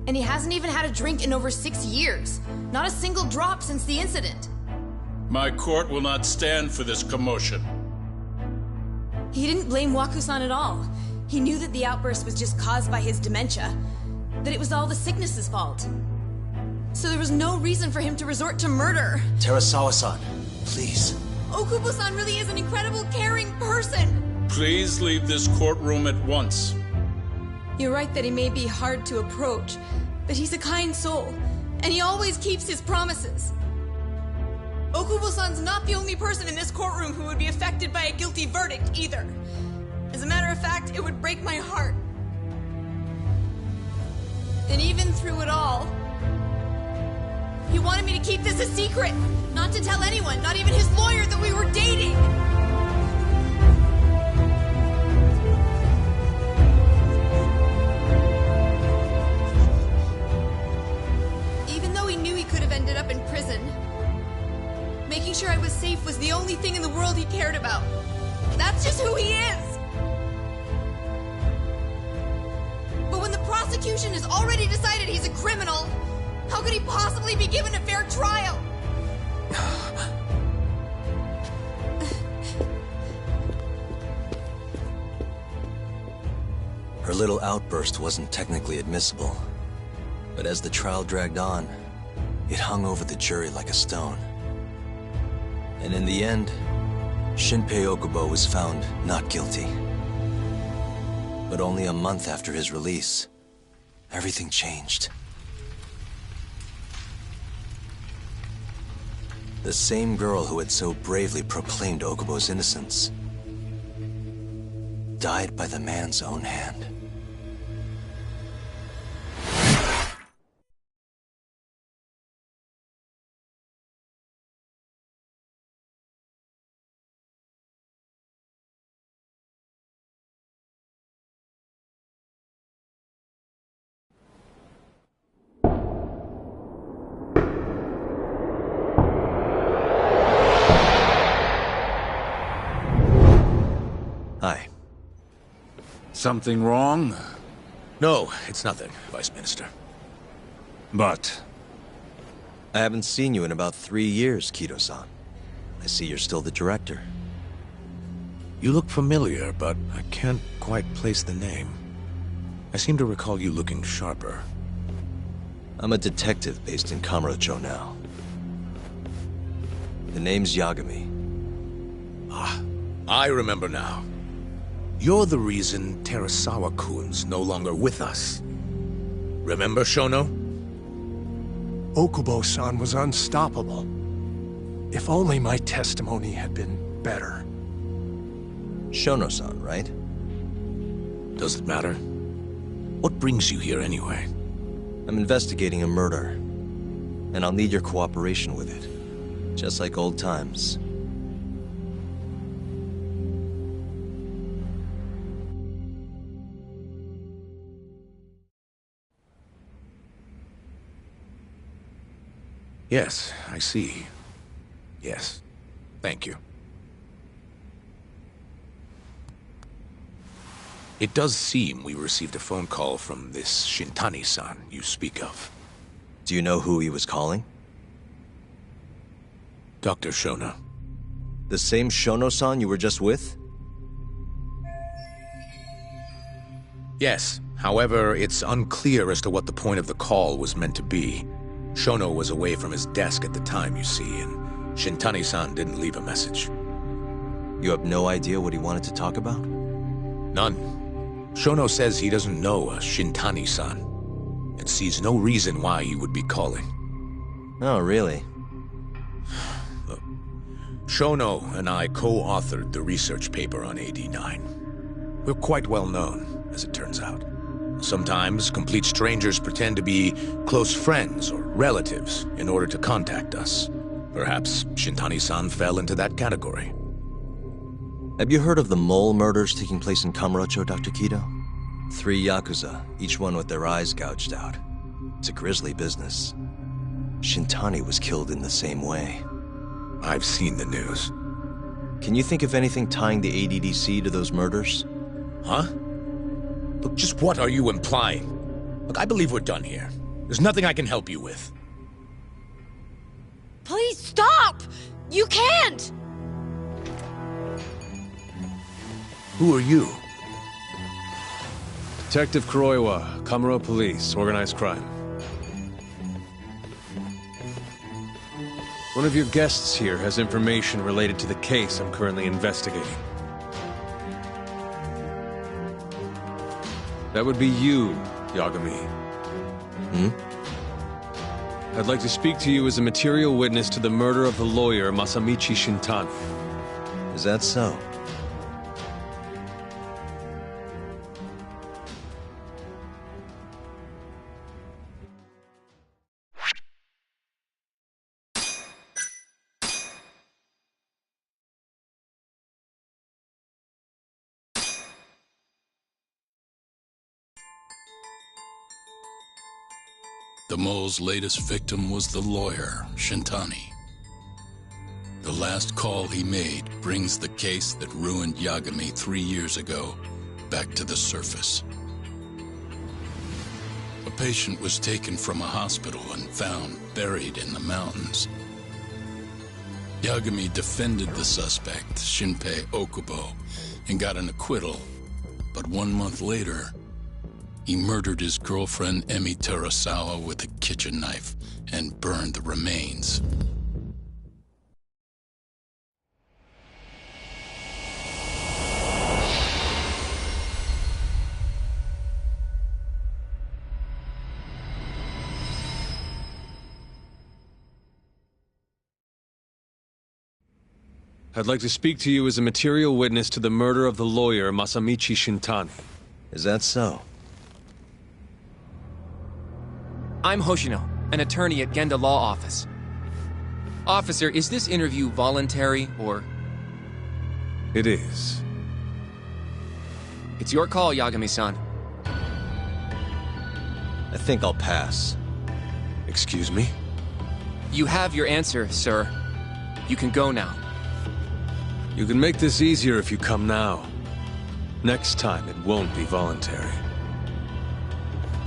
And he hasn't even had a drink in over 6 years. Not a single drop since the incident. My court will not stand for this commotion. He didn't blame Waku-san at all. He knew that the outburst was just caused by his dementia. That it was all the sickness's fault. So there was no reason for him to resort to murder. Terasawa-san, please. Okubo-san really is an incredible, caring person. Please leave this courtroom at once. You're right that he may be hard to approach, but he's a kind soul, and he always keeps his promises. Okubo-san's not the only person in this courtroom who would be affected by a guilty verdict, either. As a matter of fact, it would break my heart. And even through it all, he wanted me to keep this a secret, not to tell anyone, not even his lawyer, that we were dating. Even though he knew he could have ended up in prison, making sure I was safe was the only thing in the world he cared about. That's just who he is. But when the prosecution has already decided he's a criminal, how could he possibly be given a fair trial? Her little outburst wasn't technically admissible, but as the trial dragged on, it hung over the jury like a stone. And in the end, Shinpei Okubo was found not guilty. But only a month after his release, everything changed. The same girl who had so bravely proclaimed Okubo's innocence died by the man's own hand. Hi. Something wrong? No, it's nothing, Vice Minister. But... I haven't seen you in about 3 years, Kido-san. I see you're still the director. You look familiar, but I can't quite place the name. I seem to recall you looking sharper. I'm a detective based in Kamurocho now. The name's Yagami. Ah, I remember now. You're the reason Terasawa-kun's no longer with us. Remember, Shono? Okubo-san was unstoppable. If only my testimony had been better. Shono-san, right? Does it matter? What brings you here anyway? I'm investigating a murder, and I'll need your cooperation with it. Just like old times. Yes, I see. Yes. Thank you. It does seem we received a phone call from this Shintani-san you speak of. Do you know who he was calling? Dr. Shono. The same Shono-san you were just with? Yes. However, it's unclear as to what the point of the call was meant to be. Shono was away from his desk at the time, you see, and Shintani-san didn't leave a message. You have no idea what he wanted to talk about? None. Shono says he doesn't know a Shintani-san, and sees no reason why he would be calling. Oh, really? Shono and I co-authored the research paper on AD9. We're quite well known, as it turns out. Sometimes, complete strangers pretend to be close friends or relatives in order to contact us. Perhaps Shintani-san fell into that category. Have you heard of the mole murders taking place in Kamurocho, Dr. Kido? 3 Yakuza, each one with their eyes gouged out. It's a grisly business. Shintani was killed in the same way. I've seen the news. Can you think of anything tying the ADDC to those murders? Huh? Look, just what are you implying? Look, I believe we're done here. There's nothing I can help you with. Please stop! You can't! Who are you? Detective Kuroiwa, Kamuro Police, Organized Crime. One of your guests here has information related to the case I'm currently investigating. That would be you, Yagami. I'd like to speak to you as a material witness to the murder of the lawyer Masamichi Shintani. Is that so? The mole's latest victim was the lawyer, Shintani. The last call he made brings the case that ruined Yagami 3 years ago back to the surface. A patient was taken from a hospital and found buried in the mountains. Yagami defended the suspect, Shinpei Okubo, and got an acquittal, but 1 month later, he murdered his girlfriend Emi Terasawa with a kitchen knife and burned the remains. I'd like to speak to you as a material witness to the murder of the lawyer Masamichi Shintani. Is that so? I'm Hoshino, an attorney at Genda Law Office. Officer, is this interview voluntary, or...? It is. It's your call, Yagami-san. I think I'll pass. Excuse me? You have your answer, sir. You can go now. You can make this easier if you come now. Next time, it won't be voluntary.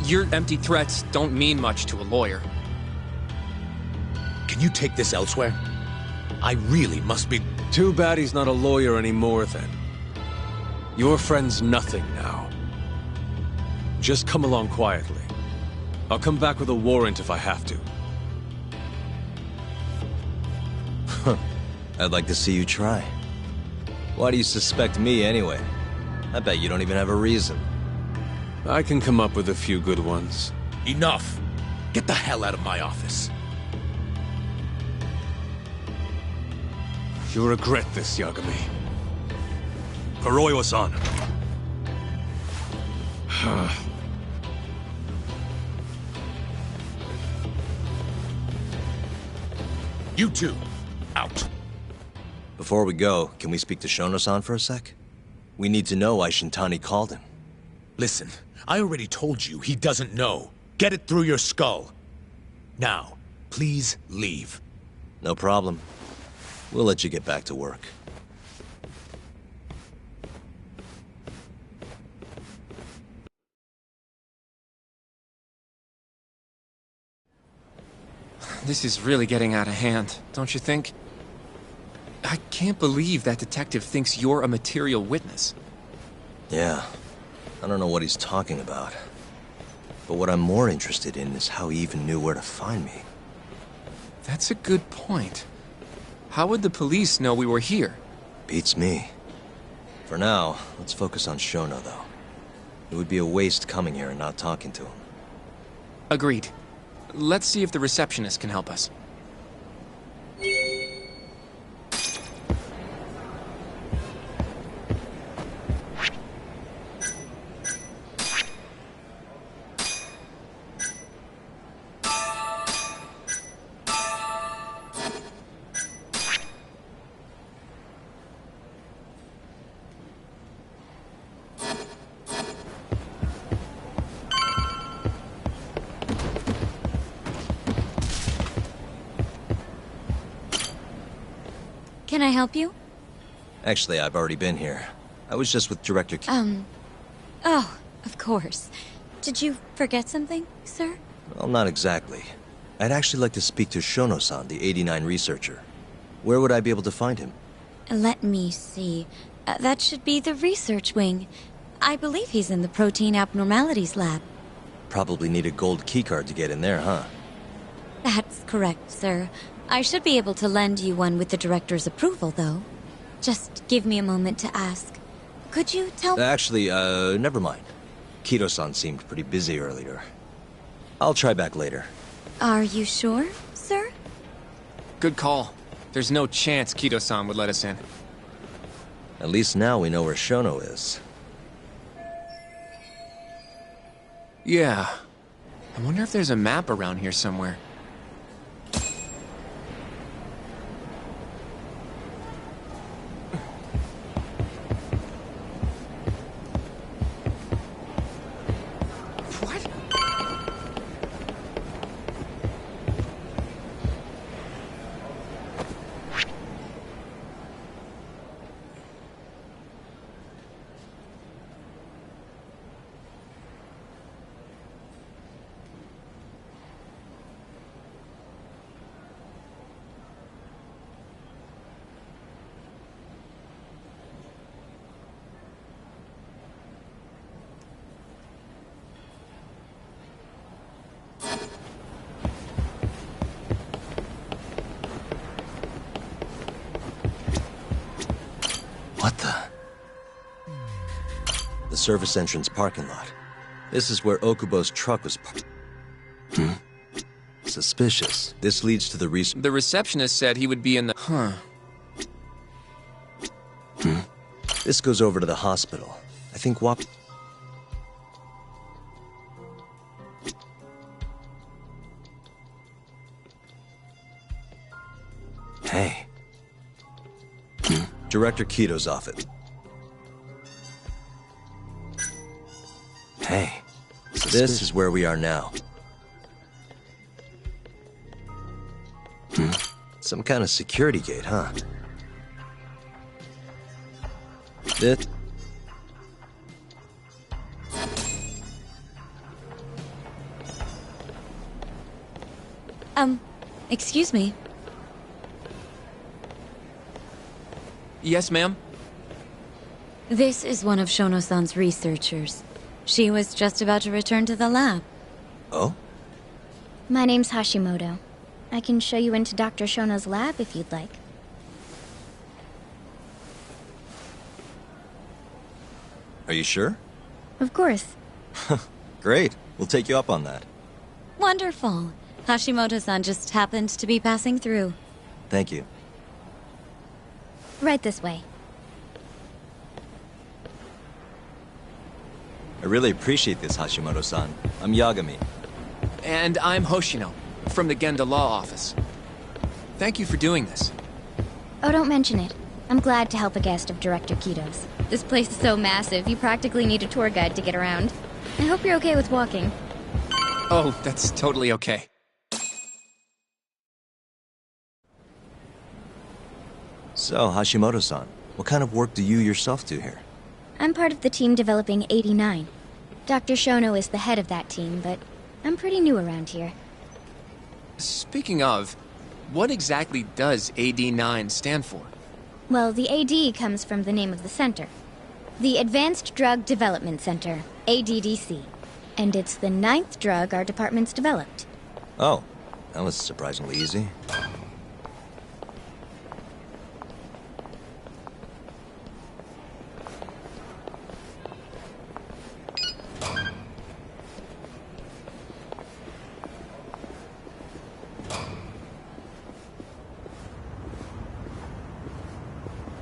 Your empty threats don't mean much to a lawyer. Can you take this elsewhere? I really must be... Too bad he's not a lawyer anymore, then. Your friend's nothing now. Just come along quietly. I'll come back with a warrant if I have to. I'd like to see you try. Why do you suspect me, anyway? I bet you don't even have a reason. I can come up with a few good ones. Enough! Get the hell out of my office. You'll regret this, Yagami. Kuroiwa-san. You two, out. Before we go, can we speak to Shono-san for a sec? We need to know why Shintani called him. Listen, I already told you he doesn't know. Get it through your skull. Now, Please leave. No problem. We'll let you get back to work. This is really getting out of hand, don't you think? I can't believe that detective thinks you're a material witness. Yeah. I don't know what he's talking about. But what I'm more interested in is how he even knew where to find me. That's a good point. How would the police know we were here? Beats me. For now, let's focus on Shono, though. It would be a waste coming here and not talking to him. Agreed. Let's see if the receptionist can help us. Can I help you? Actually, I've already been here. I was just with Director Oh, of course. Did you forget something, sir? Well, not exactly. I'd actually like to speak to Shono-san, the 89 researcher. Where would I be able to find him? Let me see. That should be the research wing. I believe he's in the protein abnormalities lab. Probably need a gold keycard to get in there, huh? That's correct, sir. I should be able to lend you one with the director's approval, though. Just give me a moment to ask. Could you tell me? Actually, never mind. Kido-san seemed pretty busy earlier. I'll try back later. Are you sure, sir? Good call. There's no chance Kido-san would let us in. At least now we know where Shono is. Yeah. I wonder if there's a map around here somewhere. What the? The service entrance parking lot. This is where Okubo's truck was parked. Suspicious. This leads to the The receptionist said he would be in the... Huh. This goes over to the hospital. I think Hey. Director Kido's office. Hey. This is where we are now. Some kind of security gate, huh? This... Excuse me. Yes, ma'am? This is one of Shono-san's researchers. She was just about to return to the lab. Oh? My name's Hashimoto. I can show you into Dr. Shono's lab if you'd like. Are you sure? Of course. Great. We'll take you up on that. Wonderful. Hashimoto-san just happened to be passing through. Thank you. Right this way. I really appreciate this, Hashimoto-san. I'm Yagami. And I'm Hoshino, from the Genda Law Office. Thank you for doing this. Oh, don't mention it. I'm glad to help a guest of Director Kido's. This place is so massive, you practically need a tour guide to get around. I hope you're okay with walking. Oh, that's totally okay. So, Hashimoto-san, what kind of work do you yourself do here? I'm part of the team developing 89. Dr. Shono is the head of that team, but I'm pretty new around here. Speaking of, what exactly does AD9 stand for? Well, the AD comes from the name of the center. The Advanced Drug Development Center, ADDC. And it's the 9th drug our department's developed. Oh, that was surprisingly easy.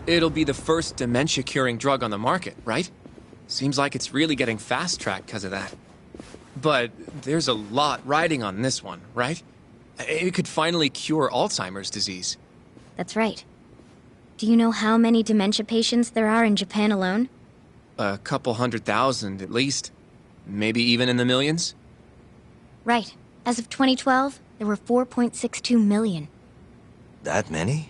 It'll be the first dementia-curing drug on the market, right? Seems like it's really getting fast-tracked because of that. But there's a lot riding on this one, right? It could finally cure Alzheimer's disease. That's right. Do you know how many dementia patients there are in Japan alone? A couple 100,000 at least. Maybe even in the millions? Right. As of 2012, there were 4.62 million. That many?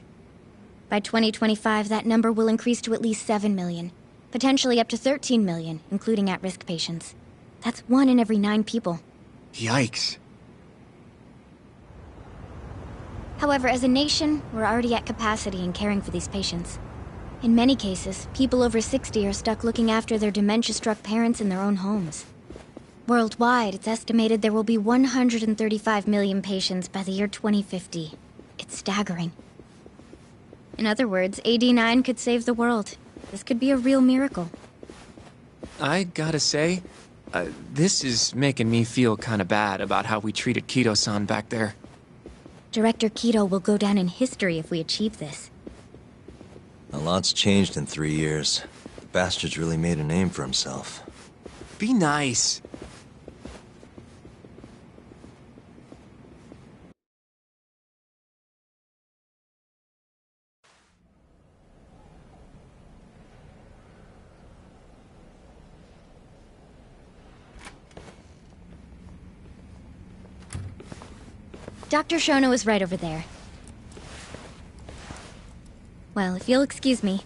By 2025, that number will increase to at least 7 million. Potentially up to 13 million, including at-risk patients. That's 1 in every 9 people. Yikes. However, as a nation, we're already at capacity in caring for these patients. In many cases, people over 60 are stuck looking after their dementia-struck parents in their own homes. Worldwide, it's estimated there will be 135 million patients by the year 2050. It's staggering. In other words, AD9 could save the world. This could be a real miracle. I gotta say, this is making me feel kinda bad about how we treated Kido-san back there. Director Kido will go down in history if we achieve this. A lot's changed in 3 years. The bastard's really made a name for himself. Be nice. Dr. Shono is right over there. Well, if you'll excuse me.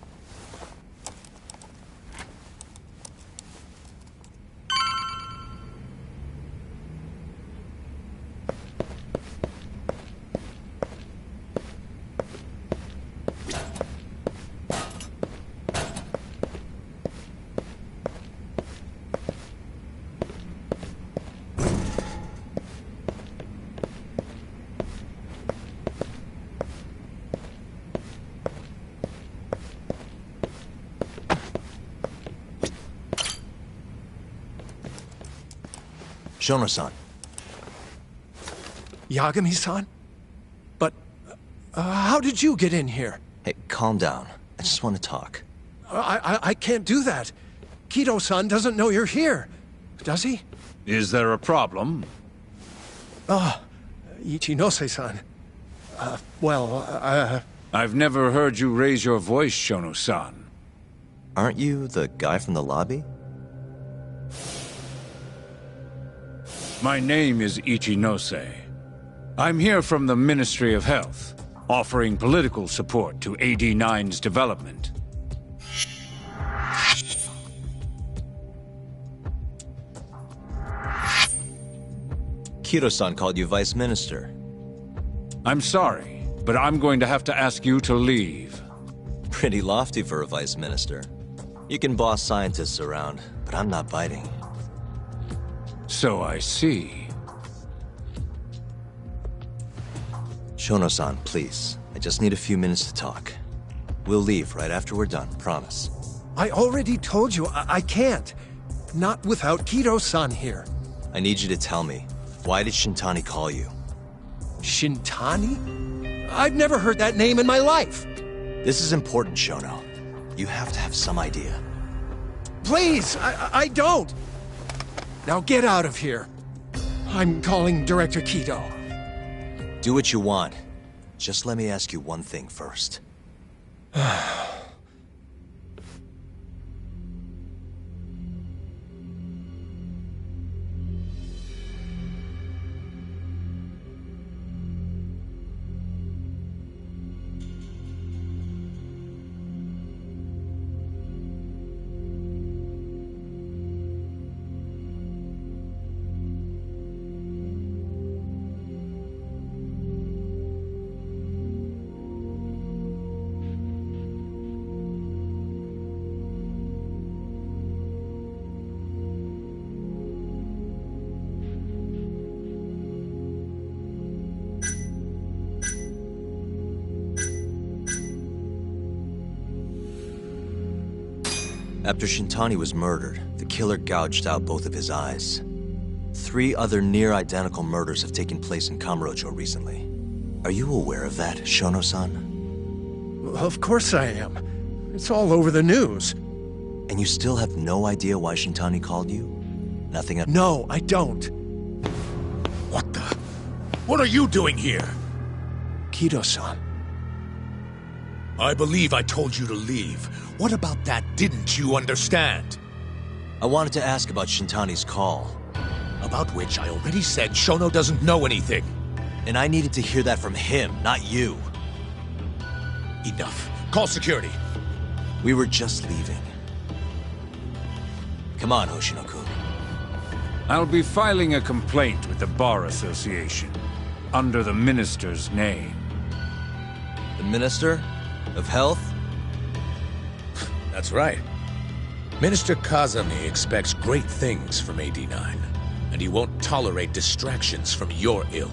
Shono-san. Yagami-san? But, how did you get in here? Hey, calm down. I just want to talk. I can't do that. Kido-san doesn't know you're here. Does he? Is there a problem? Ichinose-san. I've never heard you raise your voice, Shono-san. Aren't you the guy from the lobby? My name is Ichinose. I'm here from the Ministry of Health, offering political support to AD9's development. Kido-san called you Vice Minister. I'm sorry, but I'm going to have to ask you to leave. Pretty lofty for a Vice Minister. You can boss scientists around, but I'm not biting. So I see. Shono-san, please. I just need a few minutes to talk. We'll leave right after we're done, promise. I already told you I can't. Not without Kido-san here. I need you to tell me, why did Shintani call you? Shintani? I've never heard that name in my life. This is important, Shono. You have to have some idea. Please, I don't. Now get out of here. I'm calling Director Kido. Do what you want. Just let me ask you one thing first. After Shintani was murdered, the killer gouged out both of his eyes. 3 other near-identical murders have taken place in Kamurocho recently. Are you aware of that, Shono-san? Of course I am. It's all over the news. And you still have no idea why Shintani called you? Nothing at— No, I don't. What the? What are you doing here? Kido-san. I believe I told you to leave. What about that didn't you understand? I wanted to ask about Shintani's call. About which I already said Shono doesn't know anything. And I needed to hear that from him, not you. Enough. Call security. We were just leaving. Come on, Hoshino-kun. I'll be filing a complaint with the Bar Association, under the Minister's name. The Minister? Of Health? That's right. Minister Kazami expects great things from AD9, and he won't tolerate distractions from your ilk.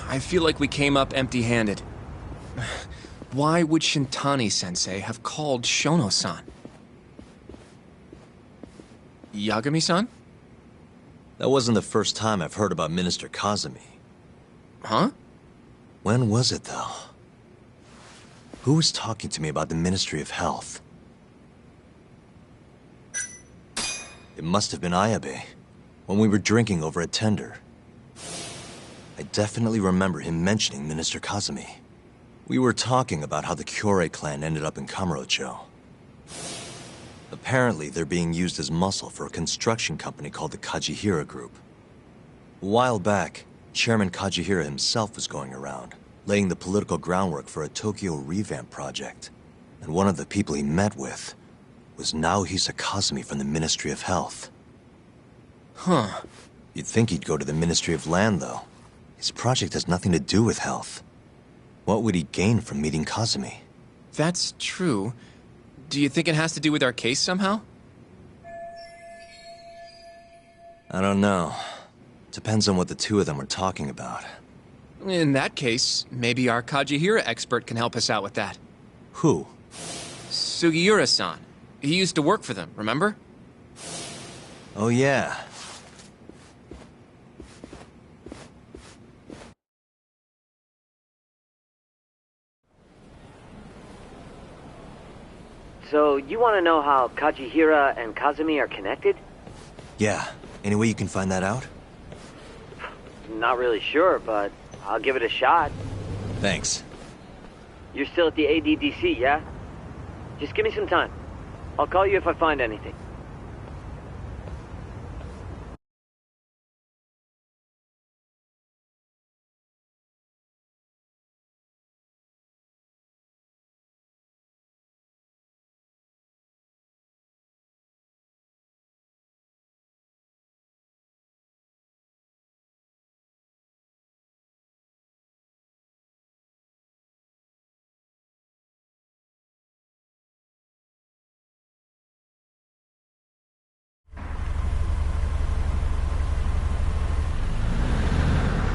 I feel like we came up empty-handed. Why would Shintani-sensei have called Shono-san? Yagami-san? That wasn't the first time I've heard about Minister Kazami. Huh? When was it, though? Who was talking to me about the Ministry of Health? It must have been Ayabe, when we were drinking over a tender. I definitely remember him mentioning Minister Kazami. We were talking about how the Kyorei clan ended up in Kamurocho. Apparently, they're being used as muscle for a construction company called the Kajihira Group. A while back, Chairman Kajihira himself was going around, laying the political groundwork for a Tokyo revamp project. And one of the people he met with was Naohisa Kazami from the Ministry of Health. Huh. You'd think he'd go to the Ministry of Land, though. His project has nothing to do with health. What would he gain from meeting Kazami? That's true. Do you think it has to do with our case somehow? I don't know. Depends on what the two of them are talking about. In that case, maybe our Kajihira expert can help us out with that. Who? Sugiura-san. He used to work for them, remember? Oh yeah. So, you want to know how Kajihira and Kazami are connected? Yeah. Any way you can find that out? Not really sure, but I'll give it a shot. Thanks. You're still at the ADDC, yeah? Just give me some time. I'll call you if I find anything.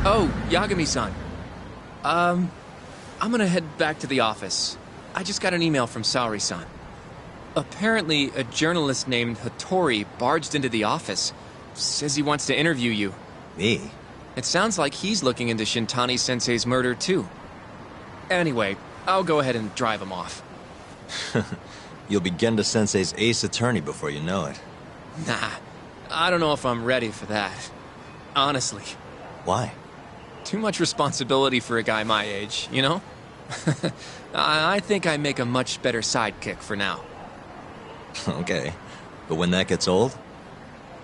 Oh, Yagami-san. I'm gonna head back to the office. I just got an email from Saori-san. Apparently, a journalist named Hattori barged into the office. Says he wants to interview you. Me? It sounds like he's looking into Shintani-sensei's murder, too. Anyway, I'll go ahead and drive him off. You'll be Genda-sensei's ace attorney before you know it. Nah, I don't know if I'm ready for that. Honestly. Why? Too much responsibility for a guy my age, you know? I think I make a much better sidekick for now. Okay. But when that gets old?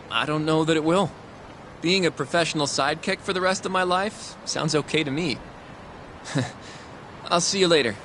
I don't know that it will. Being a professional sidekick for the rest of my life sounds okay to me. I'll see you later.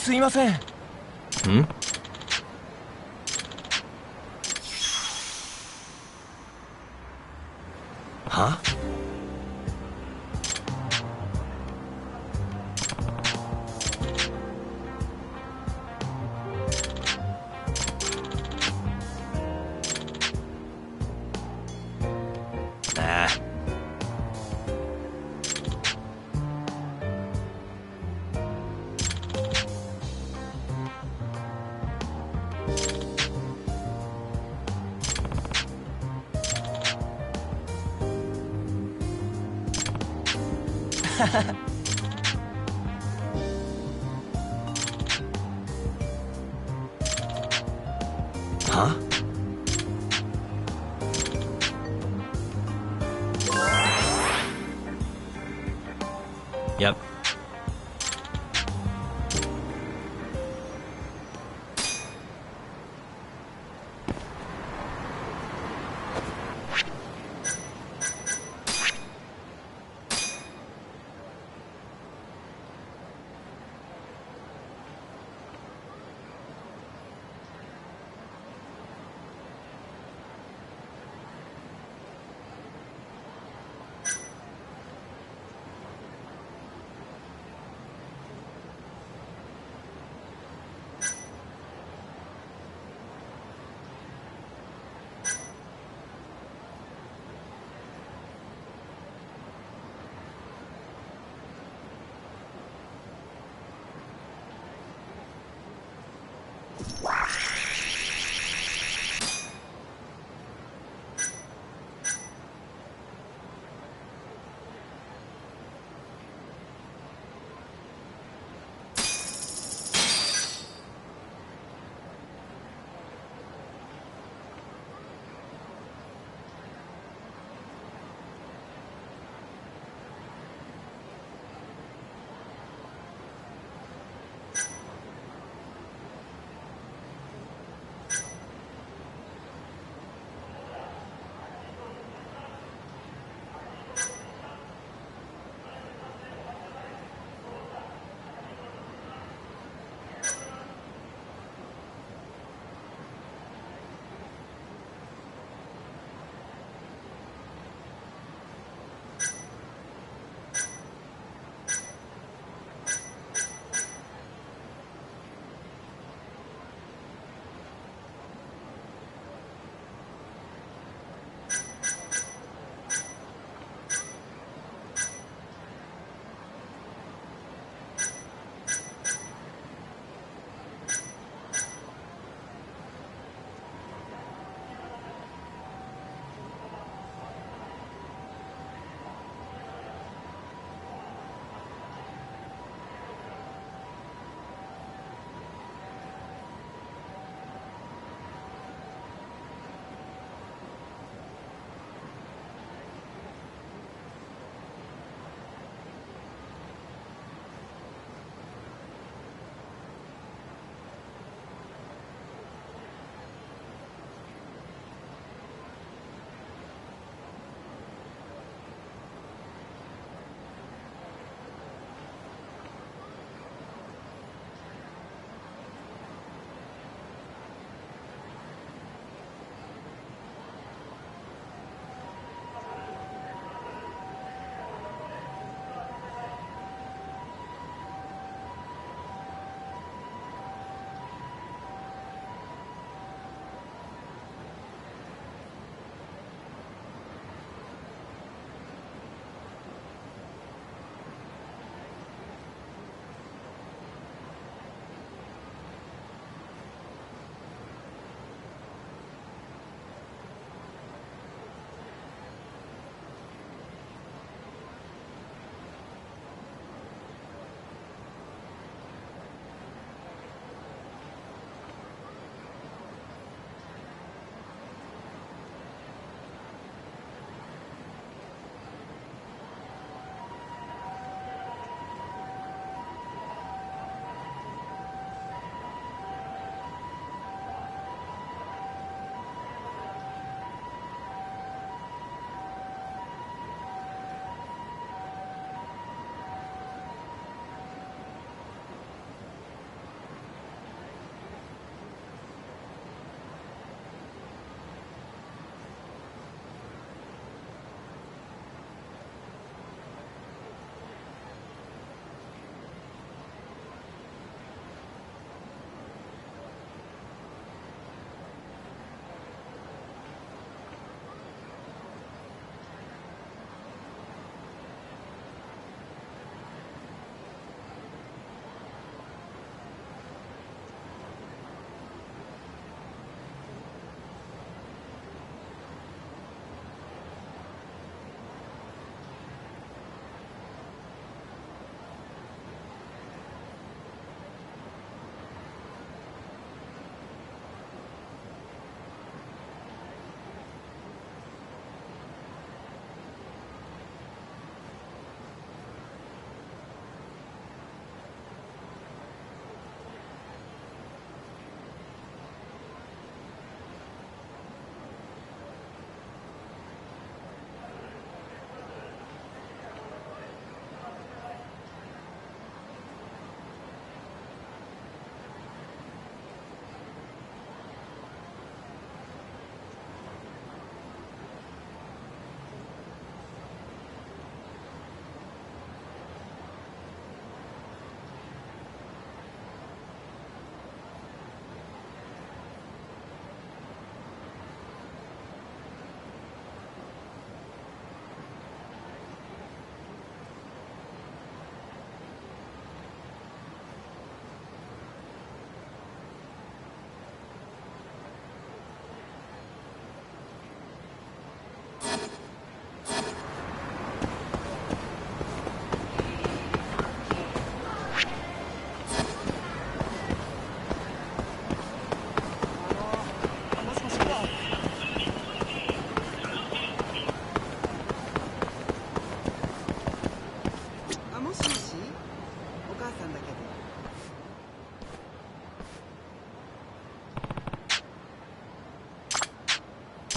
すいません。Hmm? Huh? Nah. Huh? Yep.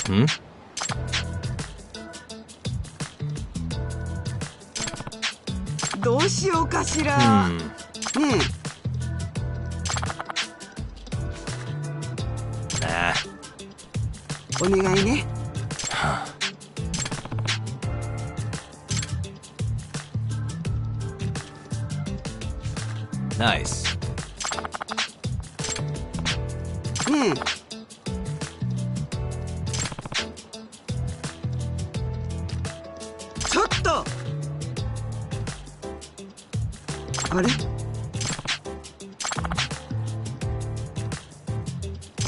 Hmm? Nah. お願いね。 Nice. ちょっと。あれ？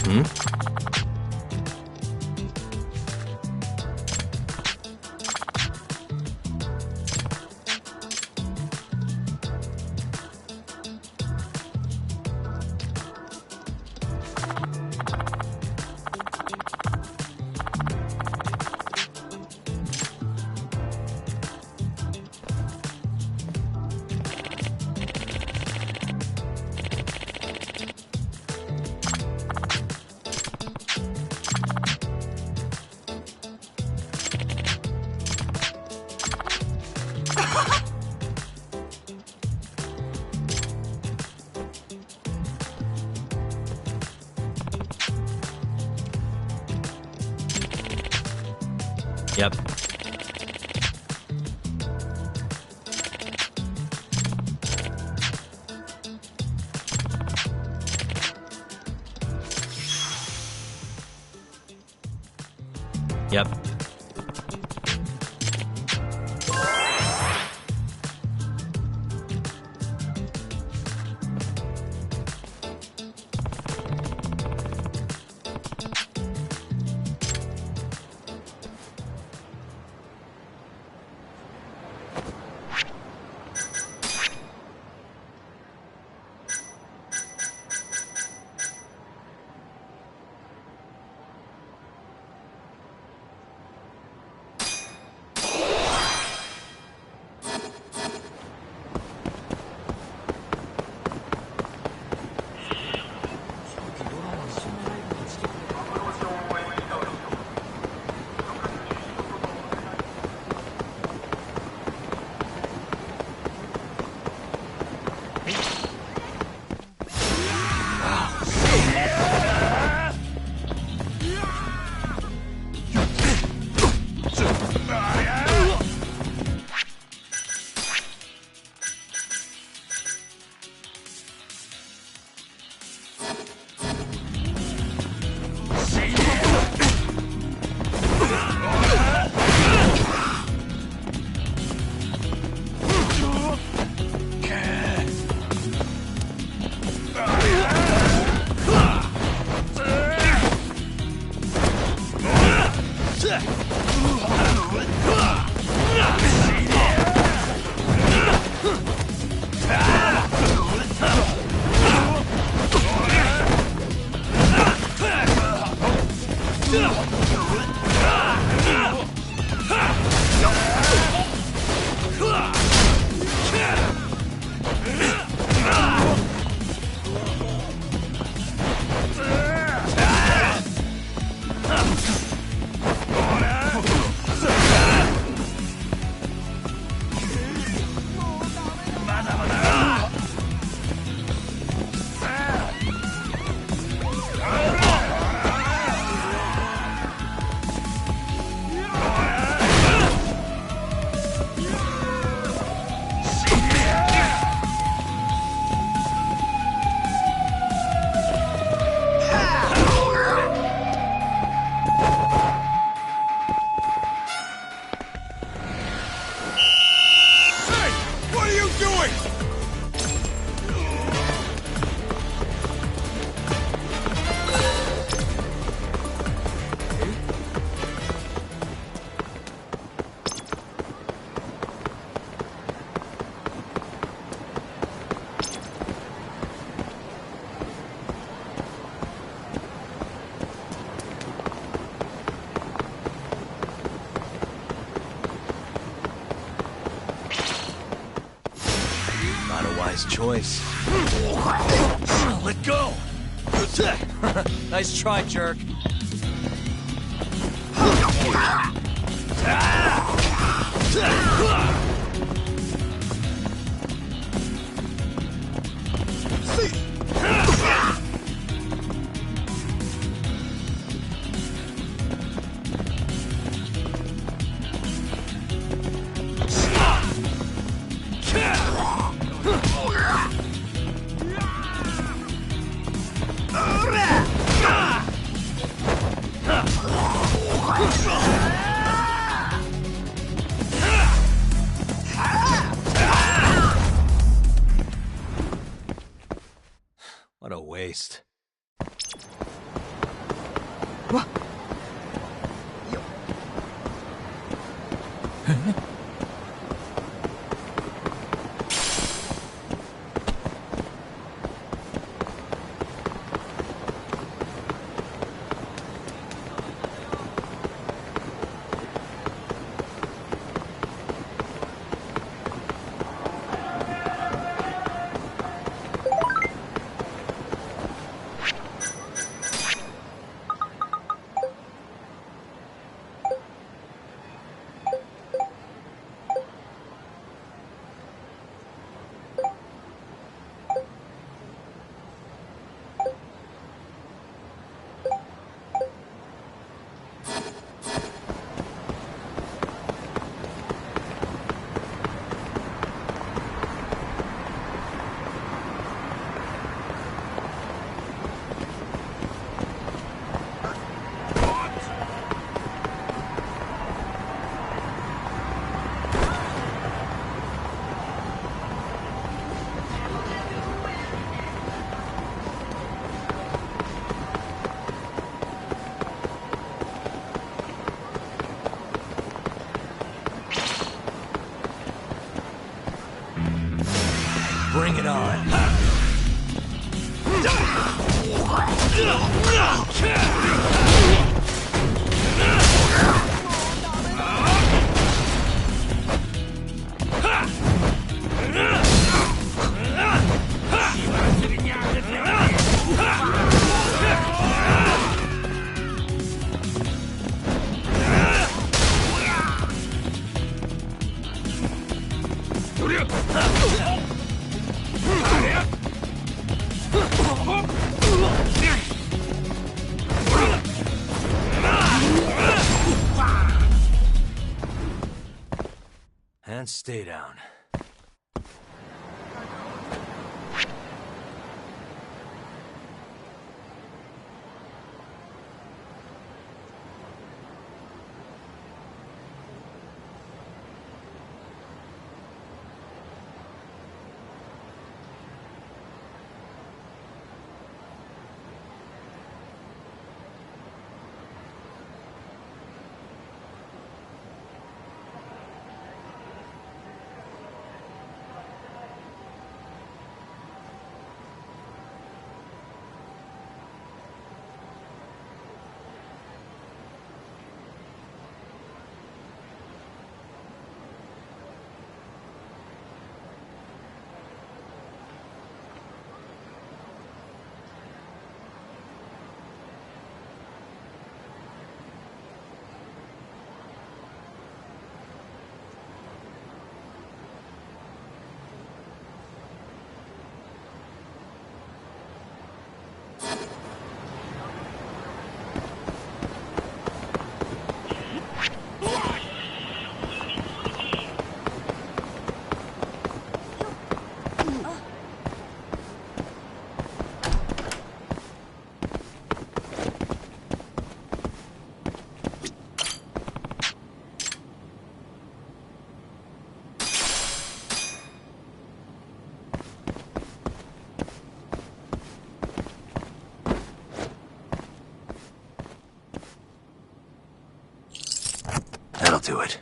Hmm? Yep. Yep. Choice. Let go! Nice try, jerk. What a waste. Bring it on. And stay down. That'll do it.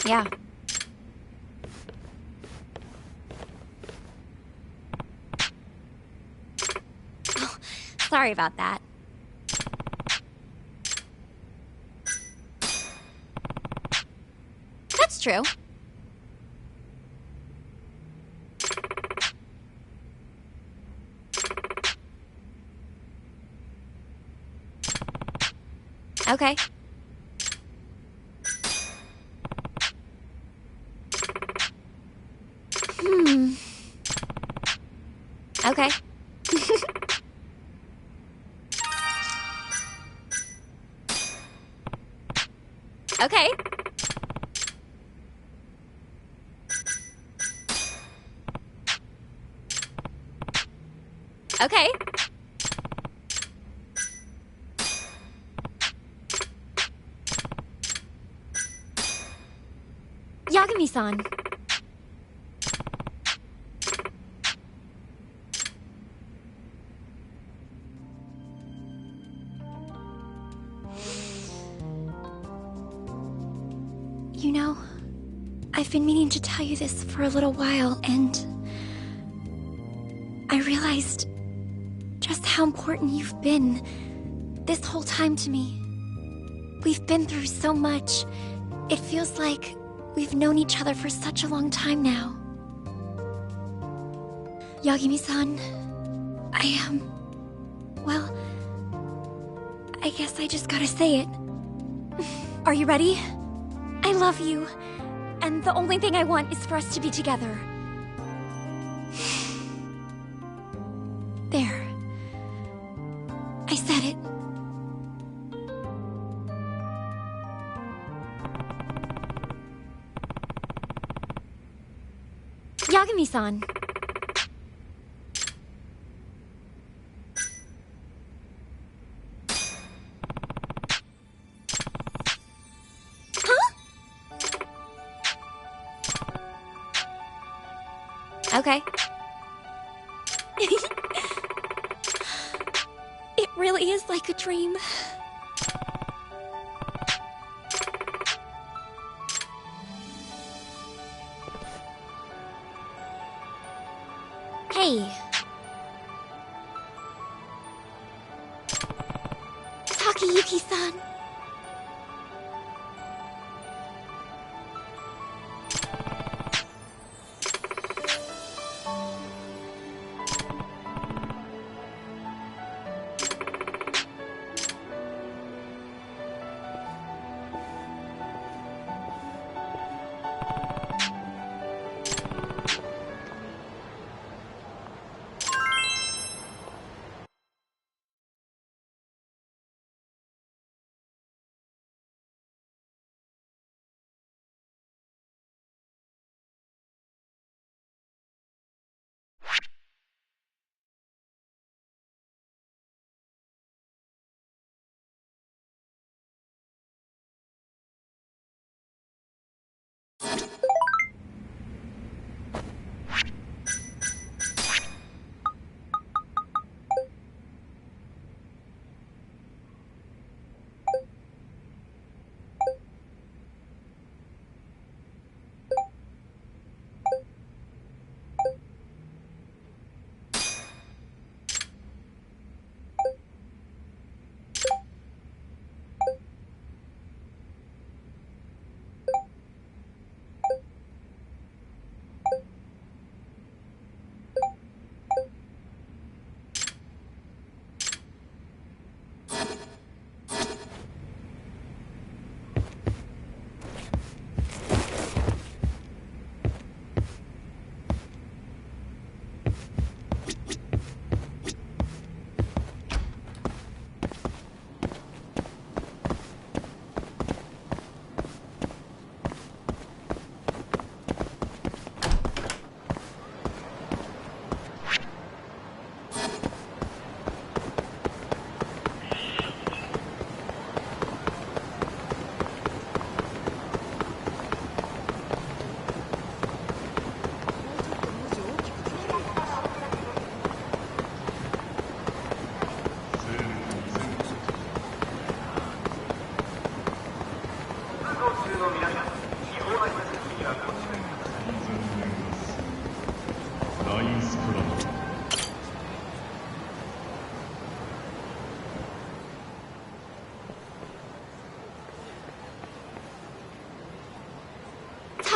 Yeah. Oh, sorry about that. That's true. Okay. Okay. Okay. Okay. Yagami-san. You know, I've been meaning to tell you this for a little while, and I realized just how important you've been this whole time to me. We've been through so much. It feels like we've known each other for such a long time now. Yagami-san, well, I guess I just gotta say it. Are you ready? I love you, and the only thing I want is for us to be together. There. I said it. Yagami-san. Okay. It really is like a dream. Hey. Takayuki-san.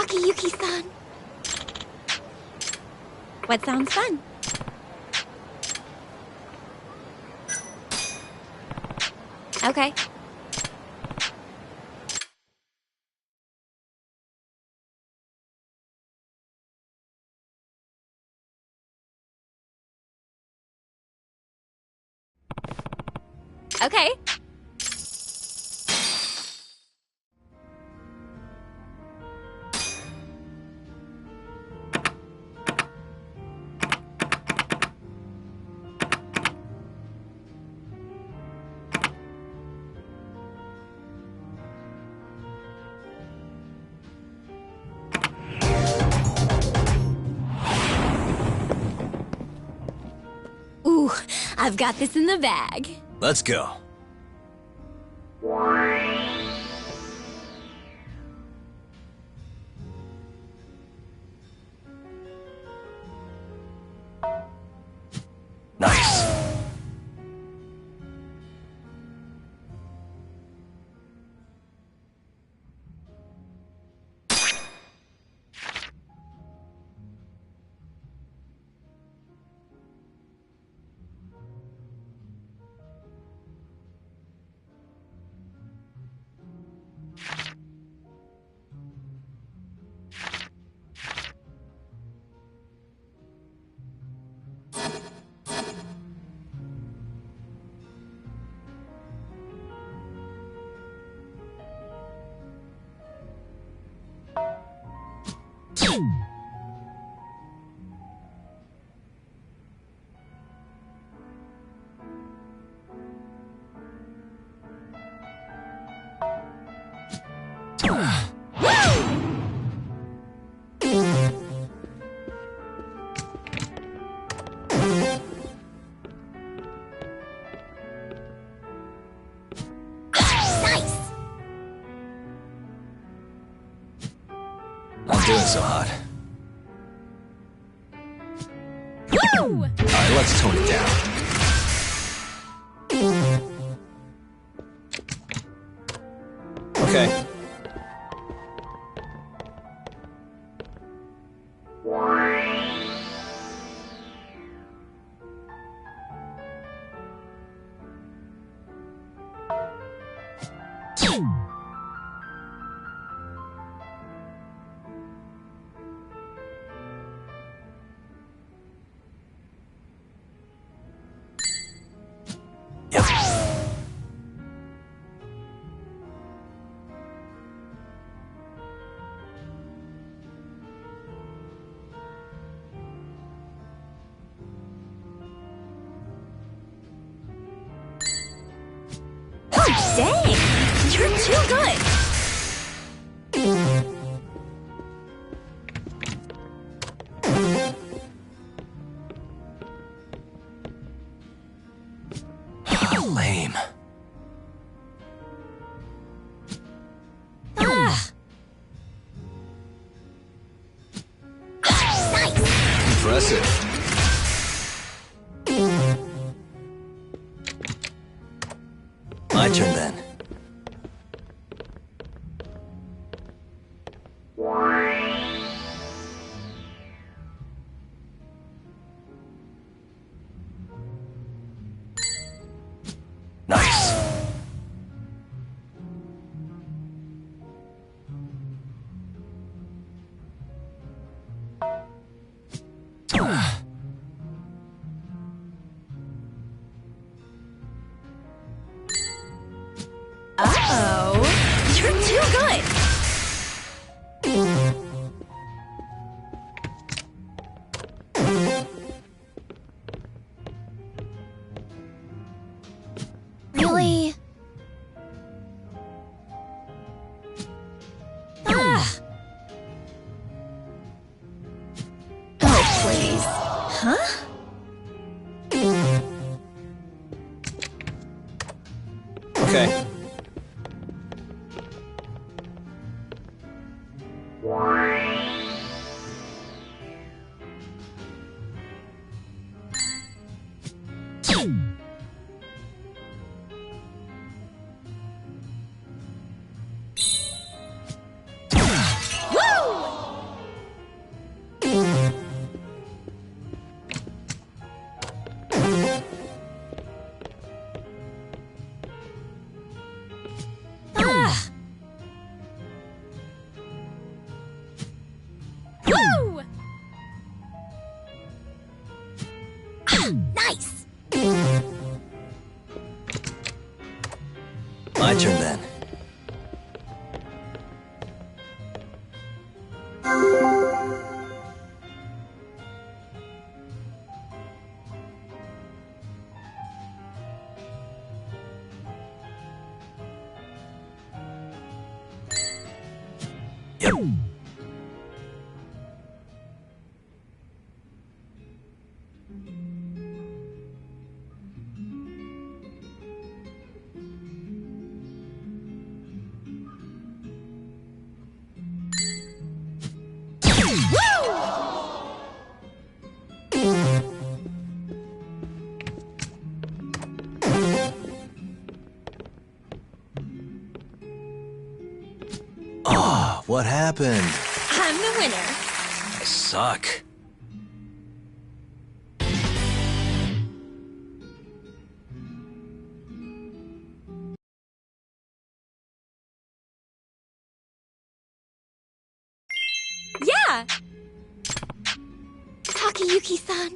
Takayuki-san. What sounds fun? Okay. Okay. Ooh, I've got this in the bag. Let's go. Nice. I'm doing so hot. Woo! Alright, let's tone it down. Okay. Oh, dang! You're too good! Lame. Ah! Nice! Impressive. My turn then. Nice. Uh-oh! You're too good! Really? Ah! Oh, please. Huh? Okay. Woo! Nice! My turn then. Yep. Oh, what happened? I'm the winner. I suck. Yeah! Takayuki-san.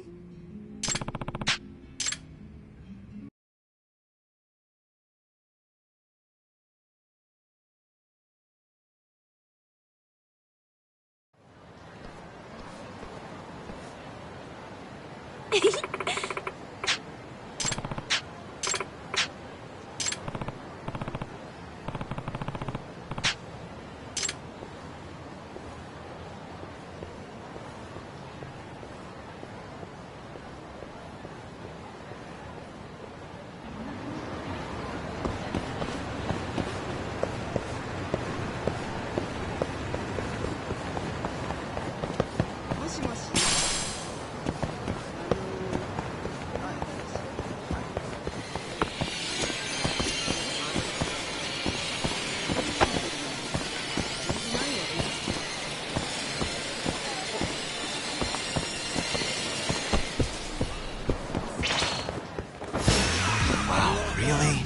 Really?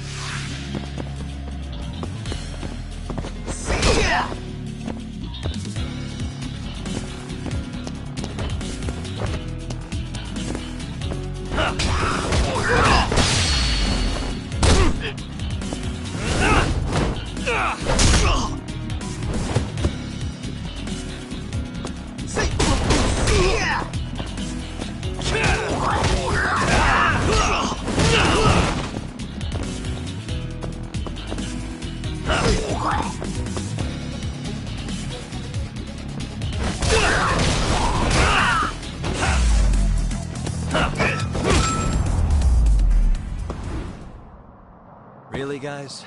Really, guys?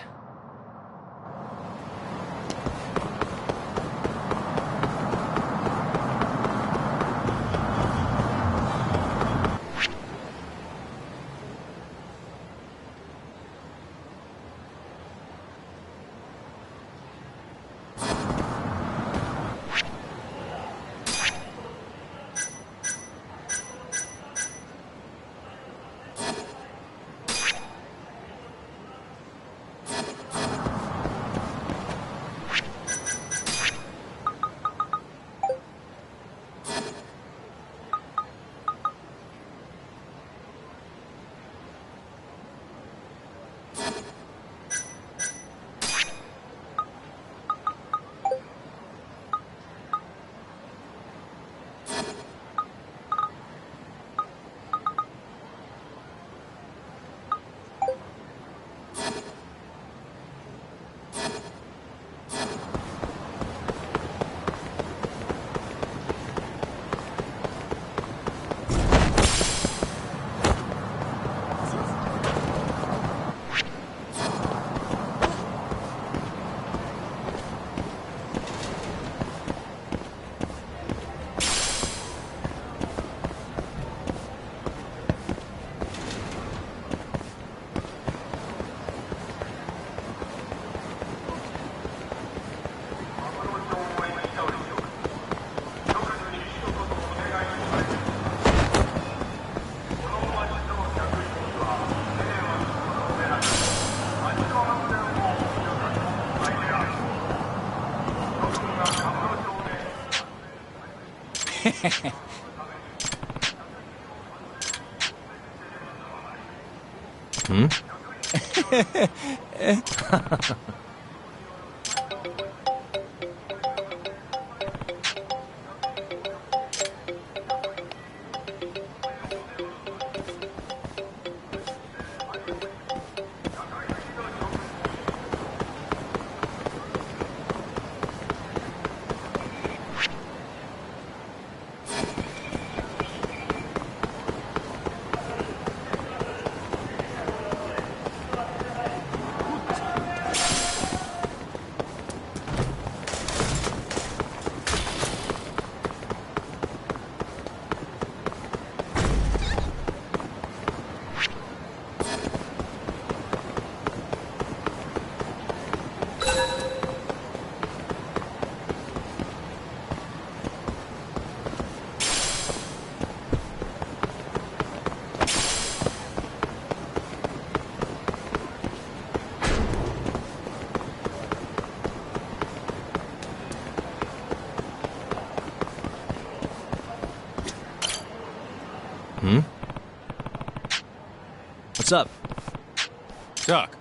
Hmm? Hmm? What's up? Doc.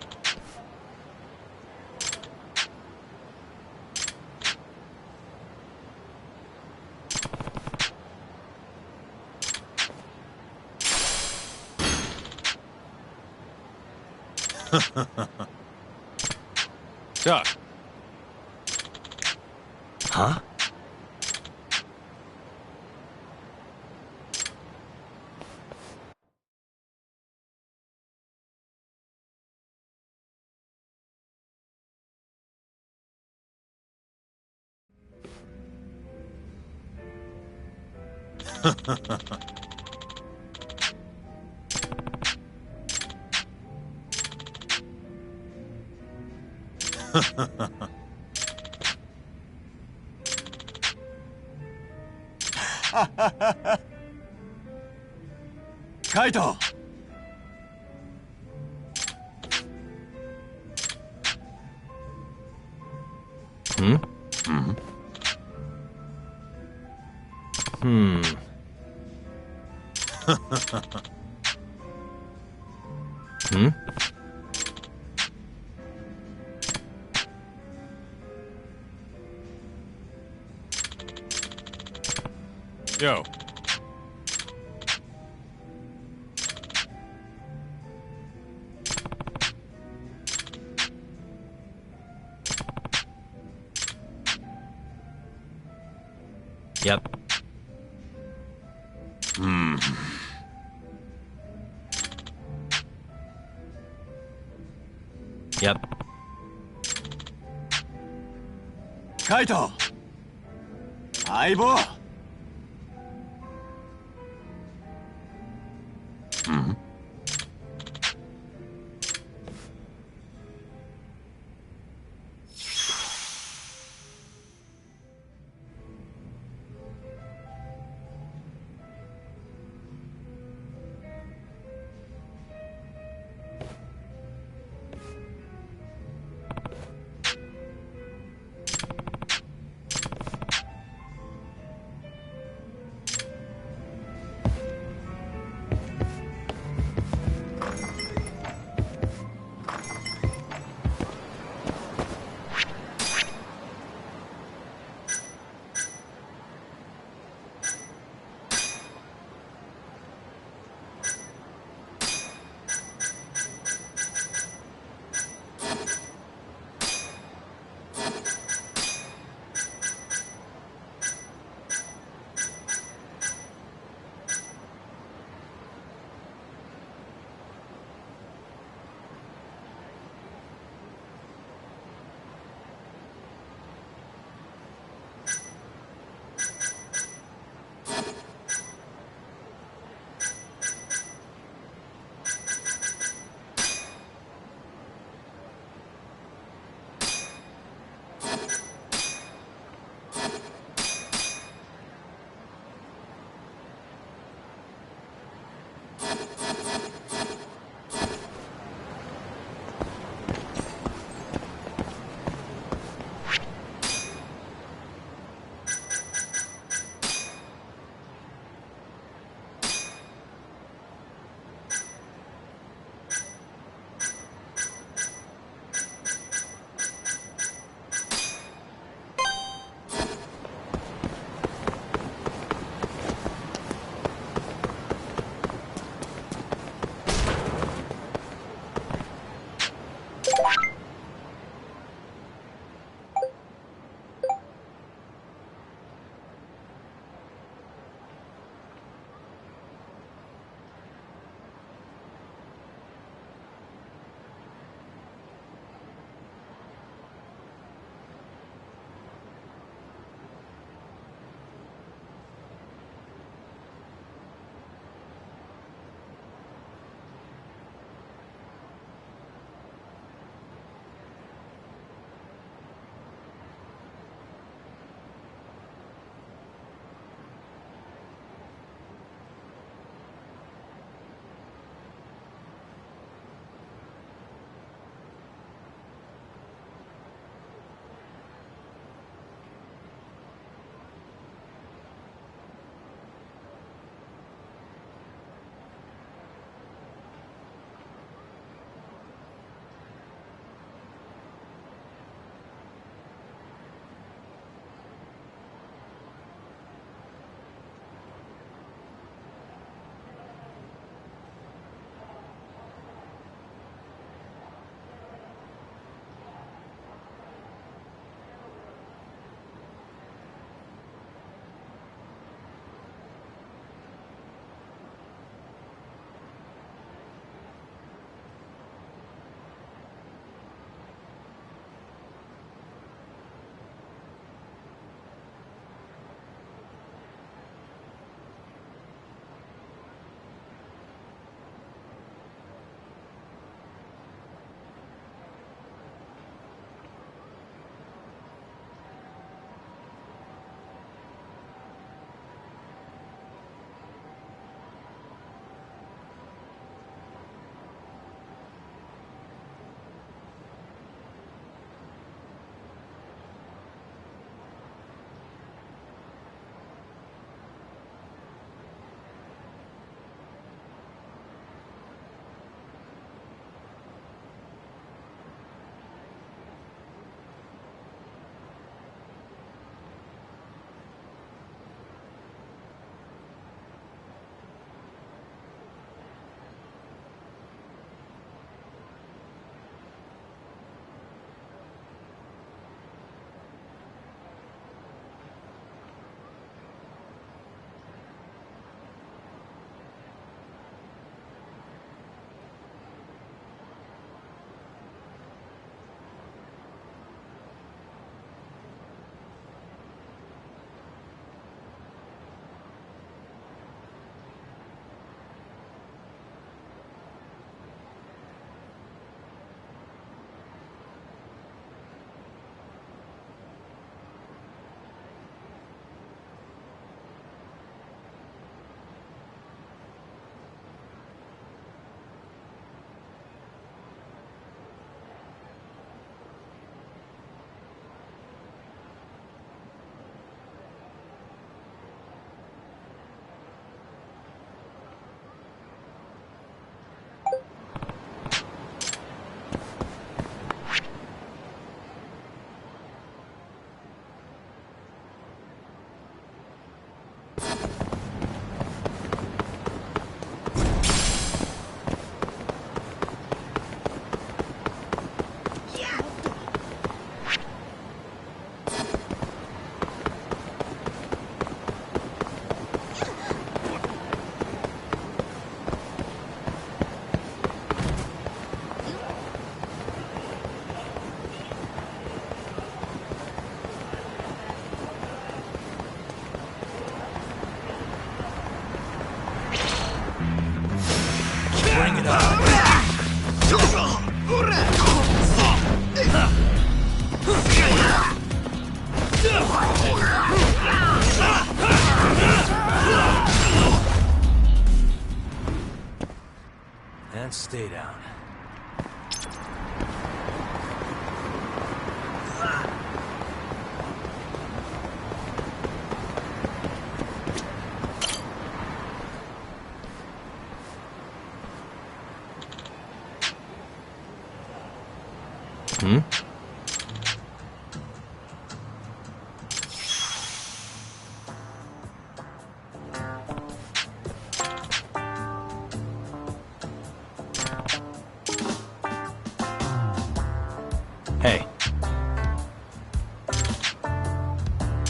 Doc. Huh? Kaito! Hmm? Hmm? Hmm. Hmm? Yo. Yep. Hmm. Yep. Kaito! 相棒! Hmm?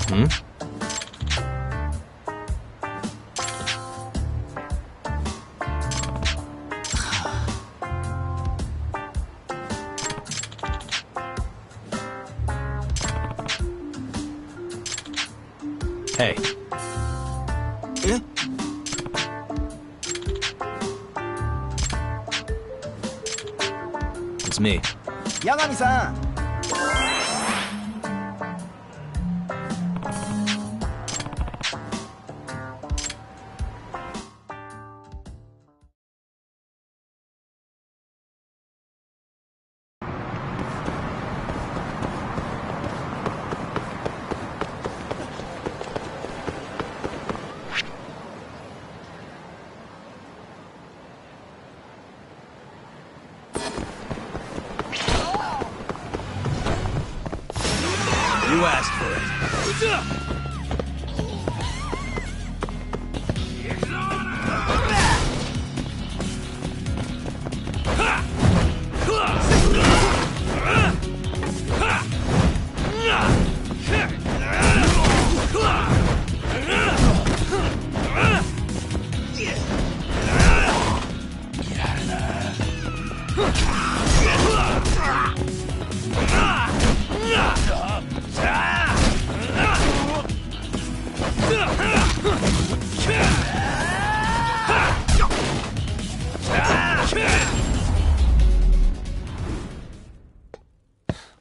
Hmm? Hey. Eh? It's me. Yagami-san! You asked for it.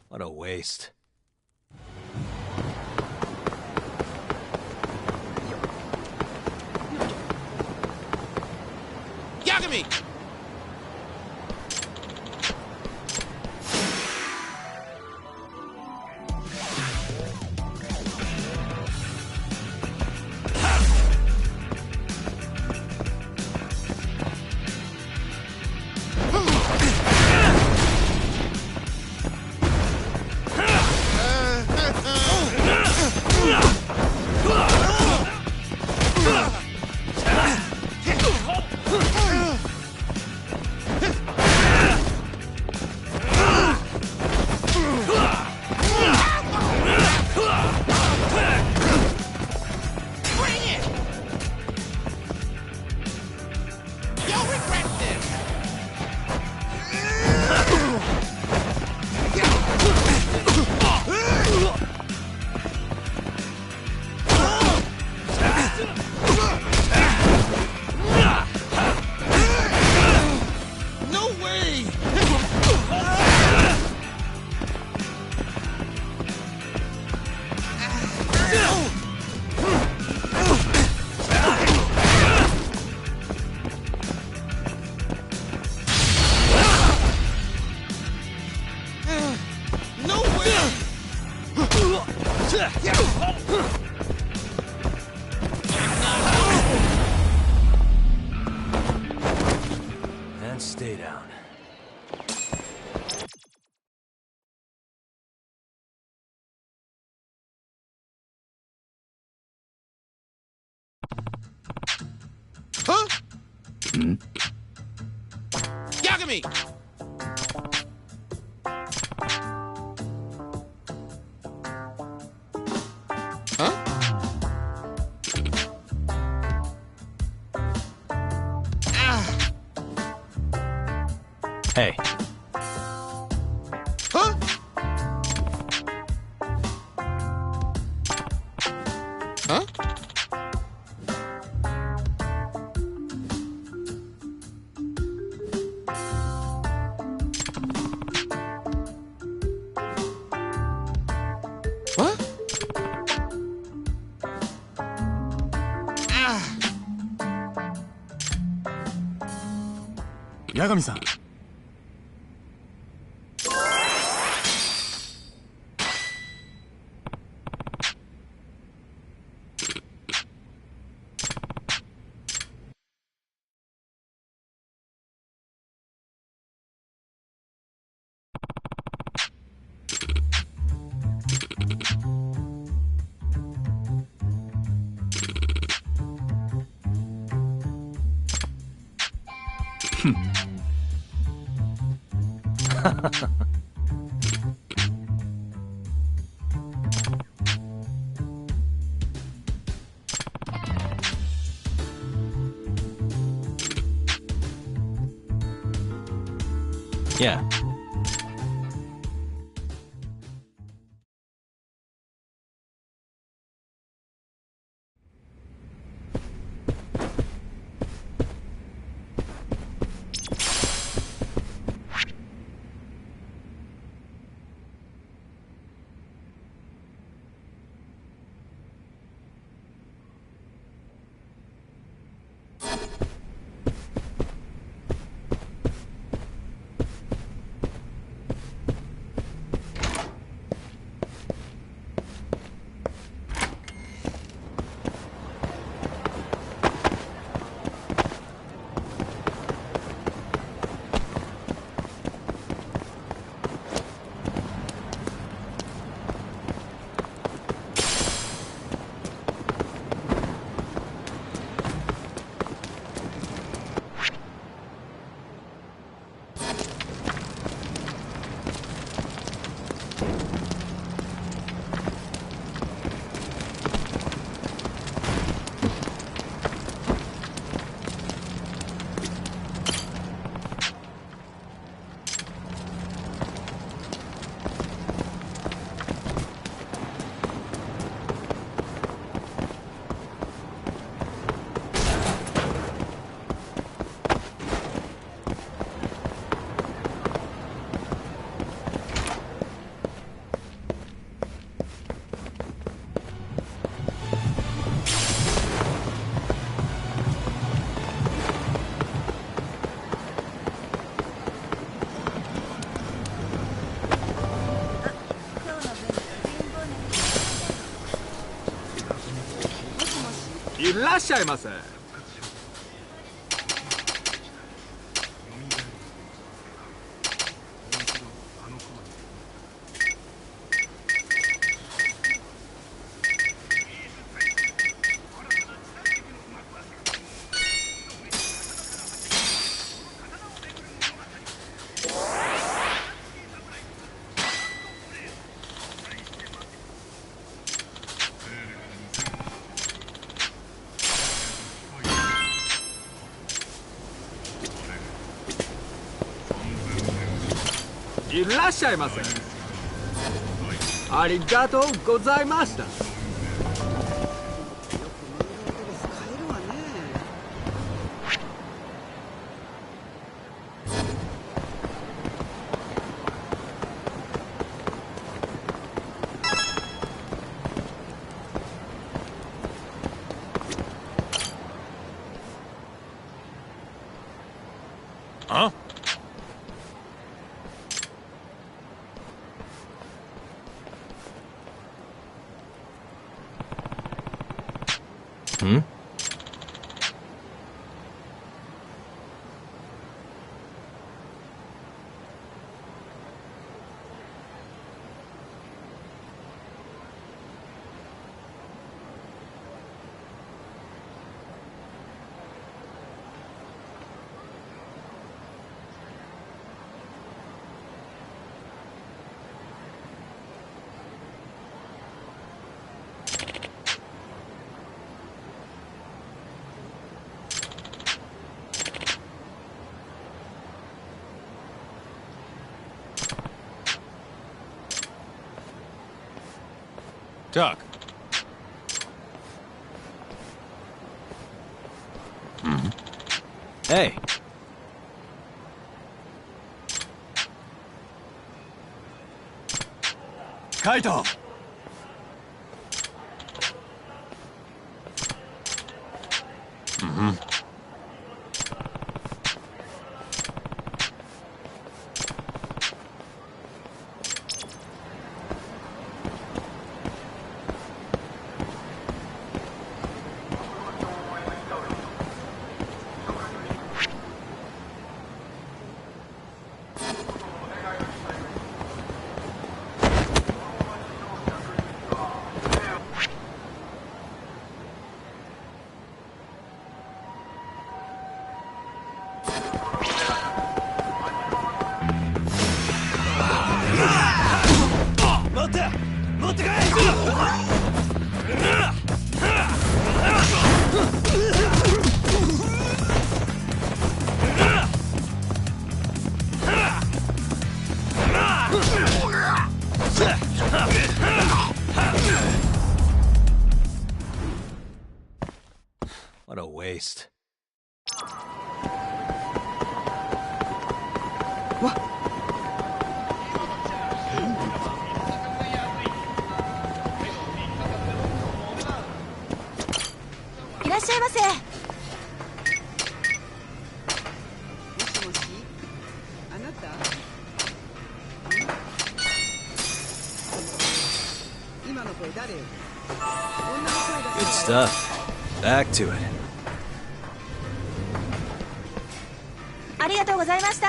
What a waste. Yagami! And stay down. Huh? Hmm? Yagami! Huh? Hey. Huh? Huh? What? Yagami-san. Yeah.いらっしゃいませ。いらっしゃいませ。ありがとうございました。Huh? Hmm? Doc. Hey. Kaito! waste. Good stuff. Back to it. ありがとうございました。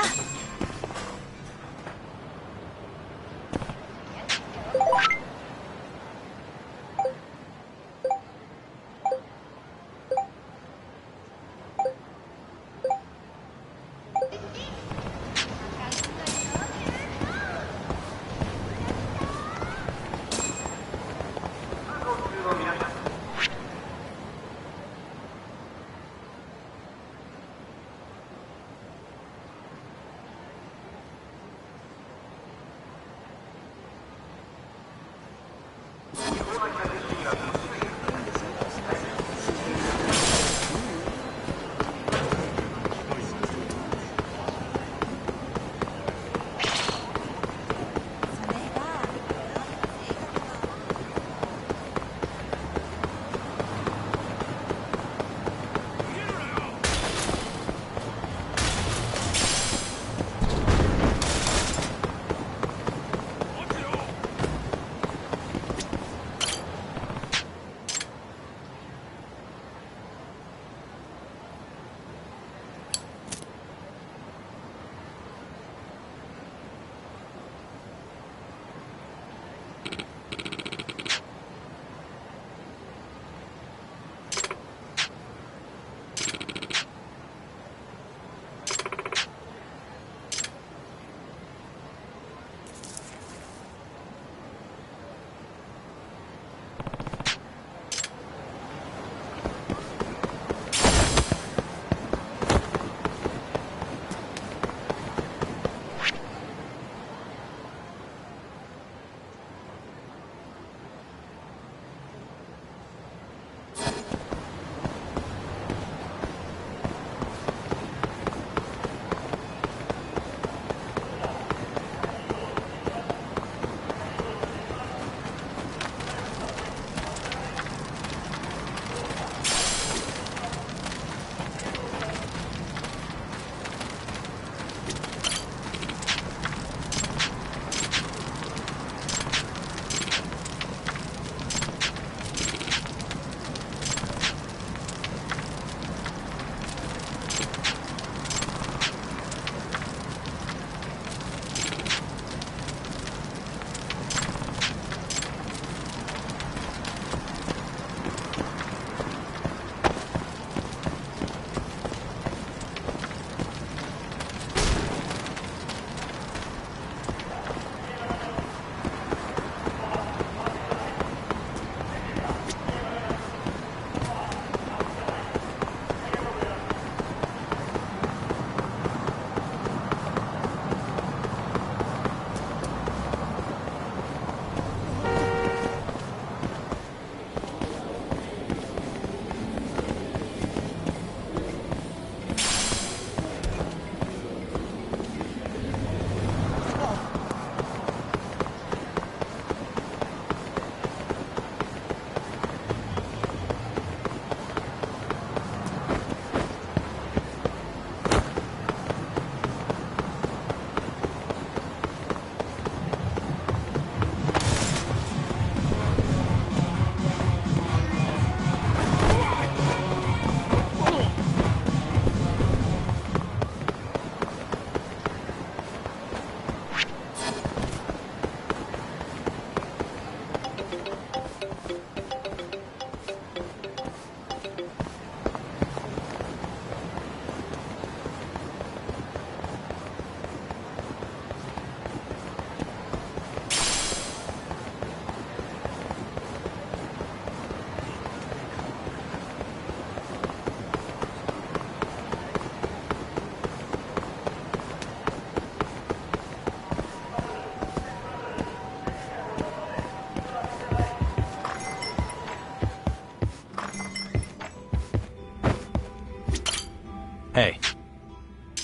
Hey.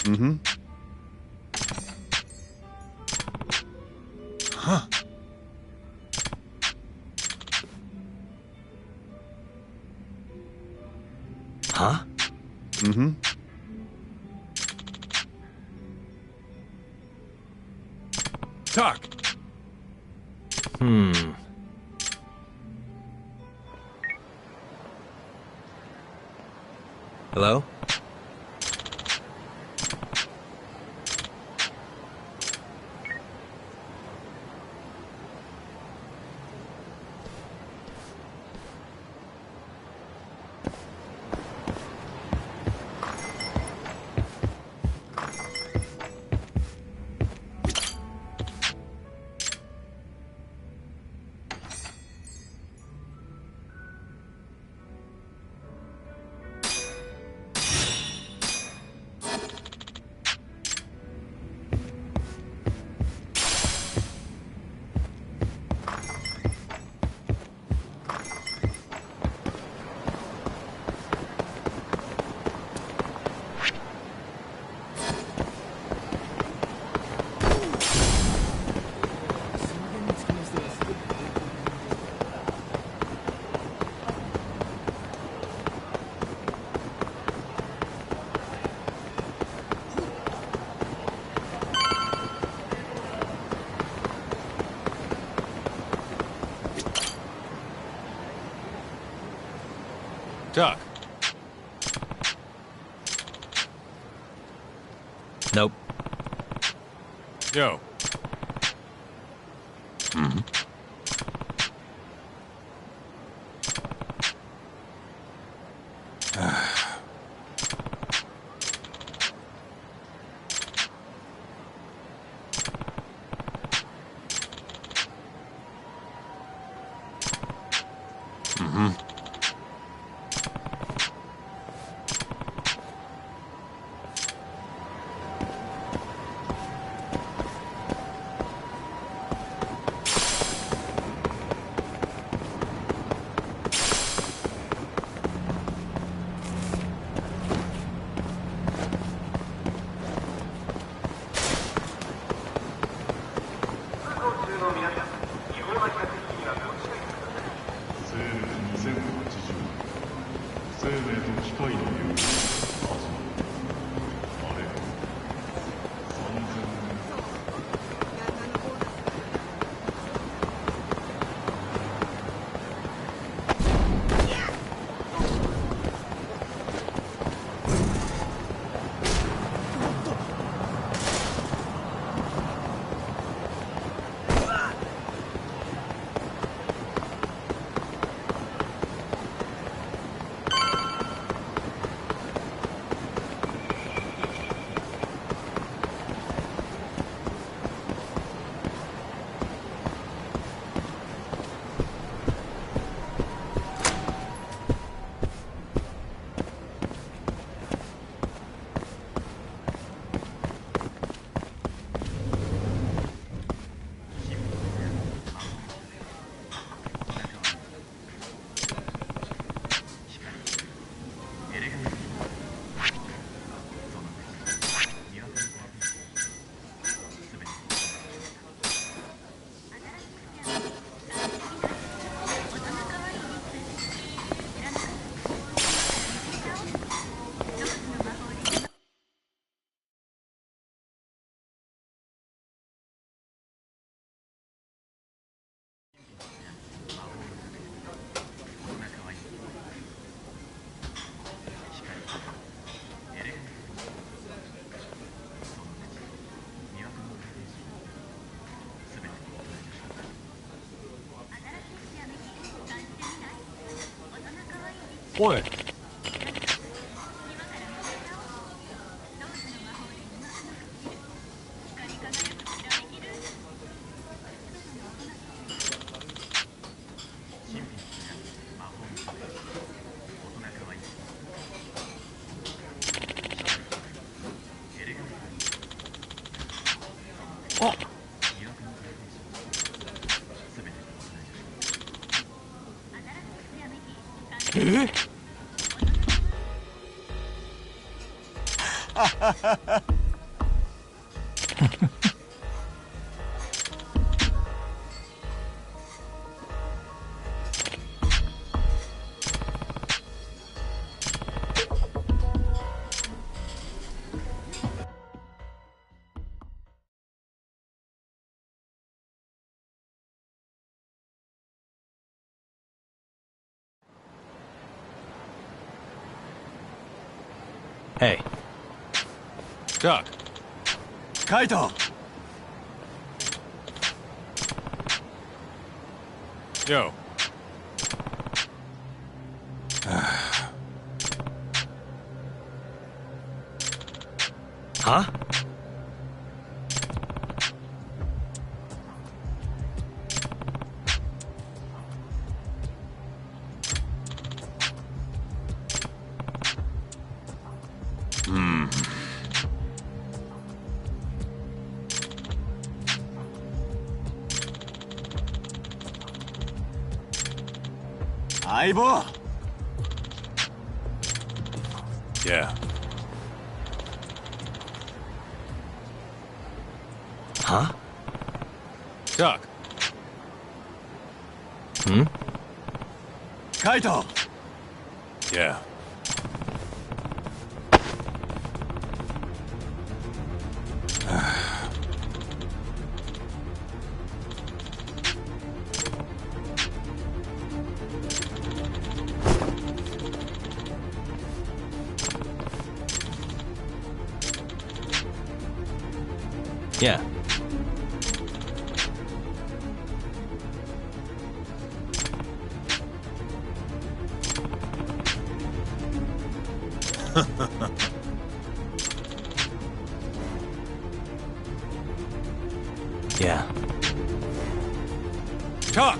Mm-hmm. Huh. Huh? Mm-hmm. Talk. Hello? Talk. Nope. Yo. Hmm. Mm-hmm. What? Hey. Doc. Kaito! Yo. Huh? Aibo! Yeah. Huh? Doc. Kaito! Yeah. Yeah. Yeah. Talk!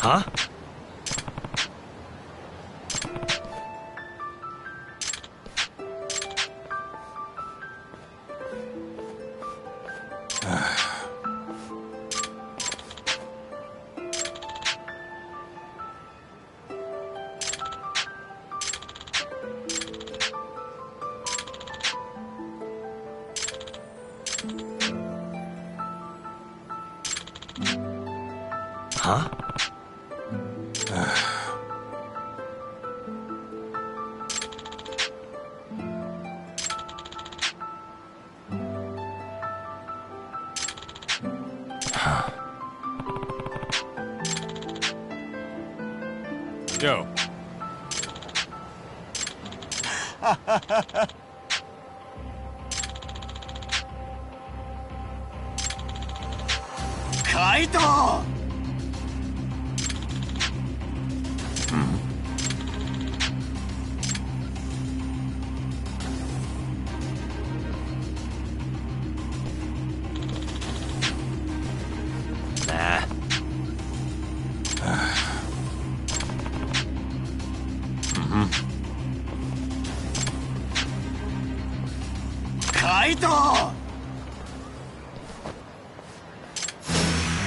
Huh? Huh? Yo. Kaito!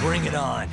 Bring it on.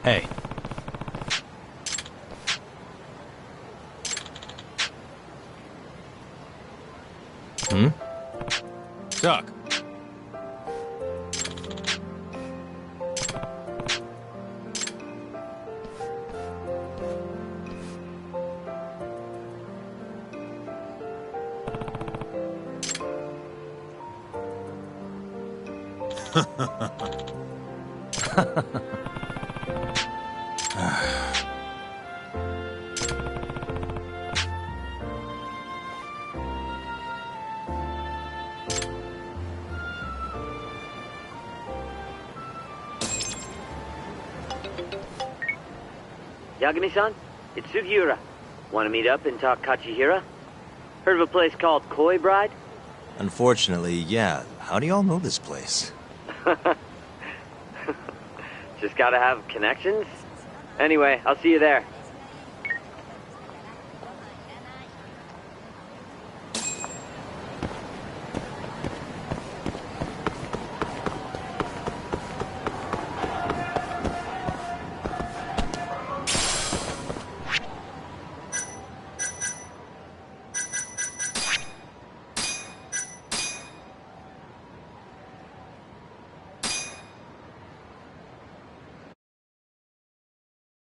Hey. Hmm? Doc. Yagami-san, it's Sugiura. Want to meet up and talk Kachihira? Heard of a place called Koi Bride? Unfortunately, yeah. How do y'all know this place? Just gotta have connections? Anyway, I'll see you there.